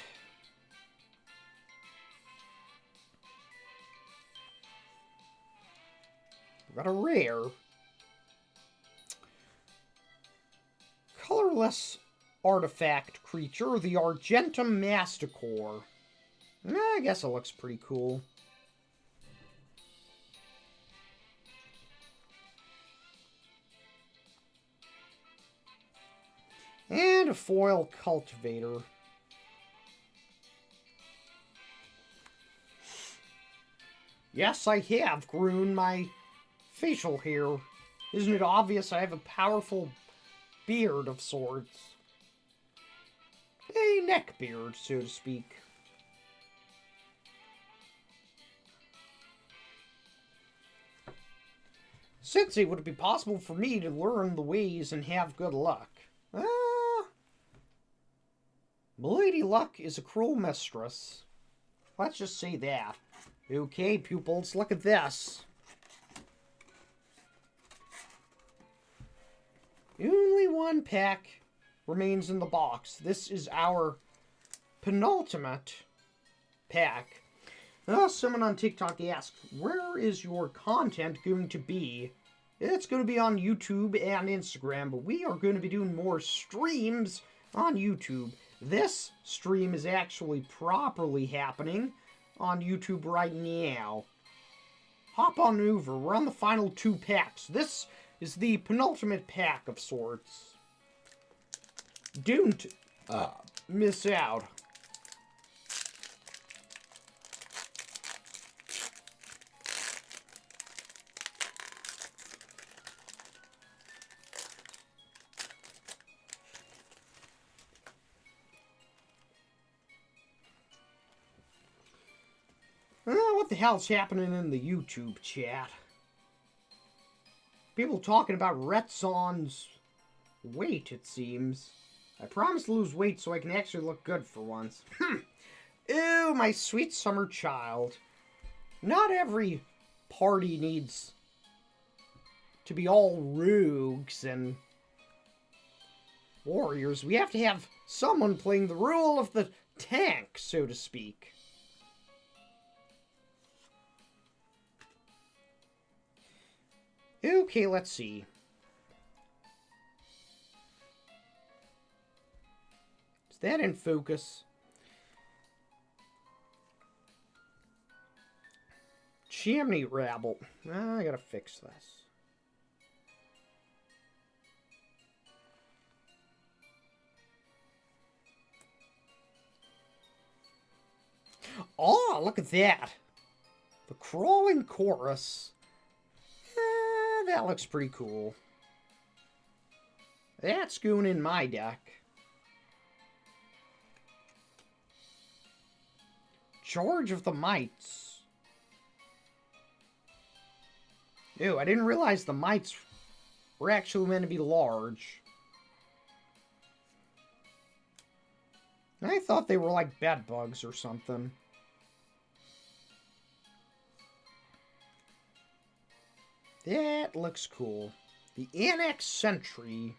We got a rare. Colorless artifact creature, the Argentum Masticore. I guess it looks pretty cool. And a foil cultivator. Yes, I have grown my facial hair Isn't it obvious I have a powerful beard of sorts? A neck beard, so to speak. Sensei, would it be possible for me to learn the ways and have good luck? Milady Luck is a cruel mistress. Let's just say that. Okay, pupils, look at this. Only one pack remains in the box. This is our penultimate pack. Someone on TikTok asked, where is your content going to be? It's going to be on YouTube and Instagram, but we are going to be doing more streams on YouTube. This stream is actually properly happening on YouTube right now. Hop on over. We're on the final 2 packs. This is the penultimate pack of sorts. Don't miss out. What the hell's happening in the YouTube chat? People talking about Retson's weight, it seems. I promise to lose weight so I can actually look good for once. Ew, my sweet summer child. Not every party needs to be all rogues and warriors. We have to have someone playing the role of the tank, so to speak. Okay, let's see. Is that in focus? Chimney rabble. I gotta fix this. Oh, look at that. The crawling chorus. That looks pretty cool. That's going in my deck. Charge of the Mites. Ew, I didn't realize the mites were actually meant to be large. I thought they were like bed bugs or something. That looks cool. The Annex Sentry.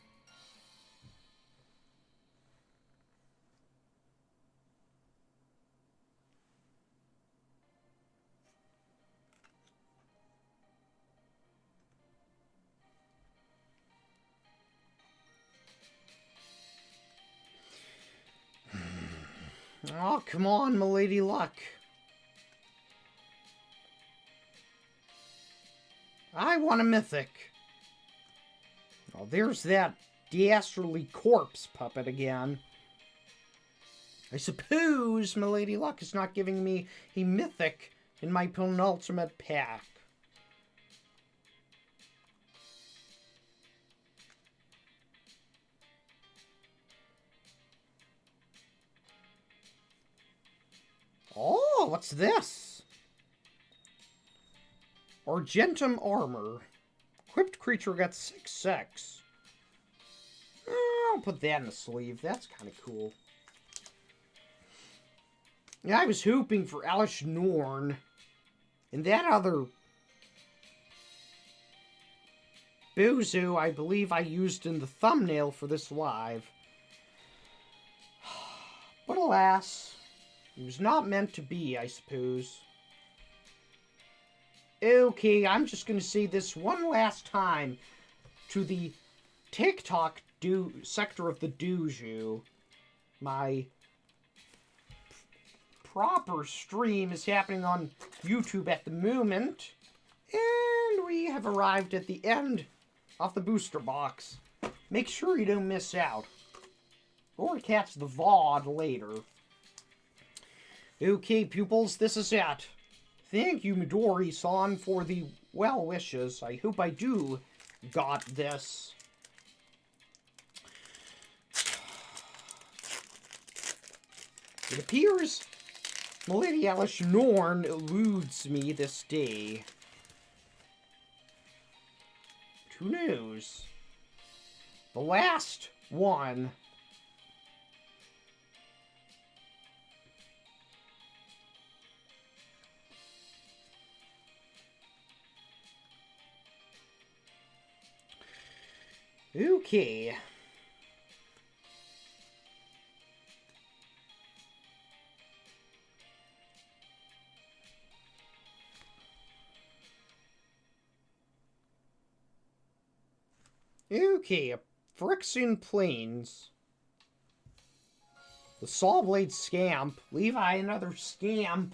Oh, come on, Milady Luck. I want a mythic. Oh, there's that dastardly corpse puppet again. I suppose Milady Luck is not giving me a mythic in my penultimate pack. Oh, what's this? Argentum Armor. Equipped creature got 6/6. I'll put that in the sleeve. That's kind of cool. Yeah, I was hoping for Alish Norn. And that other bozo I believe I used in the thumbnail for this live. But alas, it was not meant to be, I suppose. Okay, I'm just going to say this one last time to the TikTok sector of the dojo. My proper stream is happening on YouTube at the moment. And we have arrived at the end of the booster box. Make sure you don't miss out. Or catch the VOD later. Okay, pupils, this is it. Thank you, Midori-san, for the well wishes. I hope I do got this. It appears Milady Alice Norn eludes me this day. But who knows? The last one. Okay. Okay, Phyrexian Plains. The Sawblade Scamp. Levi, another scamp.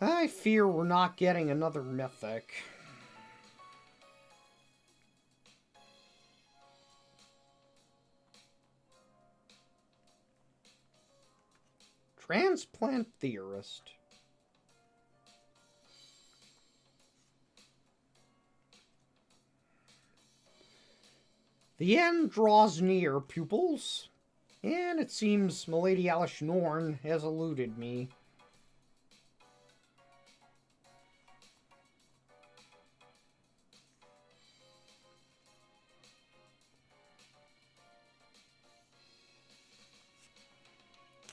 I fear we're not getting another mythic. Transplant Theorist. The end draws near, pupils. And it seems Milady Alice Norn has eluded me.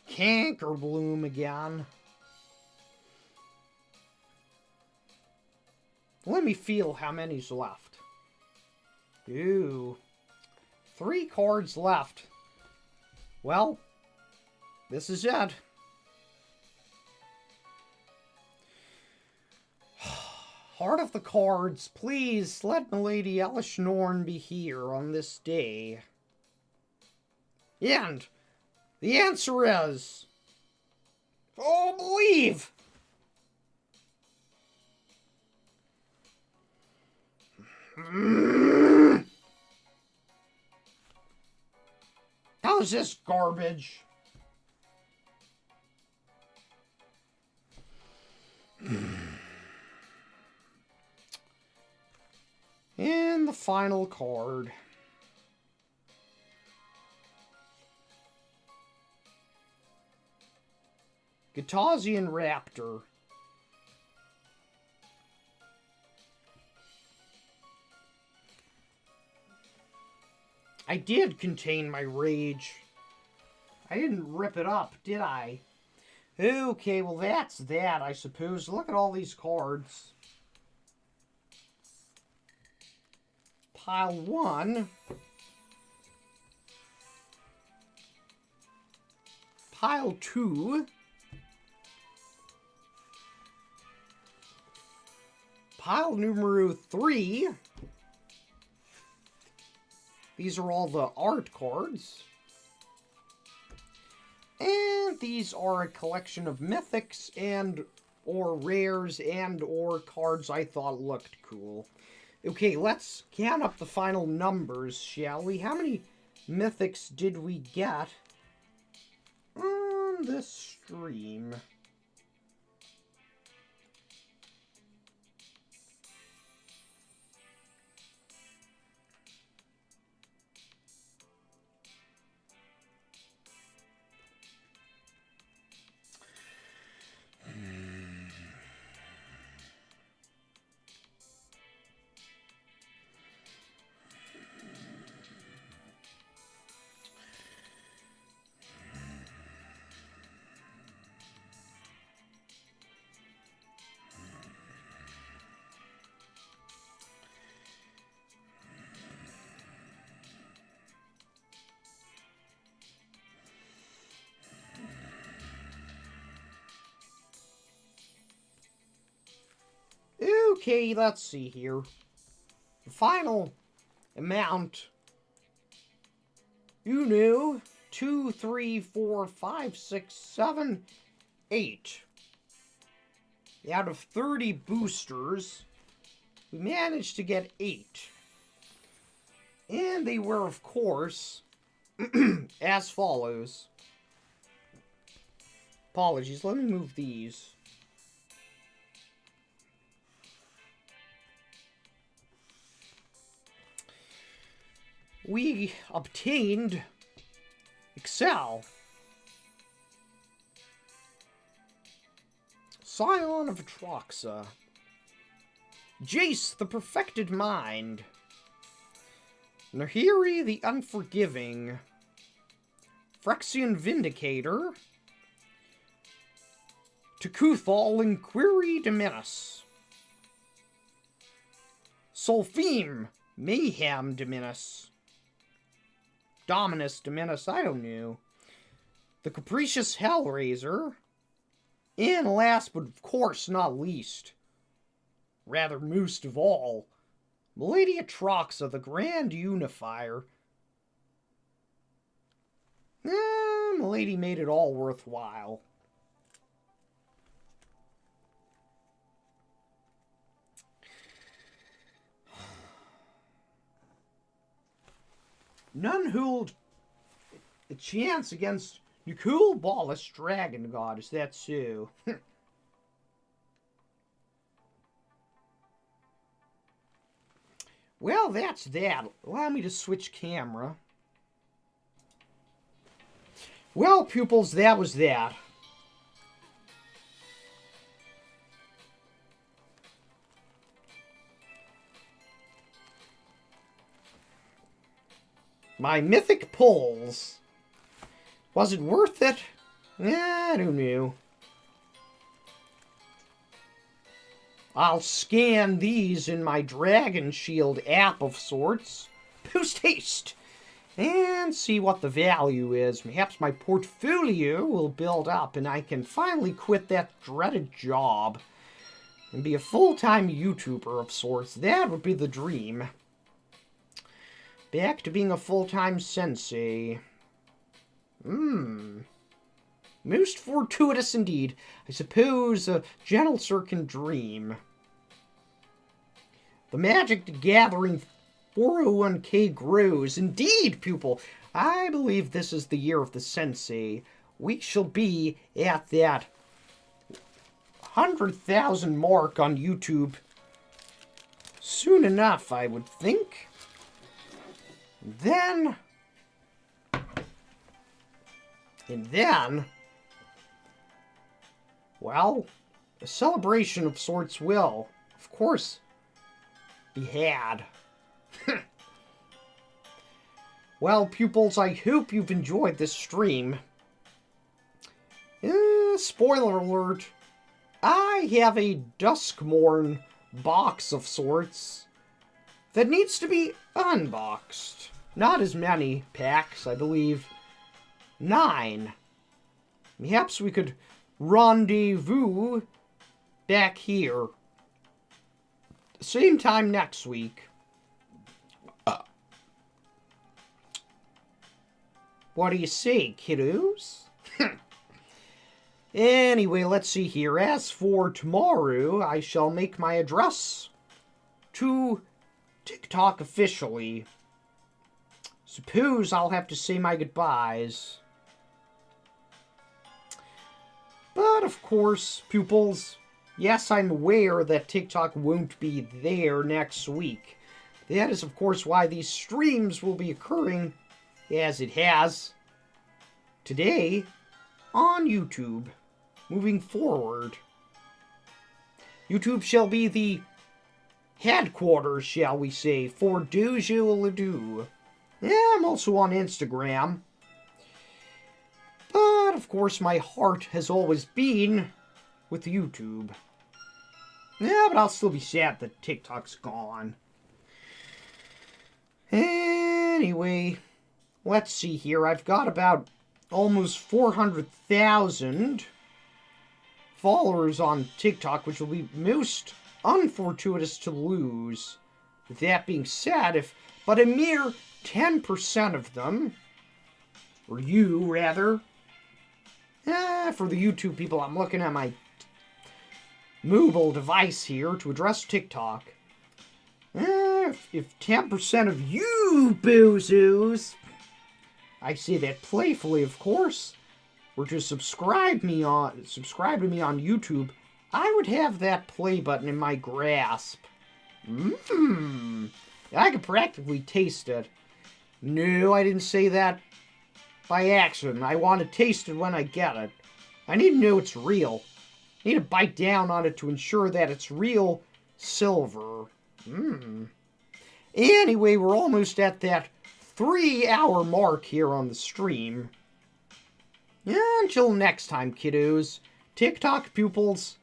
Cankerbloom again. Let me feel how many's left. Ooh. 3 cards left. Well, this is it. Heart of the cards, please let Milady Alice Norn be here on this day. And the answer is... Oh, believe! How's this garbage? And the final card. Gatazian Raptor. I did contain my rage. I didn't rip it up, did I? Okay, well that's that, I suppose. Look at all these cards. Pile 1. Pile 2. Pile numero 3. These are all the art cards. And these are a collection of mythics and or rares and or cards I thought looked cool. Okay, let's count up the final numbers, shall we? How many mythics did we get on this stream? Okay, let's see here. The final amount. 1, 2, 3, 4, 5, 6, 7, 8. Out of 30 boosters, we managed to get 8. And they were, of course, as follows. Apologies, let me move these. We obtained Excel. Scion of Atroxa. Jace, the Perfected Mind. Nahiri, the Unforgiving. Phyrexian Vindicator. Takuthal, Inquiry Dominus. Solfeme, Mayhem Dominus. Dominus Dominus, I don't know. The Capricious Hellraiser. And last but of course not least, rather most of all, Milady Atroxa, the Grand Unifier. Milady made it all worthwhile. None hold a chance against Nikul Ballas, Dragon God. Is that so? Well, that's that. Allow me to switch camera. Well, pupils, that was that. My mythic pulls. Was it worth it? I don't know. I'll scan these in my Dragon Shield app of sorts. Post haste. And see what the value is. Perhaps my portfolio will build up and I can finally quit that dreaded job and be a full-time YouTuber of sorts. That would be the dream. Back to being a full-time sensei. Most fortuitous indeed. I suppose a gentle sir can dream. The Magic Gathering 401k grows. Indeed, pupil. I believe this is the year of the sensei. We shall be at that 100,000 mark on YouTube soon enough, I would think. And then, well, a celebration of sorts will, of course, be had. Well, pupils, I hope you've enjoyed this stream. Spoiler alert, I have a Duskmorn box of sorts that needs to be unboxed. Not as many packs, I believe. 9. Perhaps we could rendezvous back here. Same time next week. What do you say, kiddos? Anyway, let's see here. As for tomorrow, I shall make my address to TikTok officially. Suppose I'll have to say my goodbyes. But, of course, pupils, yes, I'm aware that TikTok won't be there next week. That is, of course, why these streams will be occurring, as it has, today, on YouTube, moving forward. YouTube shall be the headquarters, shall we say, for Dojo Ledoux. Yeah, I'm also on Instagram. But, of course, my heart has always been with YouTube. Yeah, but I'll still be sad that TikTok's gone. Anyway, let's see here. I've got about almost 400,000 followers on TikTok, which will be most unfortuitous to lose. With that being said, if but a mere 10% of them, or you, rather, for the YouTube people, I'm looking at my mobile device here to address TikTok. If 10% of you bozos, I say that playfully, of course, were to subscribe to me on YouTube, I would have that play button in my grasp. Mmm. I could practically taste it. No, I didn't say that by accident. I want to taste it when I get it. I need to know it's real. I need to bite down on it to ensure that it's real silver. Mmm. Anyway, we're almost at that 3-hour mark here on the stream. Until next time, kiddos. TikTok pupils,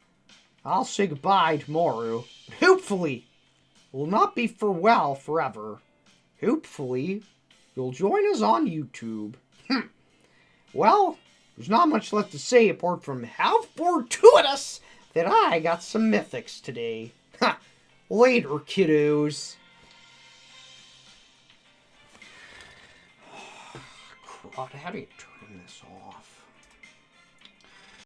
I'll say goodbye tomorrow. But hopefully, it will not be farewell forever. Hopefully, you'll join us on YouTube. Well, there's not much left to say apart from how fortuitous that I got some mythics today. Later, kiddos. Crud, how do you turn this off?